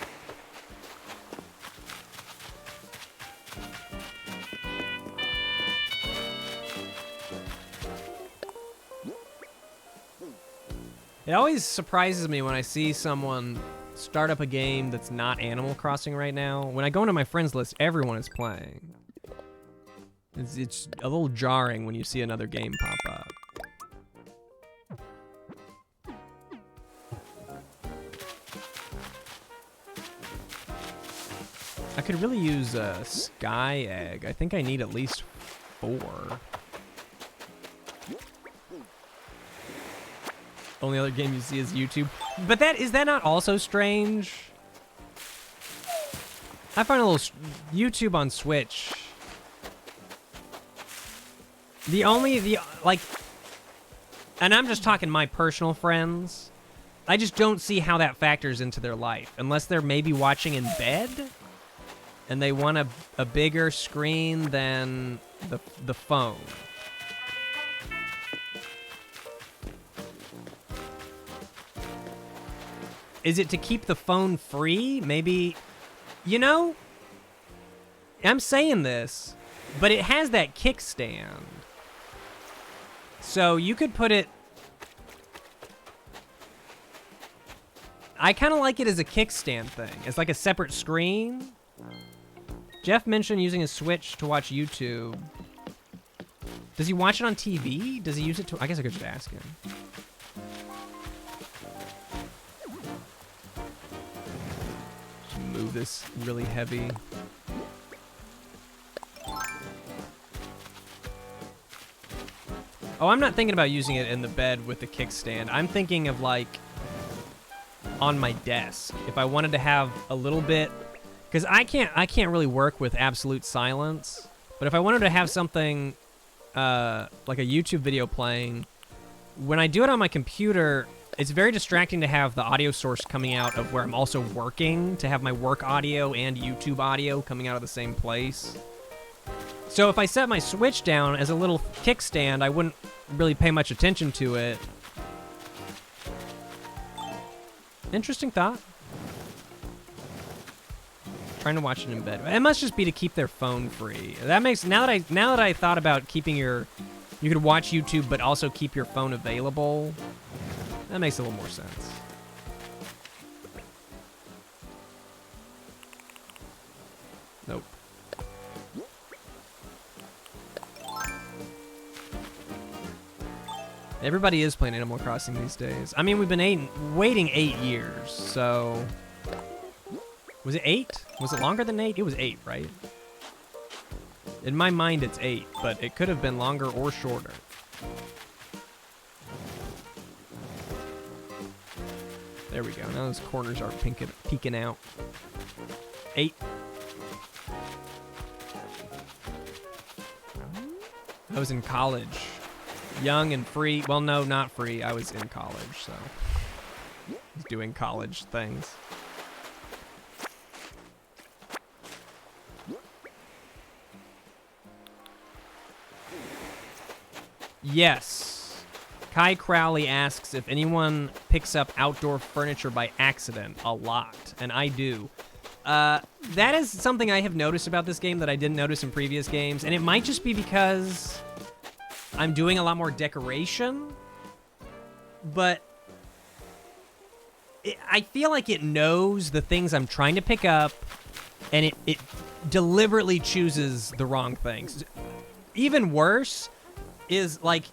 It always surprises me when I see someone start up a game that's not Animal Crossing right now. When I go into my friends list, everyone is playing. It's a little jarring when you see another game pop up. I could really use a sky egg. I think I need at least 4. Only other game you see is YouTube. But is that not also strange? I find a little YouTube on Switch. And I'm just talking my personal friends. I just don't see how that factors into their life unless they're maybe watching in bed and they want a bigger screen than the phone. Is it to keep the phone free? Maybe, you know, I'm saying this, but it has that kickstand. So you could put it... I kind of like it as a kickstand thing. It's like a separate screen. Jeff mentioned using a Switch to watch YouTube. Does he watch it on TV? Does he use it to... I guess I could just ask him. Just move this really heavy. Oh, I'm not thinking about using it in the bed with the kickstand. I'm thinking of, like, on my desk. If I wanted to have a little bit... Because I can't really work with absolute silence. But if I wanted to have something, like a YouTube video playing, when I do it on my computer, it's very distracting to have the audio source coming out of where I'm also working, to have my work audio and YouTube audio coming out of the same place. So if I set my Switch down as a little kickstand, I wouldn't really pay much attention to it. Interesting thought. Trying to watch it in bed. It must just be to keep their phone free. That makes now that I thought about keeping you could watch YouTube but also keep your phone available. That makes a little more sense. Nope. Everybody is playing Animal Crossing these days. I mean, we've been waiting 8 years, so... Was it 8? Was it longer than 8? It was 8, right? In my mind, it's 8, but it could have been longer or shorter. There we go. Now those corners are peeking out. 8. I was in college. Young and free. Well, no, not free. I was in college, so... I was doing college things. Yes. Kai Crowley asks if anyone picks up outdoor furniture by accident. A lot. And I do. That is something I have noticed about this game that I didn't notice in previous games. And it might just be because I'm doing a lot more decoration. But I feel like it knows the things I'm trying to pick up. And it deliberately chooses the wrong things. Even worse is, like,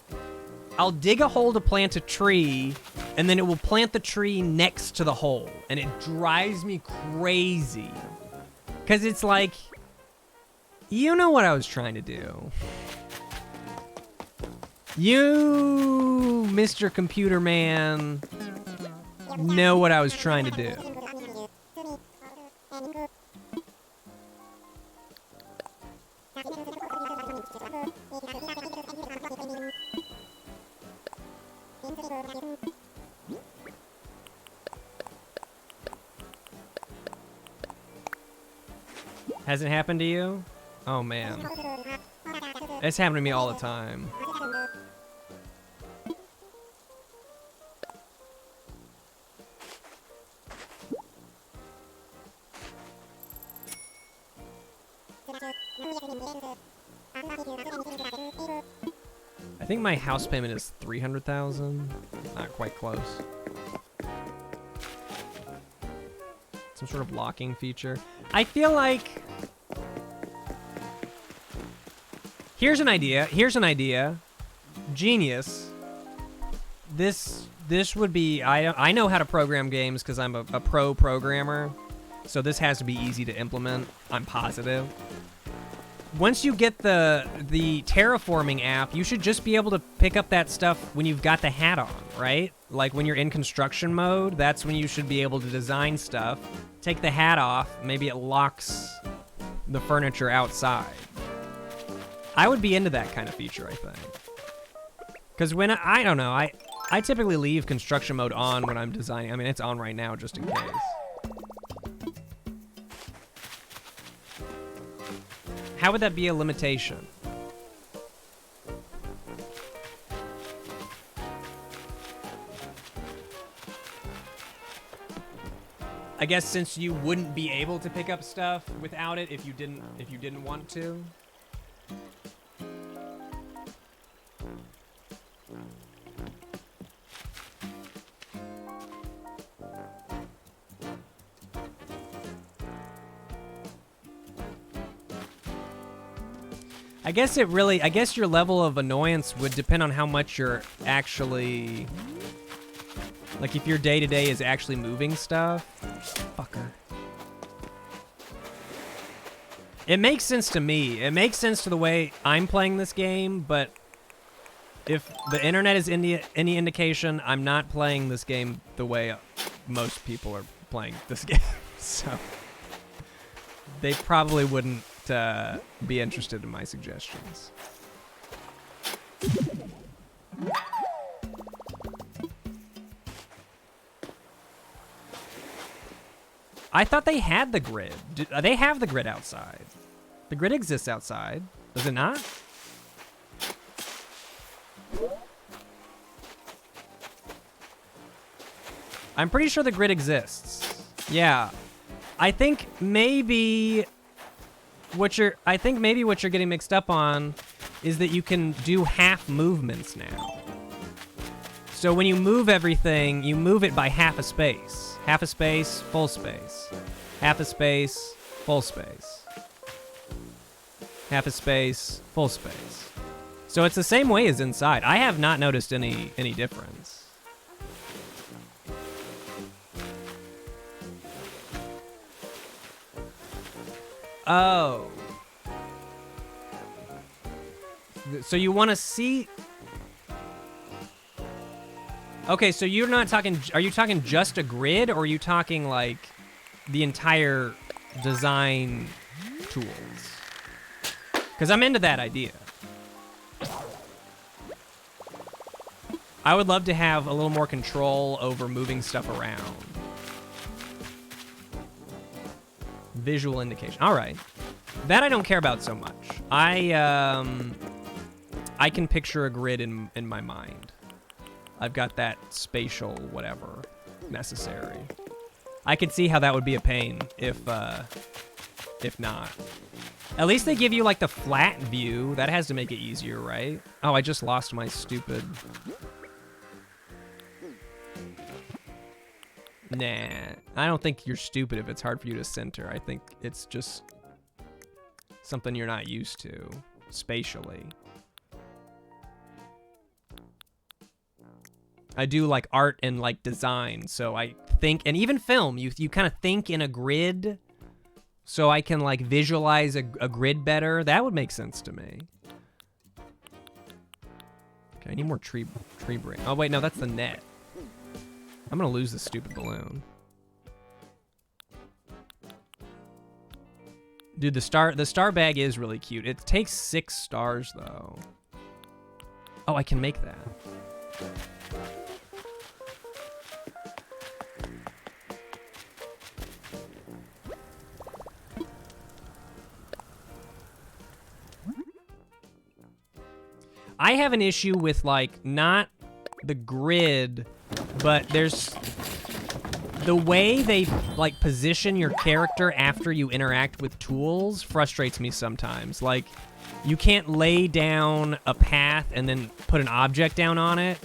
I'll dig a hole to plant a tree, and then it will plant the tree next to the hole. And it drives me crazy. Because it's like, you know what I was trying to do. You, Mr. Computer Man, know what I was trying to do. Has it happened to you? Oh, man. It's happened to me all the time. I think my house payment is $300,000. Not quite close. Some sort of locking feature. I feel like... Here's an idea. Here's an idea. Genius. This would be... I know how to program games because I'm a pro programmer. So this has to be easy to implement. I'm positive. Once you get the terraforming app, you should just be able to pick up that stuff when you've got the hat on, right? Like when you're in construction mode, that's when you should be able to design stuff. Take the hat off, maybe it locks the furniture outside. I would be into that kind of feature, I think. Because when I don't know, I typically leave construction mode on when I'm designing. I mean, it's on right now just in case. How would that be a limitation? I guess since you wouldn't be able to pick up stuff without it if you didn't want to. I guess your level of annoyance would depend on how much you're actually, like if your day-to-day is actually moving stuff. Fucker. It makes sense to me. It makes sense to the way I'm playing this game, but if the internet is any indication, I'm not playing this game the way most people are playing this game. So they probably wouldn't be interested in my suggestions. I thought they had the grid. They have the grid outside. The grid exists outside. Does it not? I'm pretty sure the grid exists. Yeah. I think maybe what you're getting mixed up on is that you can do half movements now. So when you move everything, you move it by half a space. Half a space, full space. Half a space, full space. Half a space, full space. So it's the same way as inside. I have not noticed any difference. Oh. So you want to see... Okay, so you're not talking... Are you talking just a grid, or are you talking, like, the entire design tools? Because I'm into that idea. I would love to have a little more control over moving stuff around. Visual indication. All right. That I don't care about so much. I can picture a grid in my mind. I've got that spatial whatever necessary. I could see how that would be a pain if not. At least they give you like the flat view. That has to make it easier, right? Oh, I just lost my stupid... Nah, I don't think you're stupid if it's hard for you to center. I think it's just something you're not used to spatially. I do like art and like design, so I think, and even film, you kind of think in a grid, so I can like visualize a grid better. That would make sense to me. Okay, I need more tree branch. Oh wait, no, that's the net. I'm gonna lose this stupid balloon. Dude, the star bag is really cute. It takes 6 stars though. Oh, I can make that. I have an issue with like not the grid, but there's the way they like position your character after you interact with tools frustrates me sometimes. Like you can't lay down a path and then put an object down on it.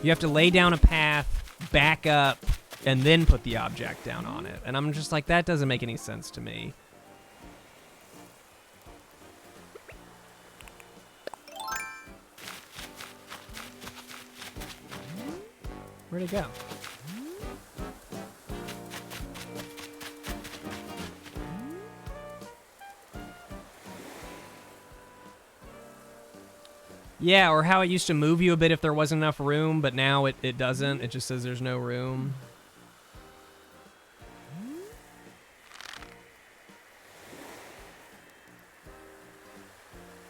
You have to lay down a path, back up, and then put the object down on it. And I'm just like, that doesn't make any sense to me. Where'd it go? Yeah, or how it used to move you a bit if there wasn't enough room, but now it doesn't. It just says there's no room.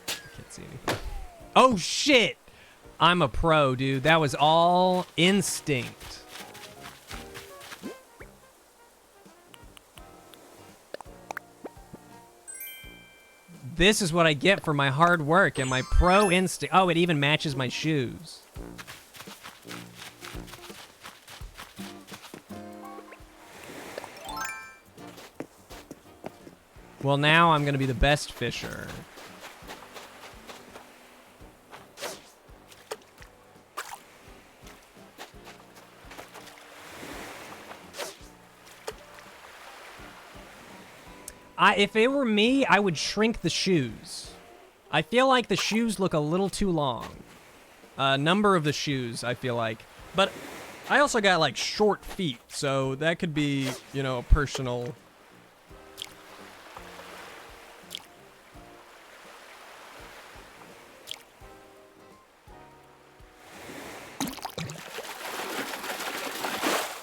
I can't see anything. Oh, shit! I'm a pro, dude. That was all instinct. This is what I get for my hard work and my pro instinct. Oh, it even matches my shoes. Well, now I'm gonna be the best fisher. If it were me, I would shrink the shoes. I feel like the shoes look a little too long. Number of the shoes, I feel like. But I also got, like, short feet, so that could be, you know, a personal...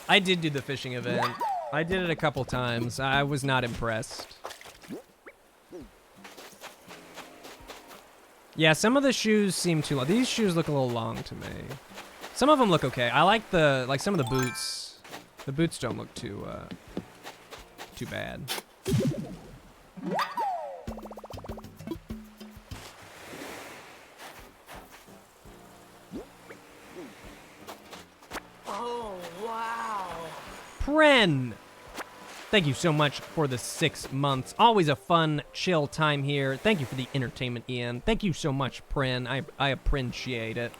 I did do the fishing event. I did it a couple times. I was not impressed. Yeah, some of the shoes seem too long. These shoes look a little long to me. Some of them look okay. I like some of the boots. The boots don't look too bad. Oh, wow. Pren! Thank you so much for the 6 months. Always a fun, chill time here. Thank you for the entertainment, Ian. Thank you so much, Pren. I appreciate it.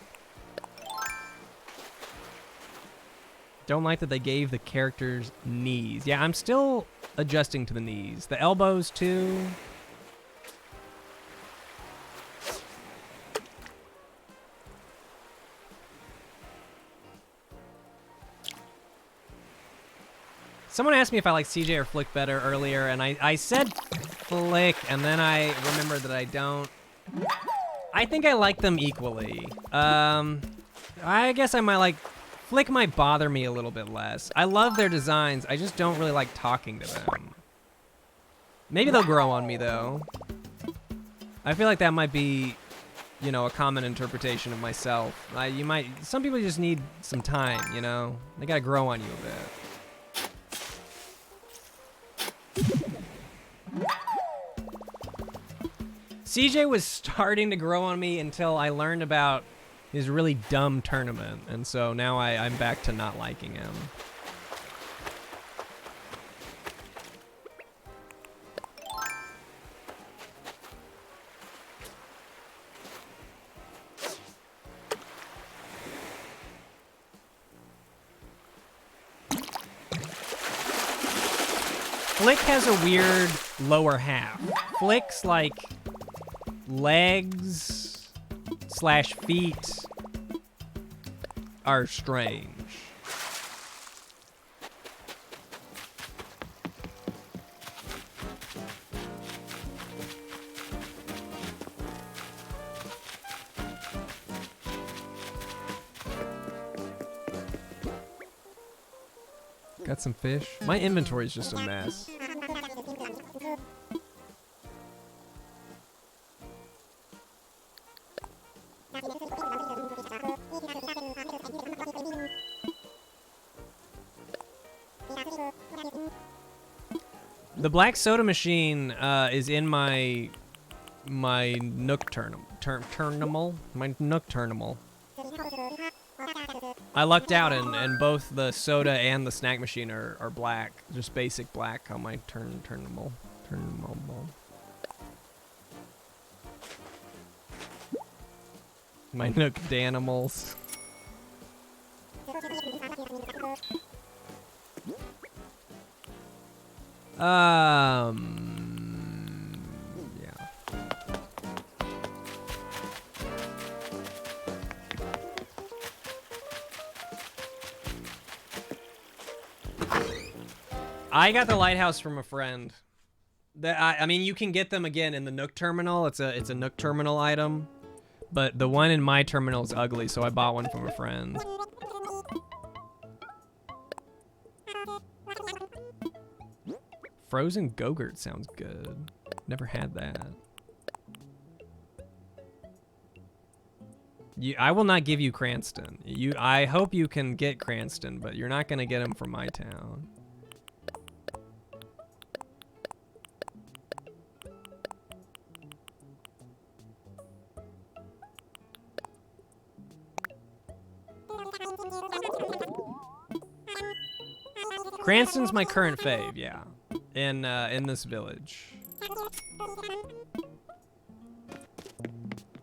Don't like that they gave the characters knees. Yeah, I'm still adjusting to the knees. The elbows, too. Someone asked me if I like CJ or Flick better earlier, and I said Flick, and then I remembered that I don't. I think I like them equally. I guess I might like... Flick might bother me a little bit less. I love their designs, I just don't really like talking to them. Maybe they'll grow on me, though. I feel like that might be, you know, a common interpretation of myself. Some people just need some time, you know? They gotta grow on you a bit. CJ was starting to grow on me until I learned about his really dumb tournament, and so now I'm back to not liking him. Flick has a weird lower half. Flick's like legs / feet are strange. Got some fish. My inventory is just a mess. The black soda machine is in my Nook terminal. My Nook terminal. I lucked out, and both the soda and the snack machine are black, just basic black on my terminal. My Nook Danimals. Yeah. I got the lighthouse from a friend. I mean, you can get them again in the Nook terminal. It's a Nook terminal item, but the one in my terminal is ugly, so I bought one from a friend. Frozen Go-Gurt sounds good. Never had that. I will not give you Cranston. I hope you can get Cranston, but you're not gonna get him from my town. Cranston's my current fave, yeah. In this village.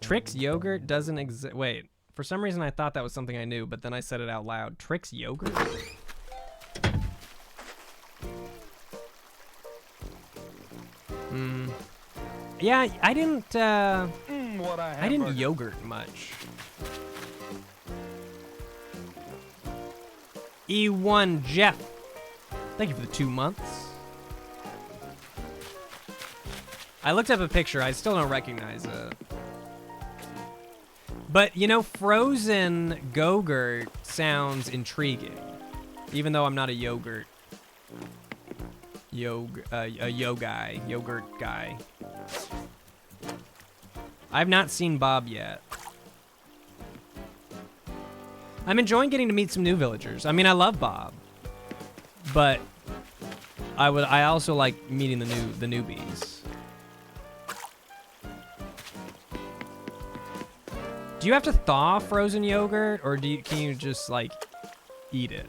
Trix yogurt doesn't exist. Wait, for some reason I thought that was something I knew, but then I said it out loud. Trix yogurt? Yeah, I didn't, I didn't yogurt much. E1 Jeff, thank you for the 2 months. I looked up a picture, I still don't recognize it. But, you know, frozen Go-Gurt sounds intriguing. Even though I'm not a yogurt. Yogurt guy. I've not seen Bob yet. I'm enjoying getting to meet some new villagers. I mean, I love Bob. But I also like meeting the newbies. Do you have to thaw frozen yogurt, or can you just like eat it?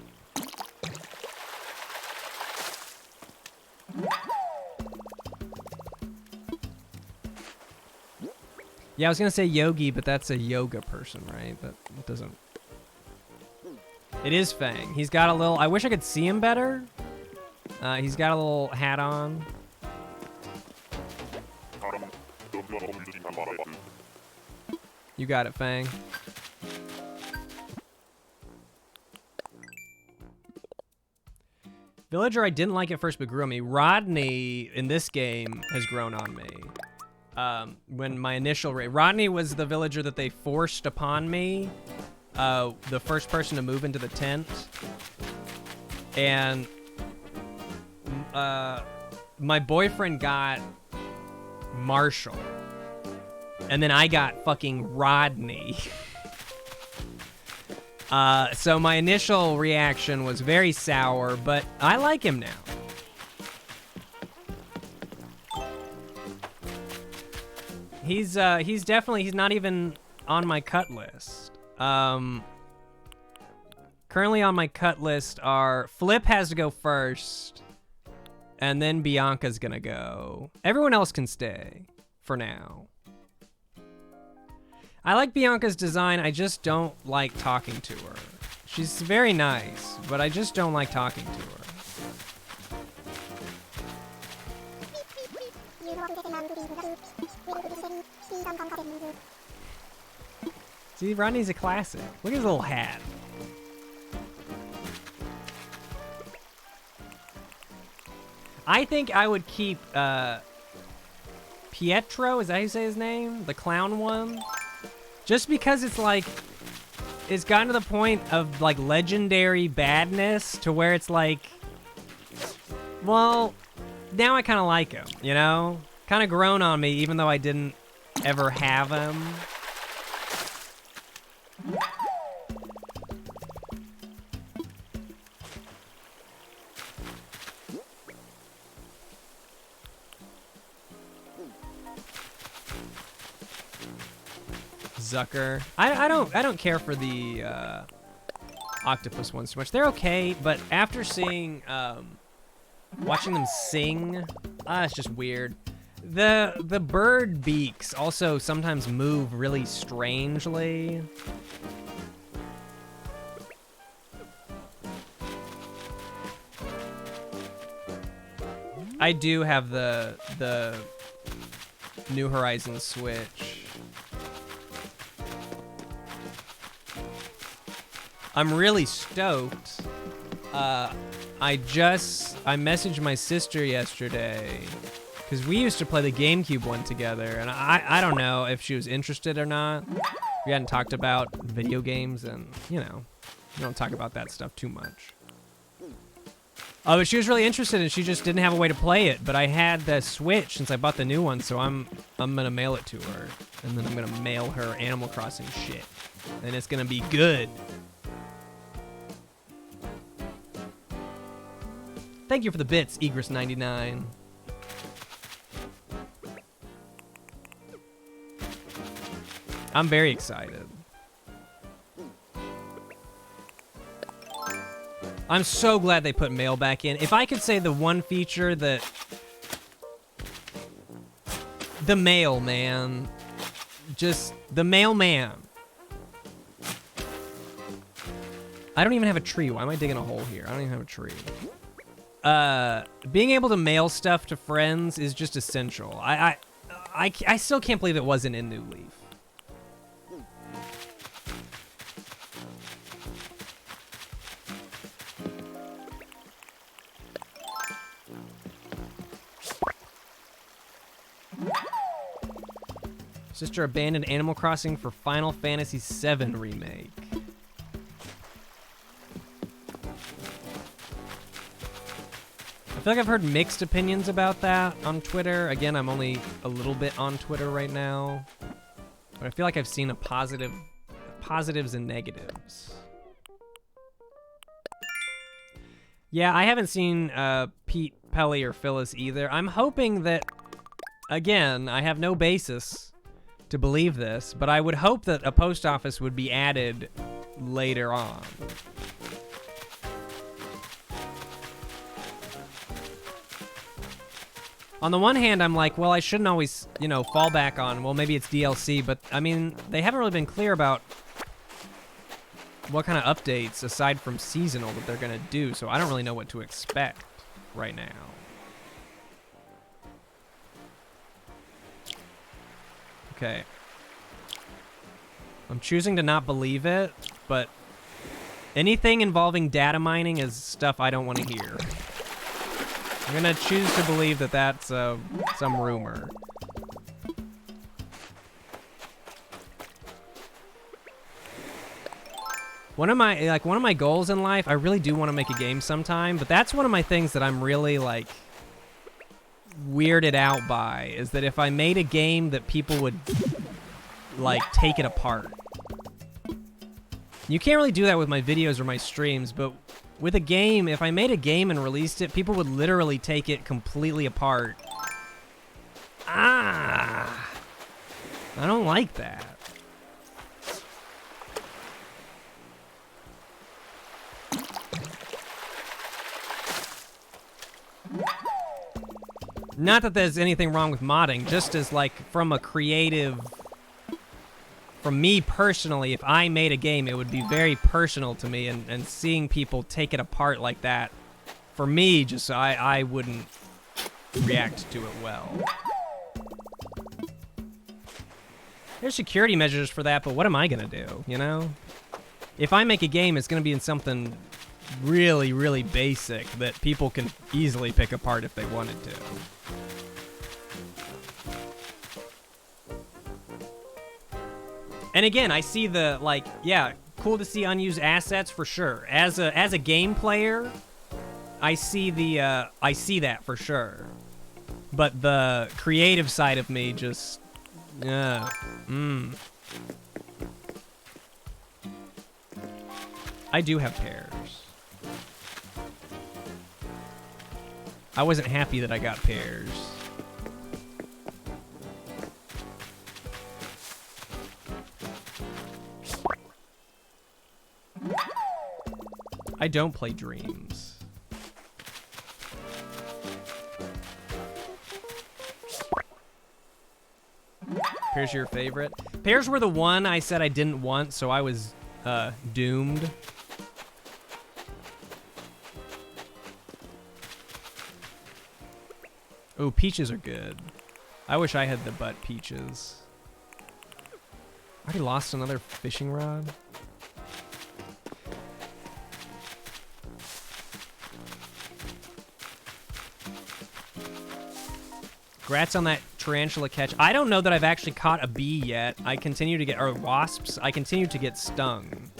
Yeah, I was gonna say yogi, but that's a yoga person, right? That doesn't. It is Fang. He's got a little. I wish I could see him better. He's got a little hat on. You got it, Fang. Villager I didn't like at first, but grew on me. Rodney in this game has grown on me. When my initial raid, Rodney was the villager that they forced upon me. The first person to move into the tent. And my boyfriend got Marshall. And then I got fucking Rodney. So my initial reaction was very sour, but I like him now. He's definitely, he's not even on my cut list. Currently on my cut list are Flip has to go first, and then Bianca's gonna go. Everyone else can stay for now. I like Bianca's design, I just don't like talking to her. She's very nice, but I just don't like talking to her. See, Rodney's a classic. Look at his little hat. I think I would keep Pietro, is that how you say his name? The clown one? Just because it's like, it's gotten to the point of like legendary badness to where it's like, well, now I kind of like him, you know? Kind of grown on me even though I didn't ever have him. Zucker. I don't care for the octopus ones too much. They're okay, but after seeing watching them sing, it's just weird. The bird beaks also sometimes move really strangely. I do have the New Horizons Switch. I'm really stoked. I messaged my sister yesterday because we used to play the GameCube one together, and I don't know if she was interested or not. We hadn't talked about video games, and you know, we don't talk about that stuff too much. But she was really interested, and she just didn't have a way to play it. But I had the Switch since I bought the new one, so I'm gonna mail it to her, and then I'm gonna mail her Animal Crossing shit, and it's gonna be good. Thank you for the bits, Egris99. I'm very excited. I'm so glad they put mail back in. If I could say the one feature that... The mail, man. just the mailman. I don't even have a tree. Why am I digging a hole here? I don't even have a tree. Being able to mail stuff to friends is just essential. I still can't believe it wasn't in New Leaf. Sister abandoned Animal Crossing for Final Fantasy VII Remake. I feel like I've heard mixed opinions about that on Twitter. Again, I'm only a little bit on Twitter right now. But I feel like I've seen positives and negatives. Yeah, I haven't seen Pete, Pelly, or Phyllis either. I'm hoping that, again, I have no basis to believe this, but I would hope that a post office would be added later on. On the one hand, I'm like, well, I shouldn't always, you know, fall back on, well, maybe it's DLC, but, I mean, they haven't really been clear about what kind of updates, aside from seasonal, that they're going to do, so I don't really know what to expect right now. Okay. I'm choosing to not believe it, but anything involving data mining is stuff I don't want to hear. I'm gonna choose to believe that that's some rumor. One of my goals in life, I really do want to make a game sometime, but that's one of my things that I'm really like weirded out by, is that if I made a game that people would like take it apart. You can't really do that with my videos or my streams, but with a game, if I made a game and released it, people would literally take it completely apart. Ah! I don't like that. Not that there's anything wrong with modding, just as like from a creative... From me personally, if I made a game, it would be very personal to me, and seeing people take it apart like that, for me, just I wouldn't react to it well. There's security measures for that, but what am I gonna do, you know? If I make a game, it's gonna be in something really, really basic that people can easily pick apart if they wanted to. And again, I see the, like, yeah, cool to see unused assets for sure. As a game player, I see that for sure. But the creative side of me just, I do have pears. I wasn't happy that I got pears. I don't play Dreams. Pears your favorite? Pears were the one I said I didn't want, so I was doomed. Oh, peaches are good. I wish I had the butt peaches. I already lost another fishing rod. Congrats on that tarantula catch. I don't know that I've actually caught a bee yet. I continue to get, or wasps, I continue to get stung.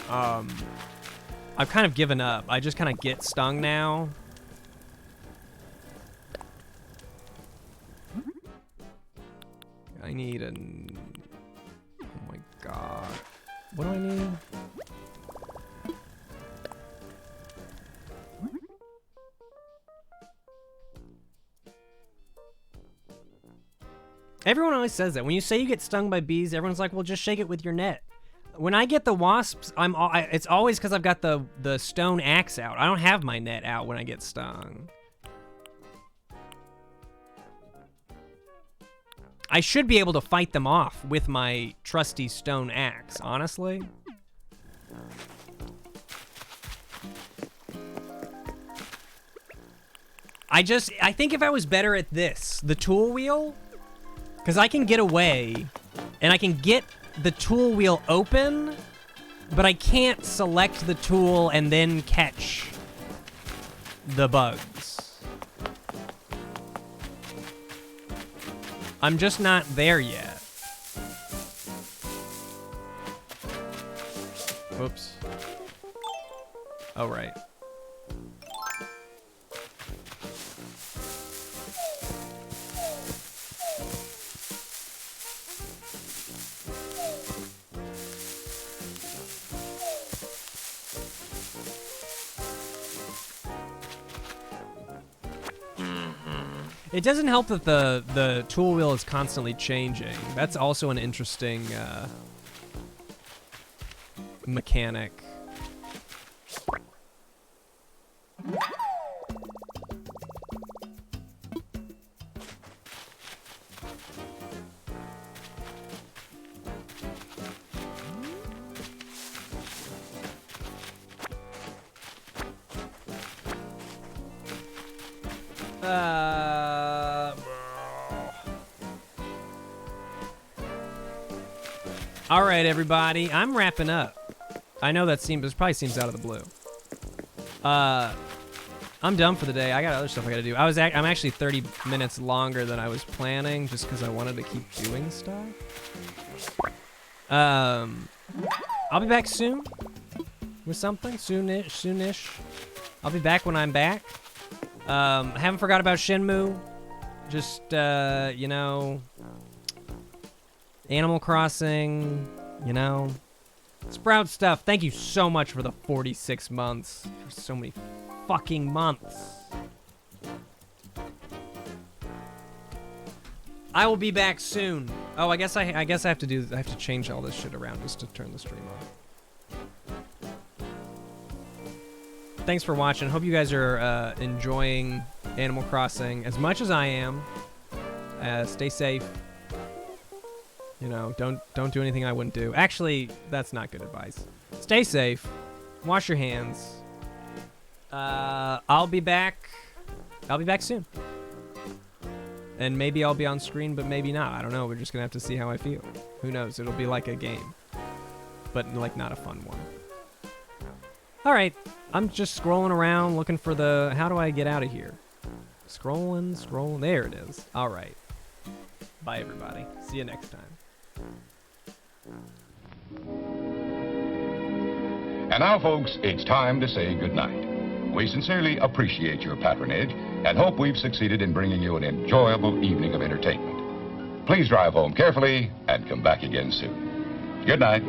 I've kind of given up. I just kind of get stung now. I need an... Oh my god. What do I need? Everyone always says that. When you say you get stung by bees, everyone's like, well, just shake it with your net. When I get the wasps, it's always because I've got the stone axe out. I don't have my net out when I get stung. I should be able to fight them off with my trusty stone axe, honestly. I think if I was better at this, the tool wheel, because I can get away, and I can get the tool wheel open, but I can't select the tool and then catch the bugs. I'm just not there yet. Oops. Oh, right. It doesn't help that the tool wheel is constantly changing. That's also an interesting mechanic. All right, everybody, I'm wrapping up. I know this probably seems out of the blue. I'm done for the day. I got other stuff I gotta do. I'm actually 30 minutes longer than I was planning, just because I wanted to keep doing stuff. I'll be back soon with something soonish. I'll be back when I'm back. Haven't forgot about Shenmue. Just you know, Animal Crossing, you know, Sprout stuff. Thank you so much for the 46 months. For so many fucking months. I will be back soon. Oh, I guess I have to change all this shit around just to turn the stream on. Thanks for watching. Hope you guys are enjoying Animal Crossing as much as I am. Stay safe. You know, don't do anything I wouldn't do. Actually, that's not good advice. Stay safe. Wash your hands. I'll be back. I'll be back soon. And maybe I'll be on screen, but maybe not. I don't know. We're just gonna have to see how I feel. Who knows? It'll be like a game, but like not a fun one. All right. I'm just scrolling around looking for the. How do I get out of here? Scrolling. There it is. All right. Bye, everybody. See you next time. And now, folks, it's time to say goodnight. We sincerely appreciate your patronage and hope we've succeeded in bringing you an enjoyable evening of entertainment. Please drive home carefully and come back again soon. Good night.